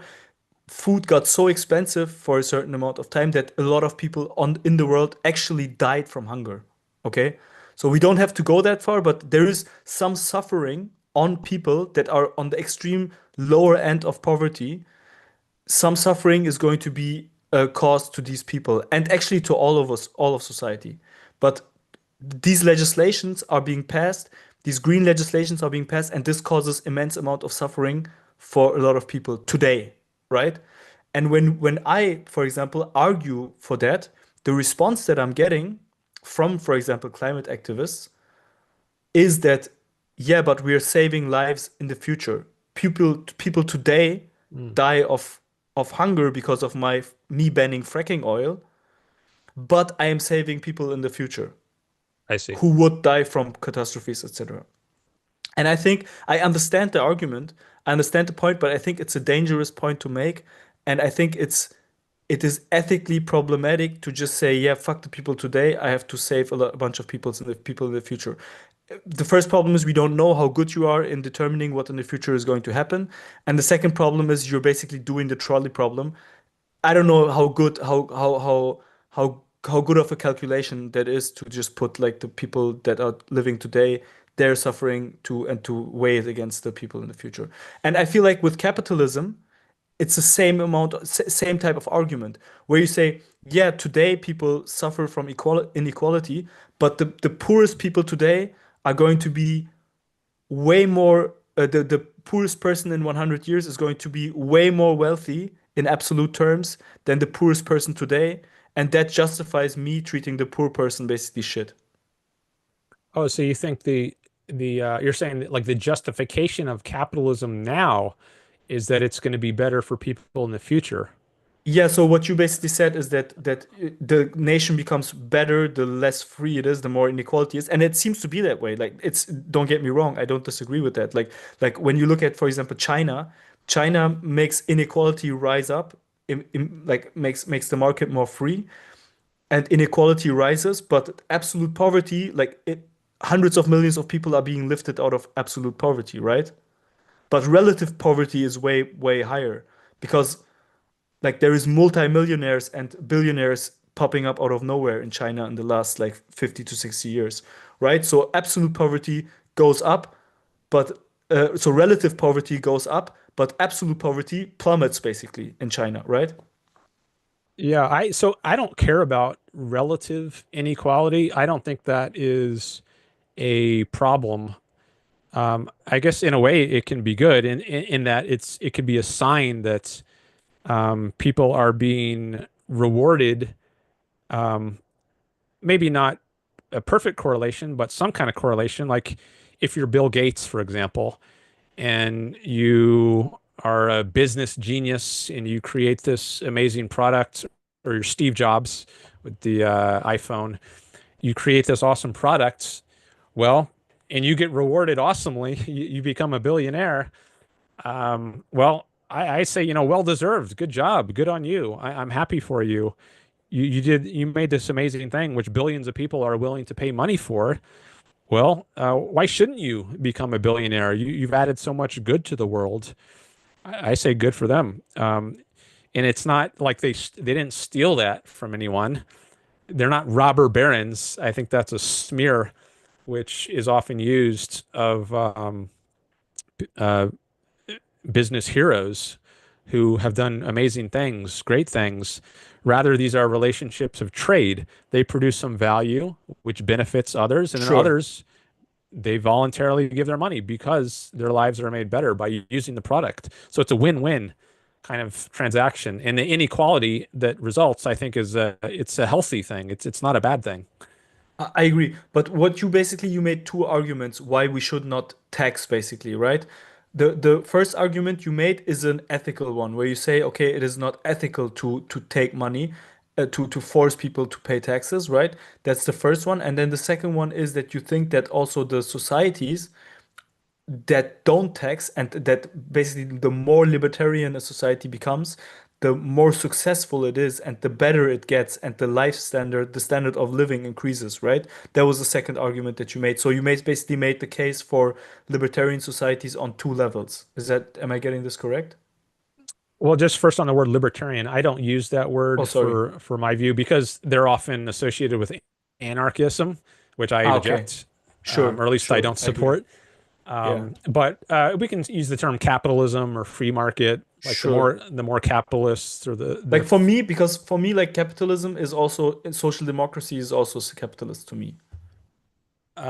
Speaker 3: food got so expensive for a certain amount of time that a lot of people on in the world actually died from hunger. Okay? So we don't have to go that far, but there is some suffering on people that are on the extreme lower end of poverty. Some suffering is going to be caused to these people and actually to all of us, all of society. But these legislations are being passed, these green legislations are being passed, and this causes immense amount of suffering for a lot of people today, right? And when I, for example, argue for that, the response that I'm getting from, for example, climate activists is that, yeah, but we are saving lives in the future. People today
Speaker 1: Mm,
Speaker 3: die of hunger because of me banning fracking oil, but I am saving people in the future
Speaker 1: I see.
Speaker 3: who would die from catastrophes, etc. And I think I understand the argument, I understand the point, but I think it's a dangerous point to make, and I think it is ethically problematic to just say, yeah, fuck the people today. I have to save a bunch of people in the future. The first problem is we don't know how good you are in determining what in the future is going to happen, and the second problem is you're basically doing the trolley problem. I don't know how good of a calculation that is to just put like the people that are living today, their suffering to and to weigh it against the people in the future. And I feel like with capitalism, it's the same same type of argument where you say, yeah, today people suffer from inequality, but the poorest people today are going to be way more the poorest person in 100 years is going to be way more wealthy in absolute terms than the poorest person today, and that justifies me treating the poor person basically shit.
Speaker 1: Oh, so you think the you're saying that like the justification of capitalism now is that it's going to be better for people in the future.
Speaker 3: Yeah, so what you basically said is that the nation becomes better the less free it is, the more inequality is, and it seems to be that way. Like it's don't get me wrong, I don't disagree with that. Like when you look at, for example, China, China makes inequality rise up, like makes the market more free, and inequality rises, but absolute poverty, hundreds of millions of people are being lifted out of absolute poverty, right? But relative poverty is way higher because like there is multimillionaires and billionaires popping up out of nowhere in China in the last like 50 to 60 years, right? So absolute poverty goes up, but so relative poverty goes up, but absolute poverty plummets basically in China, right?
Speaker 1: Yeah, I don't care about relative inequality. I don't think that is a problem. I guess in a way it can be good in that it could be a sign that people are being rewarded, maybe not a perfect correlation, but some kind of correlation. Like if you're Bill Gates, for example, and you are a business genius and you create this amazing product, or you're Steve Jobs with the iPhone, you create this awesome product, well, and you get rewarded awesomely, you become a billionaire. Well, I say, well deserved. Good job. Good on you. I'm happy for you. You made this amazing thing, which billions of people are willing to pay money for. Well, why shouldn't you become a billionaire? You've added so much good to the world. I say good for them. And it's not like they didn't steal that from anyone. They're not robber barons. I think that's a smear, which is often used of uh, business heroes who have done amazing things, great things. Rather, these are relationships of trade. They produce some value, which benefits others, and then
Speaker 3: Sure.
Speaker 1: others, they voluntarily give their money because their lives are made better by using the product. So it's a win-win kind of transaction. And the inequality that results, I think, it's a healthy thing. It's not a bad thing.
Speaker 3: I agree. But what you basically you made two arguments why we should not tax basically, right? The first argument you made is an ethical one where you say, okay, it is not ethical to take money to force people to pay taxes, right? That's the first one. And then the second one is that you think that also the societies that don't tax and that basically the more libertarian a society becomes, the more successful it is and the better it gets and the life standard, the standard of living increases, right? That was the second argument that you made. So you made basically made the case for libertarian societies on two levels. Am I getting this correct?
Speaker 1: Well, just first on the word libertarian, I don't use that
Speaker 3: Oh,
Speaker 1: word
Speaker 3: sorry.
Speaker 1: for my view because they're often associated with anarchism, which I
Speaker 3: Ah, okay.
Speaker 1: reject,
Speaker 3: Sure,
Speaker 1: or at least I
Speaker 3: sure.
Speaker 1: don't
Speaker 3: I agree.
Speaker 1: support.
Speaker 3: Yeah,
Speaker 1: But we can use the term capitalism or free market. Like
Speaker 3: sure.
Speaker 1: the more capitalists or
Speaker 3: Like for me, because for me, like capitalism is also social democracy is also capitalist to me.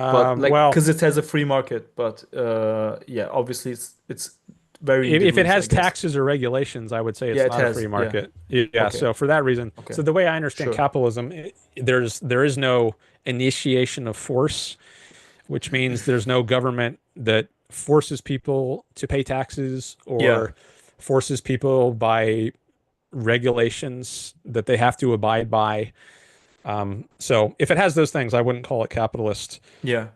Speaker 3: But like
Speaker 1: well,
Speaker 3: because it has a free market, but yeah, obviously it's varying
Speaker 1: if it
Speaker 3: degrees, I
Speaker 1: has
Speaker 3: guess.
Speaker 1: taxes or regulations, I would say
Speaker 3: Yeah,
Speaker 1: it's
Speaker 3: it
Speaker 1: not a
Speaker 3: has.
Speaker 1: free
Speaker 3: Yeah.
Speaker 1: market. Yeah.
Speaker 3: Okay.
Speaker 1: So for that reason,
Speaker 3: Okay.
Speaker 1: so the way I understand
Speaker 3: Sure.
Speaker 1: capitalism, there is no initiation of force, which means there's no government that forces people to pay taxes
Speaker 3: Yeah.
Speaker 1: or forces people by regulations that they have to abide by. So if it has those things, I wouldn't call it capitalist.
Speaker 3: Yeah.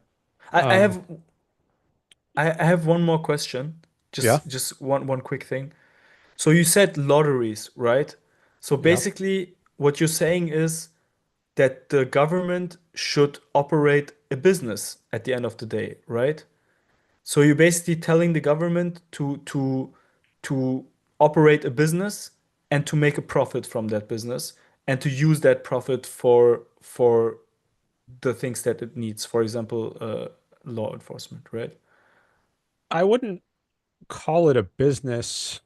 Speaker 3: I
Speaker 1: Um,
Speaker 3: have I have one more question.
Speaker 1: yeah,
Speaker 3: Just one quick thing. So you said lotteries, right? So
Speaker 1: yeah.
Speaker 3: basically what you're saying is that the government should operate a business at the end of the day, right? So you're basically telling the government to operate a business and to make a profit from that business and to use that profit for the things that it needs. For example, law enforcement, right?
Speaker 1: I wouldn't call it a business.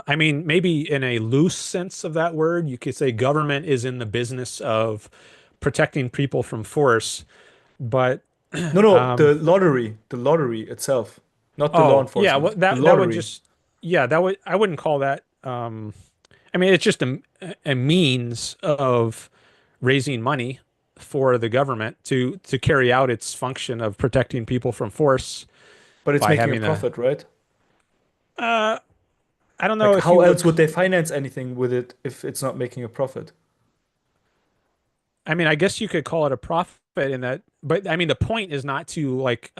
Speaker 1: I mean, maybe in a loose sense of that word, you could say government is in the business of protecting people from force. But
Speaker 3: No, no,
Speaker 1: um,
Speaker 3: the lottery itself, not the law
Speaker 1: oh yeah, well
Speaker 3: enforcement, the
Speaker 1: that would
Speaker 3: lottery.
Speaker 1: just yeah that would I wouldn't call that. I mean, it's just a means of raising money for the government to carry out its function of protecting people from force
Speaker 3: But it's
Speaker 1: by
Speaker 3: making a
Speaker 1: having a.
Speaker 3: profit, right?
Speaker 1: Uh, I don't know
Speaker 3: Like,
Speaker 1: if
Speaker 3: how
Speaker 1: you would.
Speaker 3: else would they finance anything with it if it's not making a profit?
Speaker 1: I mean, I guess you could call it a profit in that, but I mean, the point is not to like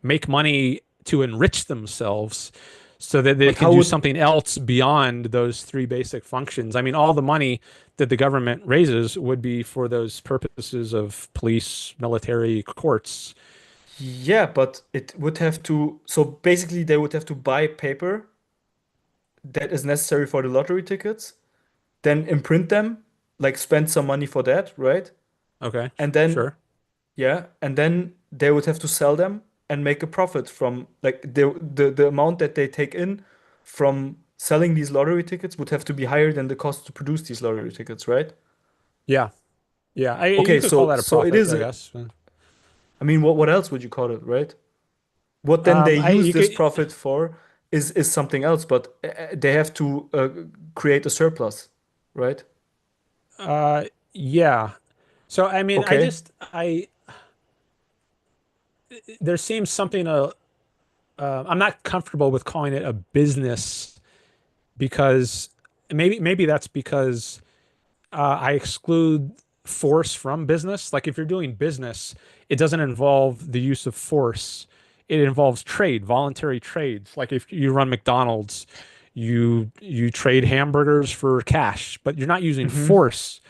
Speaker 1: make money to enrich themselves so that they
Speaker 3: But
Speaker 1: can
Speaker 3: how
Speaker 1: do
Speaker 3: would,
Speaker 1: something else beyond those three basic functions. I mean, all the money that the government raises would be for those purposes of police, military, courts.
Speaker 3: yeah, but it would have to, so basically they would have to buy paper that is necessary for the lottery tickets, then imprint them, like spend some money for that, right?
Speaker 1: Okay,
Speaker 3: And then,
Speaker 1: sure.
Speaker 3: yeah, and then they would have to sell them and make a profit from like the amount that they take in from selling these lottery tickets would have to be higher than the cost to produce these lottery tickets, right?
Speaker 1: Yeah, yeah. You
Speaker 3: Okay,
Speaker 1: could call that a
Speaker 3: so it
Speaker 1: profit,
Speaker 3: is
Speaker 1: I
Speaker 3: a,
Speaker 1: guess.
Speaker 3: I mean, what else would you call it, right? What then they
Speaker 1: I
Speaker 3: use
Speaker 1: you
Speaker 3: this
Speaker 1: could.
Speaker 3: profit for is something else, but they have to create a surplus, right?
Speaker 1: Uh, yeah. So I mean,
Speaker 3: Okay.
Speaker 1: I there seems something I'm not comfortable with calling it a business because maybe that's because I exclude force from business. Like if you're doing business, it doesn't involve the use of force. It involves trade, voluntary trades. Like if you run McDonald's, you trade hamburgers for cash, but you're not using
Speaker 3: Hmm.
Speaker 1: force.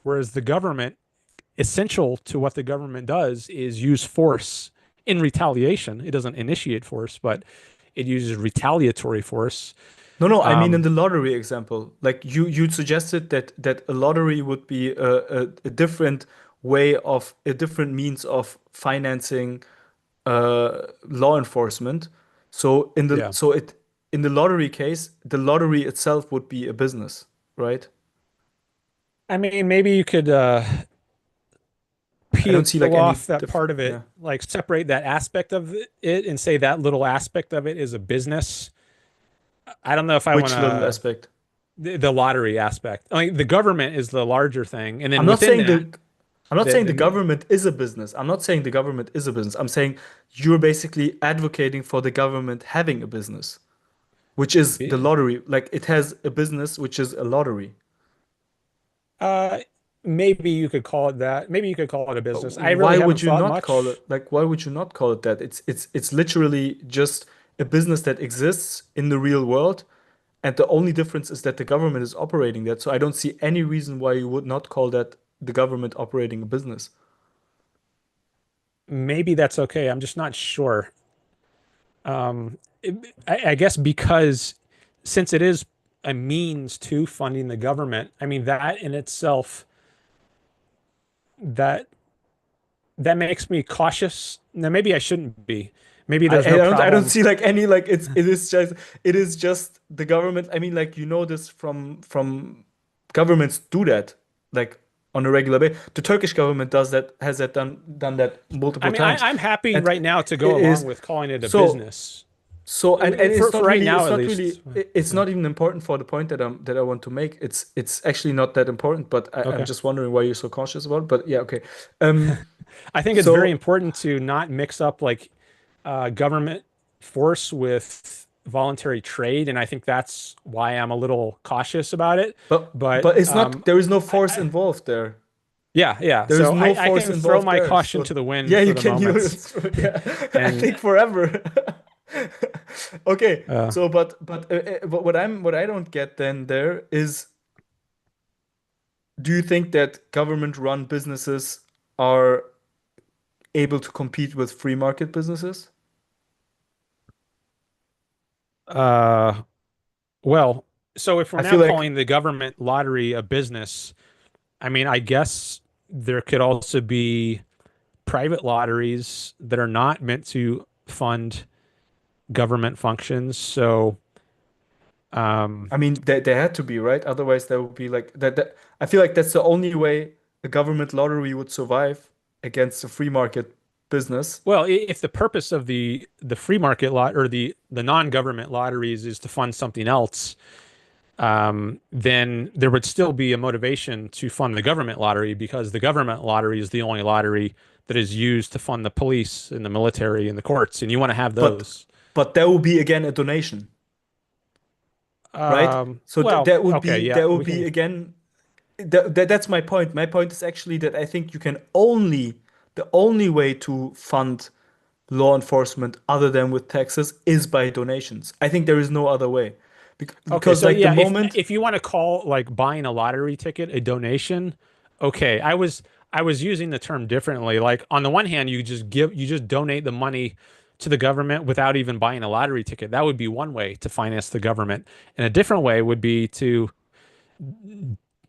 Speaker 1: Whereas the government, essential to what the government does is use force in retaliation. It doesn't initiate force, but it uses retaliatory force.
Speaker 3: No, no, I mean in
Speaker 1: Um,
Speaker 3: the lottery example, like you suggested that a lottery would be a different way of a different means of financing law enforcement. So
Speaker 1: yeah.
Speaker 3: in the lottery case, the lottery itself would be a business, right?
Speaker 1: I mean, maybe you could
Speaker 3: I don't
Speaker 1: peel
Speaker 3: see like any
Speaker 1: off that
Speaker 3: different.
Speaker 1: part of it,
Speaker 3: Yeah.
Speaker 1: like separate that aspect of it and say that little aspect of it is a business. I don't know if I want
Speaker 3: Which little
Speaker 1: to,
Speaker 3: aspect?
Speaker 1: the lottery aspect. I mean, the government is the larger thing. And
Speaker 3: I'm
Speaker 1: then
Speaker 3: not
Speaker 1: within
Speaker 3: saying
Speaker 1: that,
Speaker 3: I'm not saying the
Speaker 1: the
Speaker 3: government is a business. I'm not saying the government is a business. I'm saying you're basically advocating for the government having a business, which is the lottery. Like it has a business, which is a lottery.
Speaker 1: uh, maybe you could call it that. Maybe you could call it a business. I really
Speaker 3: Why
Speaker 1: haven't
Speaker 3: would you
Speaker 1: thought
Speaker 3: not call
Speaker 1: much.
Speaker 3: it like why would you not call it that? It's literally just a business that exists in the real world, and the only difference is that the government is operating that. So I don't see any reason why you would not call that the government operating a business.
Speaker 1: Maybe that's okay. I'm just not sure. I guess because since it is a means to funding the government, I mean that in itself that that makes me cautious. Now maybe I shouldn't be. Maybe there's no
Speaker 3: I don't
Speaker 1: problem.
Speaker 3: see like any like it is just the government. I mean like you know this from governments do that like on a regular basis. The Turkish government does that has that done that
Speaker 1: I
Speaker 3: multiple
Speaker 1: mean,
Speaker 3: times.
Speaker 1: I'm happy
Speaker 3: And
Speaker 1: right now to go
Speaker 3: it
Speaker 1: along
Speaker 3: is
Speaker 1: with calling it a
Speaker 3: so
Speaker 1: business.
Speaker 3: so and
Speaker 1: For right now at least.
Speaker 3: it's
Speaker 1: Yeah.
Speaker 3: not even important for the point that I want to make. It's actually not that important, but I'm
Speaker 1: Okay.
Speaker 3: just wondering why you're so cautious about it. But yeah, okay. Um
Speaker 1: I think it's very
Speaker 3: so
Speaker 1: important to not mix up like government force with voluntary trade, and I think that's why I'm a little cautious about it. But
Speaker 3: but it's not there is no force
Speaker 1: I
Speaker 3: involved there.
Speaker 1: yeah, yeah.
Speaker 3: There is
Speaker 1: So
Speaker 3: no
Speaker 1: I
Speaker 3: force
Speaker 1: can throw
Speaker 3: involved
Speaker 1: my
Speaker 3: there.
Speaker 1: caution
Speaker 3: So
Speaker 1: to the wind
Speaker 3: yeah,
Speaker 1: for
Speaker 3: you
Speaker 1: the
Speaker 3: can
Speaker 1: moment,
Speaker 3: use yeah. I
Speaker 1: and
Speaker 3: think forever. Okay,
Speaker 1: uh,
Speaker 3: so but what I don't get then there is, do you think that government-run businesses are able to compete with free market businesses?
Speaker 1: uh, well, so if we're
Speaker 3: I
Speaker 1: now
Speaker 3: feel like,
Speaker 1: calling the government lottery a business, I mean, I guess there could also be private lotteries that are not meant to fund government functions. So, um,
Speaker 3: I mean, they had to be, right? Otherwise, there would be like that. I feel like that's the only way a government lottery would survive against a free market business.
Speaker 1: well, if the purpose of the free market lot or the non-government lotteries is to fund something else, then there would still be a motivation to fund the government lottery because the government lottery is the only lottery that is used to fund the police and the military and the courts, and you want to have
Speaker 3: But
Speaker 1: those.
Speaker 3: that will be again a donation, right? So
Speaker 1: Well, okay, yeah,
Speaker 3: that would
Speaker 1: we
Speaker 3: be
Speaker 1: can.
Speaker 3: again that's my point. My point is actually that I think you can only the only way to fund law enforcement other than with taxes is by donations. I think there is no other way.
Speaker 1: Okay,
Speaker 3: Because
Speaker 1: so
Speaker 3: like the
Speaker 1: yeah,
Speaker 3: moment,
Speaker 1: if you want to call like buying a lottery ticket a donation, okay. I was using the term differently. Like on the one hand, you just donate the money to the government without even buying a lottery ticket. That would be one way to finance the government. And a different way would be to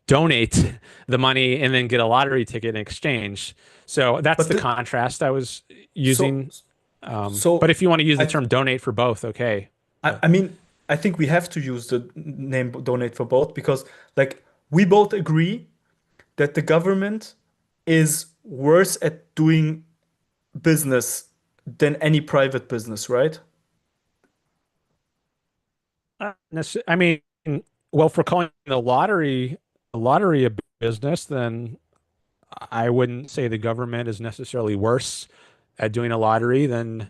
Speaker 1: donate the money and then get a lottery ticket in exchange. So that's
Speaker 3: but
Speaker 1: the contrast I was
Speaker 3: so
Speaker 1: using. But
Speaker 3: so
Speaker 1: if you want to use the
Speaker 3: I
Speaker 1: term donate for both, okay. But
Speaker 3: I mean I think we have to use the name donate for both because like we both agree that the government is worse at doing business than any private business, right?
Speaker 1: I mean, well, for calling the lottery a business, then I wouldn't say the government is necessarily worse at doing a lottery than,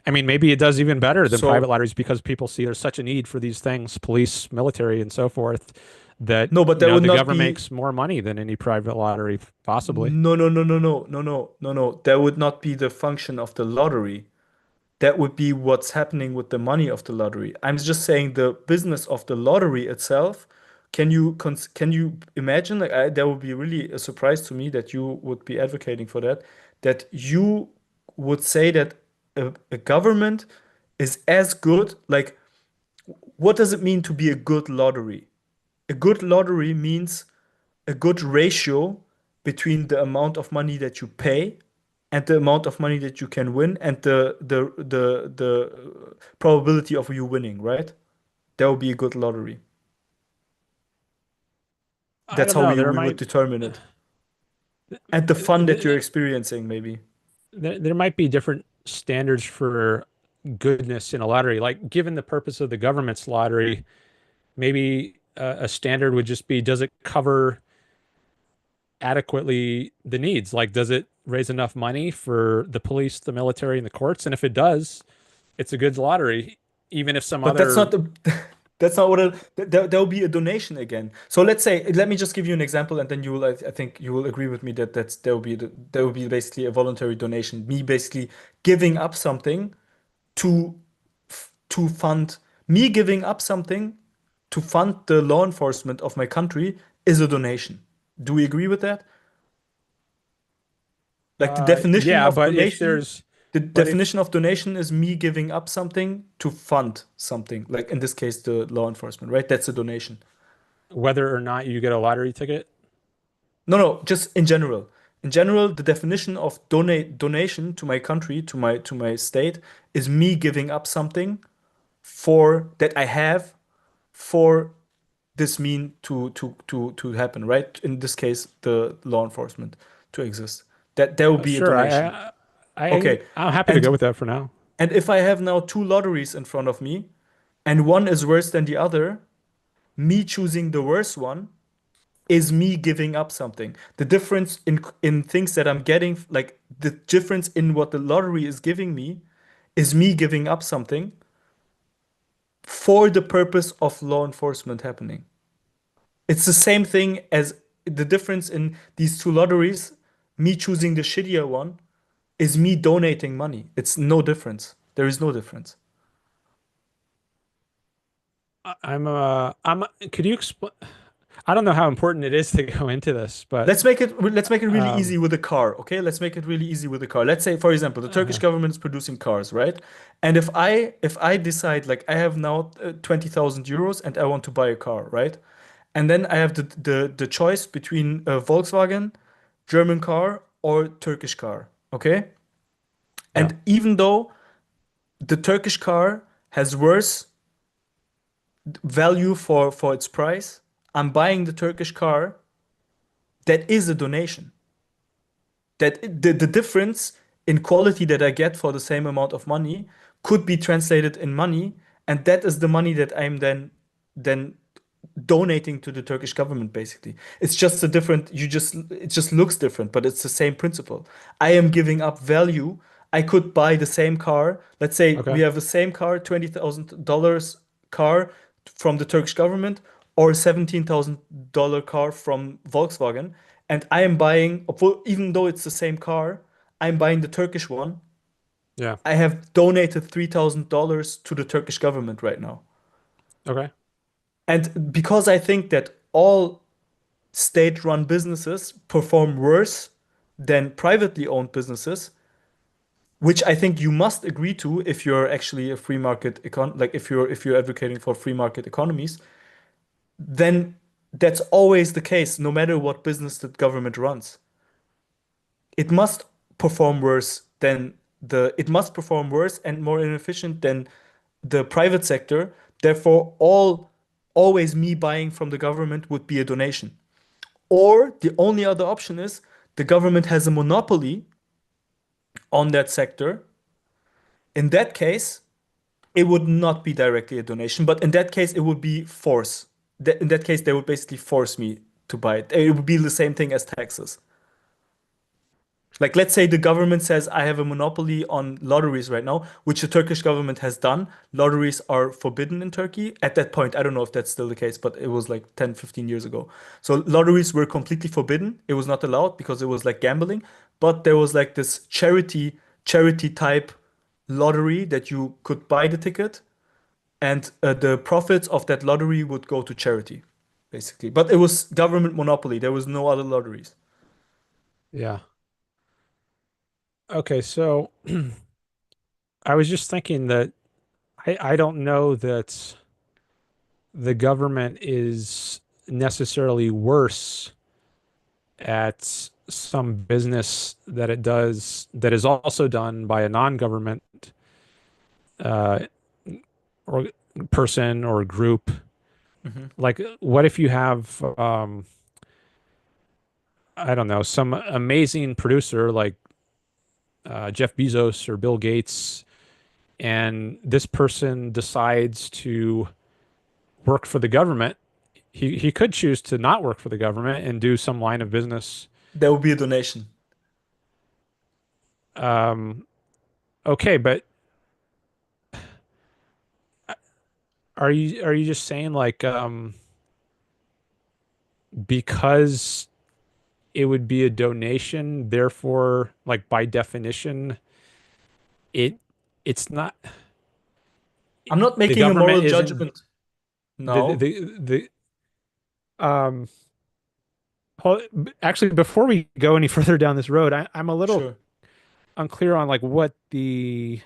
Speaker 1: I mean, maybe it does even better than private
Speaker 3: So
Speaker 1: lotteries because people see there's such a need for these things, police, military, and so forth, that,
Speaker 3: no, but
Speaker 1: you
Speaker 3: that
Speaker 1: know,
Speaker 3: would
Speaker 1: the
Speaker 3: not
Speaker 1: government
Speaker 3: be.
Speaker 1: makes more money than any private lottery, possibly.
Speaker 3: No, no, no, no, no, no, no, no, no. That would not be the function of the lottery. That would be what's happening with the money of the lottery. I'm just saying the business of the lottery itself. Can you imagine? Like, that would be really a surprise to me that you would be advocating for that. That you would say that a government is as good. Like, what does it mean to be a good lottery? A good lottery means a good ratio between the amount of money that you pay and the amount of money that you can win and the probability of you winning, right? That would be a good lottery.
Speaker 1: I
Speaker 3: That's
Speaker 1: don't
Speaker 3: how
Speaker 1: know.
Speaker 3: we,
Speaker 1: There
Speaker 3: we would
Speaker 1: might
Speaker 3: determine it. And the fun that you're experiencing, maybe.
Speaker 1: there might be different standards for goodness in a lottery. Like, given the purpose of the government's lottery, maybe a standard would just be, does it cover adequately the needs? Like, does it raise enough money for the police, the military, and the courts? And if it does, it's a good lottery, even if some
Speaker 3: But that's
Speaker 1: other.
Speaker 3: not the that's not what there will be a donation again. So let's say, let me just give you an example, and then you will, I think you will agree with me that there will be basically a voluntary donation. Me basically giving up something to to fund me giving up something to fund the law enforcement of my country is a donation. Do we agree with that? Like the definition
Speaker 1: Yeah,
Speaker 3: of donation, the
Speaker 1: but if
Speaker 3: definition of donation is me giving up something to fund something. Like in this case, the law enforcement, right? That's a donation.
Speaker 1: whether or not you get a lottery ticket.
Speaker 3: No, no, just in general. In general, the definition of donation to my country, to my state, is me giving up something for that I have for this mean to happen, right? In this case, the law enforcement to exist. That would be a
Speaker 1: Sure,
Speaker 3: donation. Okay.
Speaker 1: I'm happy to go
Speaker 3: And
Speaker 1: with that for now.
Speaker 3: and if I have now two lotteries in front of me, and one is worse than the other, me choosing the worse one is me giving up something. The difference in things that I'm getting, like the difference in what the lottery is giving me, is me giving up something for the purpose of law enforcement happening. It's the same thing as the difference in these two lotteries. Me choosing the shittier one is me donating money. It's no difference. There is no difference.
Speaker 1: I'm. Could you explain? I don't know how important it is to go into this, but
Speaker 3: Let's make it really easy
Speaker 1: um,
Speaker 3: with a car, okay? Let's make it really easy with a car. Let's say, for example, the Turkish
Speaker 1: uh,
Speaker 3: government is producing cars, right? And if I decide like I have now 20,000 euros and I want to buy a car, right? And then I have the choice between a Volkswagen, German car, or Turkish car, okay?
Speaker 1: yeah,
Speaker 3: And even though the Turkish car has worse value for its price, I'm buying the Turkish car. That is a donation. That the difference in quality that I get for the same amount of money could be translated in money, and that is the money that I'm then donating to the Turkish government basically. It's just a different it just looks different, but it's the same principle. I am giving up value. I could buy the same car. Let's say we
Speaker 1: okay,
Speaker 3: have the same car, $20,000 car from the Turkish government or $17,000 car from Volkswagen, and I am buying, even though it's the same car, I'm buying the Turkish one.
Speaker 1: yeah,
Speaker 3: I have donated $3,000 to the Turkish government right now.
Speaker 1: okay.
Speaker 3: And because I think that all state-run businesses perform worse than privately owned businesses, which I think you must agree to if you're actually a free market like if you're advocating for free market economies, then that's always the case, no matter what business the government runs. It must perform worse than it must perform worse and more inefficient than the private sector. Therefore, always me buying from the government would be a donation. Or the only other option is the government has a monopoly on that sector. In that case, it would not be directly a donation, but in that case, it would be force. In that case, they would basically force me to buy it. It would be the same thing as taxes. Like, let's say the government says, I have a monopoly on lotteries right now, which the Turkish government has done. Lotteries are forbidden in Turkey. At that point, I don't know if that's still the case, but it was like 10, 15 years ago. So lotteries were completely forbidden. It was not allowed because it was like gambling. But there was like this charity type lottery that you could buy the ticket, and the profits of that lottery would go to charity, basically. But it was government monopoly. There was no other lotteries.
Speaker 1: Yeah. Okay, so I was just thinking that I don't know that the government is necessarily worse at some business that it does that is also done by a non-government uh, or person or group.
Speaker 3: Mhm.
Speaker 1: Like, what if you have, I don't know, some amazing producer like Jeff Bezos or Bill Gates, and this person decides to work for the government. He could choose to not work for the government and do some line of business.
Speaker 3: There would be a donation.
Speaker 1: Um, okay, but are you just saying like because it would be a donation, therefore, like by definition, it it's not
Speaker 3: I'm not
Speaker 1: the
Speaker 3: making a
Speaker 1: government
Speaker 3: moral
Speaker 1: isn't
Speaker 3: judgment.
Speaker 1: the
Speaker 3: No,
Speaker 1: um well, actually before we go any further down this road, I'm a little
Speaker 3: sure.
Speaker 1: unclear on like what the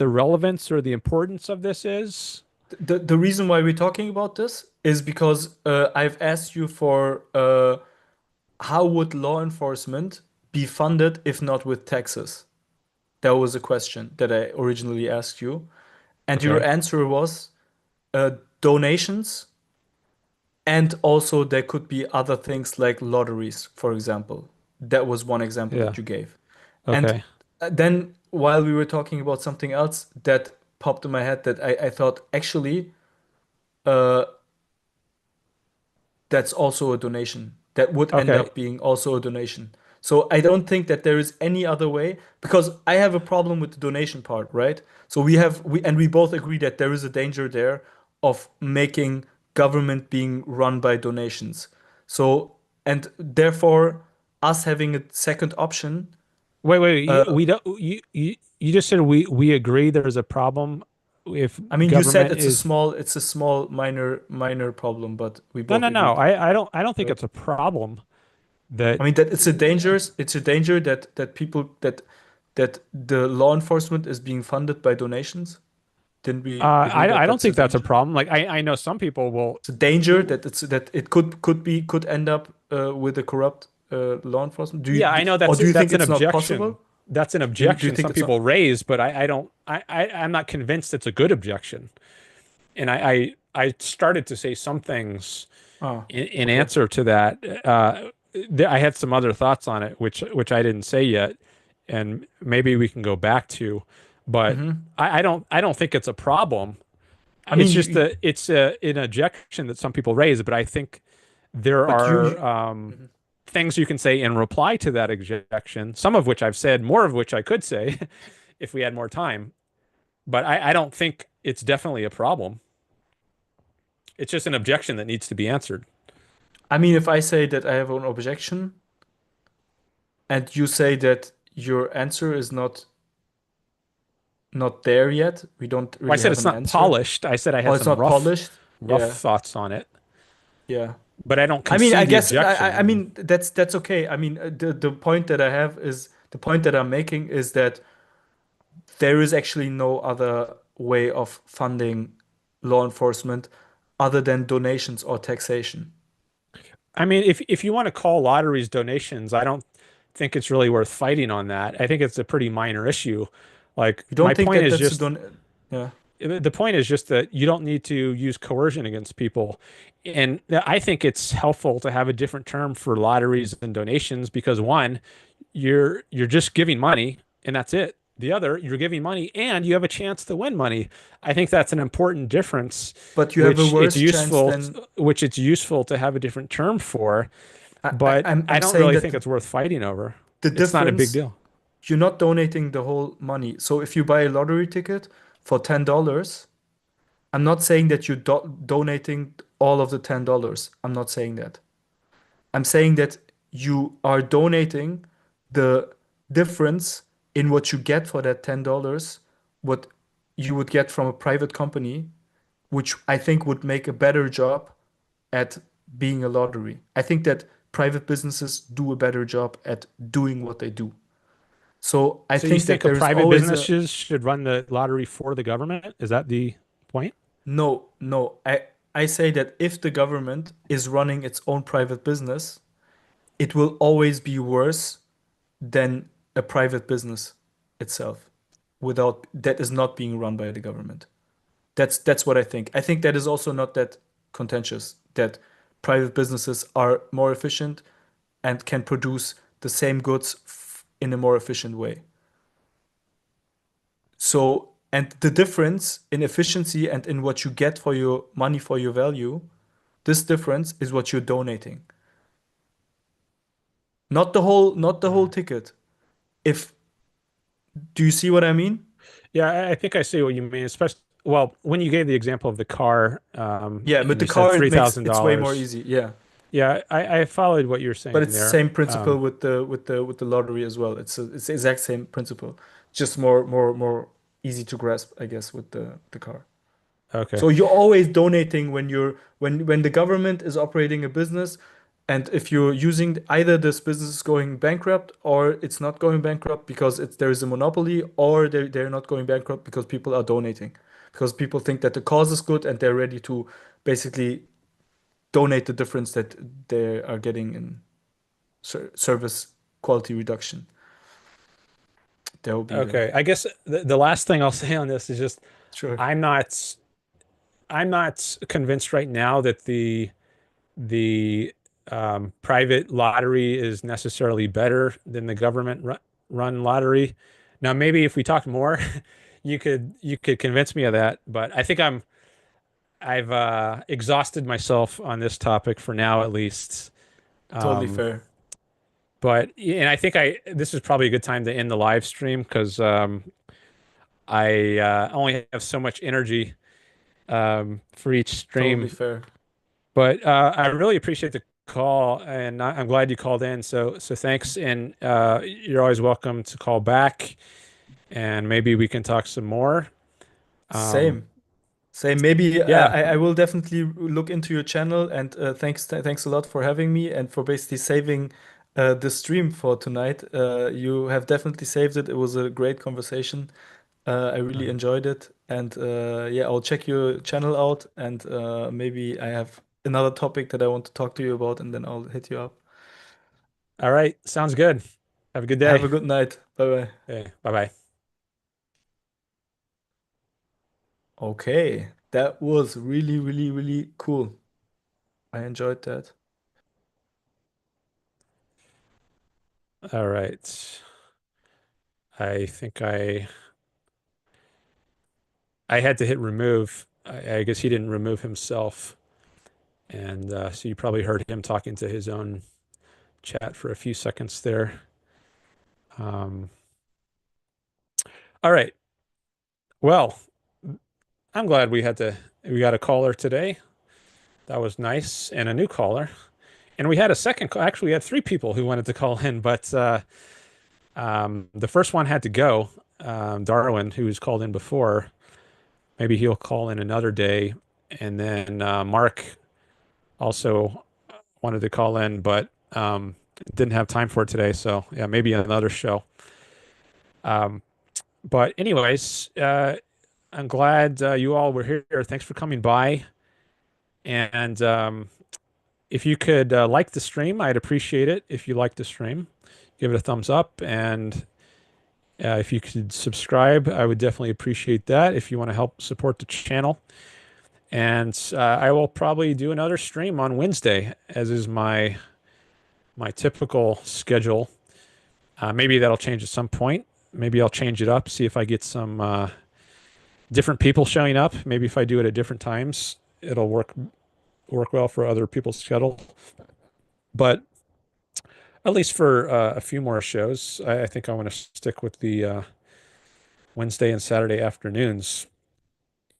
Speaker 1: relevance or the importance of this is.
Speaker 3: The reason why we're talking about this is because I've asked you for how would law enforcement be funded if not with taxes? That was a question that I originally asked you. And your
Speaker 1: Okay.
Speaker 3: answer was donations, and also there could be other things like lotteries, for example. That was one example
Speaker 1: Yeah.
Speaker 3: that you gave. And
Speaker 1: Okay.
Speaker 3: then while we were talking about something else that popped in my head that I thought actually uh, that's also a donation. That would end
Speaker 1: Okay.
Speaker 3: up being also a donation. So I don't think that there is any other way because I have a problem with the donation part, right? So we both agree that there is a danger there of making government being run by donations. So and therefore us having a second option,
Speaker 1: Wait.
Speaker 3: uh,
Speaker 1: We don't. You just said we agree there's a problem if
Speaker 3: I mean you said
Speaker 1: government is.
Speaker 3: it's a small minor problem, but we
Speaker 1: No,
Speaker 3: both
Speaker 1: no, no.
Speaker 3: agreed,
Speaker 1: I don't think
Speaker 3: right?
Speaker 1: it's a problem that
Speaker 3: I mean that it's a danger that people that the law enforcement is being funded by donations. Didn't we agree that
Speaker 1: I don't
Speaker 3: that's a
Speaker 1: think that's a
Speaker 3: danger?
Speaker 1: problem. Like I know some people will.
Speaker 3: It's a danger that it's that it could end up with a corrupt law enforcement.
Speaker 1: Yeah, I know
Speaker 3: Or do you think
Speaker 1: that's an
Speaker 3: it's not
Speaker 1: objection.
Speaker 3: possible?
Speaker 1: That's an
Speaker 3: Do you
Speaker 1: objection
Speaker 3: think
Speaker 1: some
Speaker 3: it's not?
Speaker 1: people raise, but I don't. I'm not convinced it's a good objection. And I started to say some things
Speaker 3: Ah,
Speaker 1: in
Speaker 3: okay.
Speaker 1: answer to that. I had some other thoughts on it, which I didn't say yet, and maybe we can go back to. But
Speaker 3: Hmm.
Speaker 1: I don't think it's a problem.
Speaker 3: I
Speaker 1: It's
Speaker 3: mean,
Speaker 1: just that it's an objection that some people raise. But I think there
Speaker 3: but
Speaker 1: are
Speaker 3: Mhm.
Speaker 1: things you can say in reply to that objection. Some of which I've said, more of which I could say if we had more time. But I don't think it's definitely a problem. It's just an objection that needs to be answered.
Speaker 3: I mean, if I say that I have an objection and you say that your answer is not there yet, we don't
Speaker 1: Well, I
Speaker 3: really
Speaker 1: said
Speaker 3: have
Speaker 1: it's
Speaker 3: an
Speaker 1: not
Speaker 3: answer.
Speaker 1: polished. I said I
Speaker 3: Oh,
Speaker 1: had
Speaker 3: it's
Speaker 1: some
Speaker 3: not polished.
Speaker 1: rough
Speaker 3: Yeah,
Speaker 1: thoughts on it,
Speaker 3: yeah.
Speaker 1: but I don't
Speaker 3: I mean, I
Speaker 1: concede the
Speaker 3: guess I
Speaker 1: objection.
Speaker 3: mean that's okay. I mean, the point that I have is the point that I'm making is that there is actually no other way of funding law enforcement other than donations or taxation.
Speaker 1: I mean, if you want to call lotteries donations, I don't think it's really worth fighting on that. I think it's a pretty minor issue. Like
Speaker 3: You
Speaker 1: my
Speaker 3: don't think
Speaker 1: point
Speaker 3: that
Speaker 1: is
Speaker 3: that's a
Speaker 1: just
Speaker 3: don? Yeah.
Speaker 1: the point is just that you don't need to use coercion against people. And I think it's helpful to have a different term for lotteries and donations because one, you're just giving money and that's it. The other, you're giving money and you have a chance to win money. I think that's an important difference,
Speaker 3: But you have a worse chance than
Speaker 1: which it's useful to have a different term for, but I
Speaker 3: I'm
Speaker 1: don't
Speaker 3: saying
Speaker 1: really
Speaker 3: that
Speaker 1: think it's worth fighting over.
Speaker 3: The
Speaker 1: It's not a big
Speaker 3: difference,
Speaker 1: deal.
Speaker 3: you're not donating the whole money. So if you buy a lottery ticket for $10, I'm not saying that you're donating all of the $10. I'm not saying that. I'm saying that you are donating the difference in what you get for that $10, what you would get from a private company, which I think would make a better job at being a lottery. I think that private businesses do a better job at doing what they do. So I
Speaker 1: So you
Speaker 3: think that
Speaker 1: think a
Speaker 3: there is
Speaker 1: private
Speaker 3: always a
Speaker 1: businesses should run the lottery for the government? Is that the point?
Speaker 3: no, no. I say that if the government is running its own private business, it will always be worse than a private business itself without that is not being run by the government. That's what I think. I think that is also not that contentious that private businesses are more efficient and can produce the same goods in a more efficient way. So, and the difference in efficiency and in what you get for your money for your value, this difference is what you're donating. Not the whole ticket. If do you see what I mean?
Speaker 1: Yeah, I think I see what you mean. Especially, well, when you gave the example of the car,
Speaker 3: Yeah,
Speaker 1: and
Speaker 3: with the
Speaker 1: you said
Speaker 3: car it
Speaker 1: three
Speaker 3: makes
Speaker 1: thousand
Speaker 3: it's way more
Speaker 1: dollars.
Speaker 3: easy. Yeah.
Speaker 1: Yeah, I followed what you're
Speaker 3: But
Speaker 1: saying
Speaker 3: it's the
Speaker 1: there.
Speaker 3: same principle with the lottery as well. It's the exact same principle, just more easy to grasp, I guess, with the car.
Speaker 1: Okay.
Speaker 3: So you're always donating when when the government is operating a business, and if you're using either this business is going bankrupt or it's not going bankrupt because there is a monopoly, or they're not going bankrupt because people are donating, because people think that the cause is good and they're ready to basically donate the difference that they are getting in service quality reduction. That will be the
Speaker 1: Okay. I guess the last thing I'll say on this is just
Speaker 3: sure.
Speaker 1: I'm not I'm not convinced right now that the private lottery is necessarily better than the government run lottery. Now, maybe if we talked more, you could convince me of that. But I think I've exhausted myself on this topic for now, at least.
Speaker 3: Totally
Speaker 1: Um,
Speaker 3: fair.
Speaker 1: but and I think I this is probably a good time to end the live stream because I only have so much energy for each
Speaker 3: Totally
Speaker 1: stream.
Speaker 3: fair.
Speaker 1: But I really appreciate the call, and I'm glad you called in. So thanks, and you're always welcome to call back, and maybe we can talk some more. Um,
Speaker 3: Same. Same. Maybe
Speaker 1: yeah.
Speaker 3: I will definitely look into your channel, and thanks a lot for having me and for basically saving the stream for tonight. You have definitely saved it. It was a great conversation. I really enjoyed it, and yeah, I'll check your channel out, and maybe I have another topic that I want to talk to you about, and then I'll hit you up.
Speaker 1: All right. Sounds good. Have a good
Speaker 3: Have
Speaker 1: day.
Speaker 3: a good night. Bye bye.
Speaker 1: Okay. Bye bye.
Speaker 3: Okay, that was really cool. I enjoyed that.
Speaker 1: All right. I think I had to hit remove. I guess he didn't remove himself, and so you probably heard him talking to his own chat for a few seconds there. Um, all right. Well, I'm glad we got a caller today. That was nice, and a new caller. And we had a second call. Actually, we had three people who wanted to call in, but the first one had to go. Darwin, who was called in before, maybe he'll call in another day. And then Mark also wanted to call in, but didn't have time for it today. So yeah, maybe another show. Um, but anyways, I'm glad you all were here. Thanks for coming by. And if you could like the stream, I'd appreciate it. If you like the stream, give it a thumbs up. And if you could subscribe, I would definitely appreciate that if you want to help support the channel. And I will probably do another stream on Wednesday, as is my typical schedule. Maybe that'll change at some point. Maybe I'll change it up, see if I get some different people showing up. Maybe if I do it at different times, it'll work well for other people's schedule. But at least for a few more shows. I think I want to stick with the Wednesday and Saturday afternoons.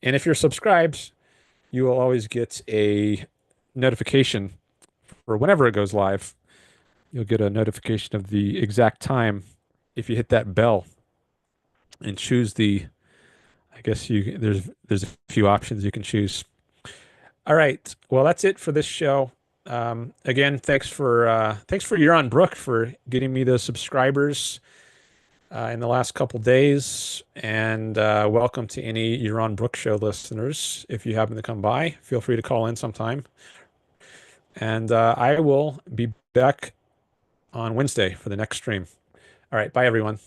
Speaker 1: And if you're subscribed, you will always get a notification for whenever it goes live. You'll get a notification of the exact time if you hit that bell and choose the, I guess there's a few options you can choose. All right. Well, that's it for this show. Again, thanks for Yaron Brook for getting me those subscribers in the last couple days, and welcome to any Yaron Brook Show listeners. If you happen to come by, feel free to call in sometime. And I will be back on Wednesday for the next stream. All right. Bye, everyone.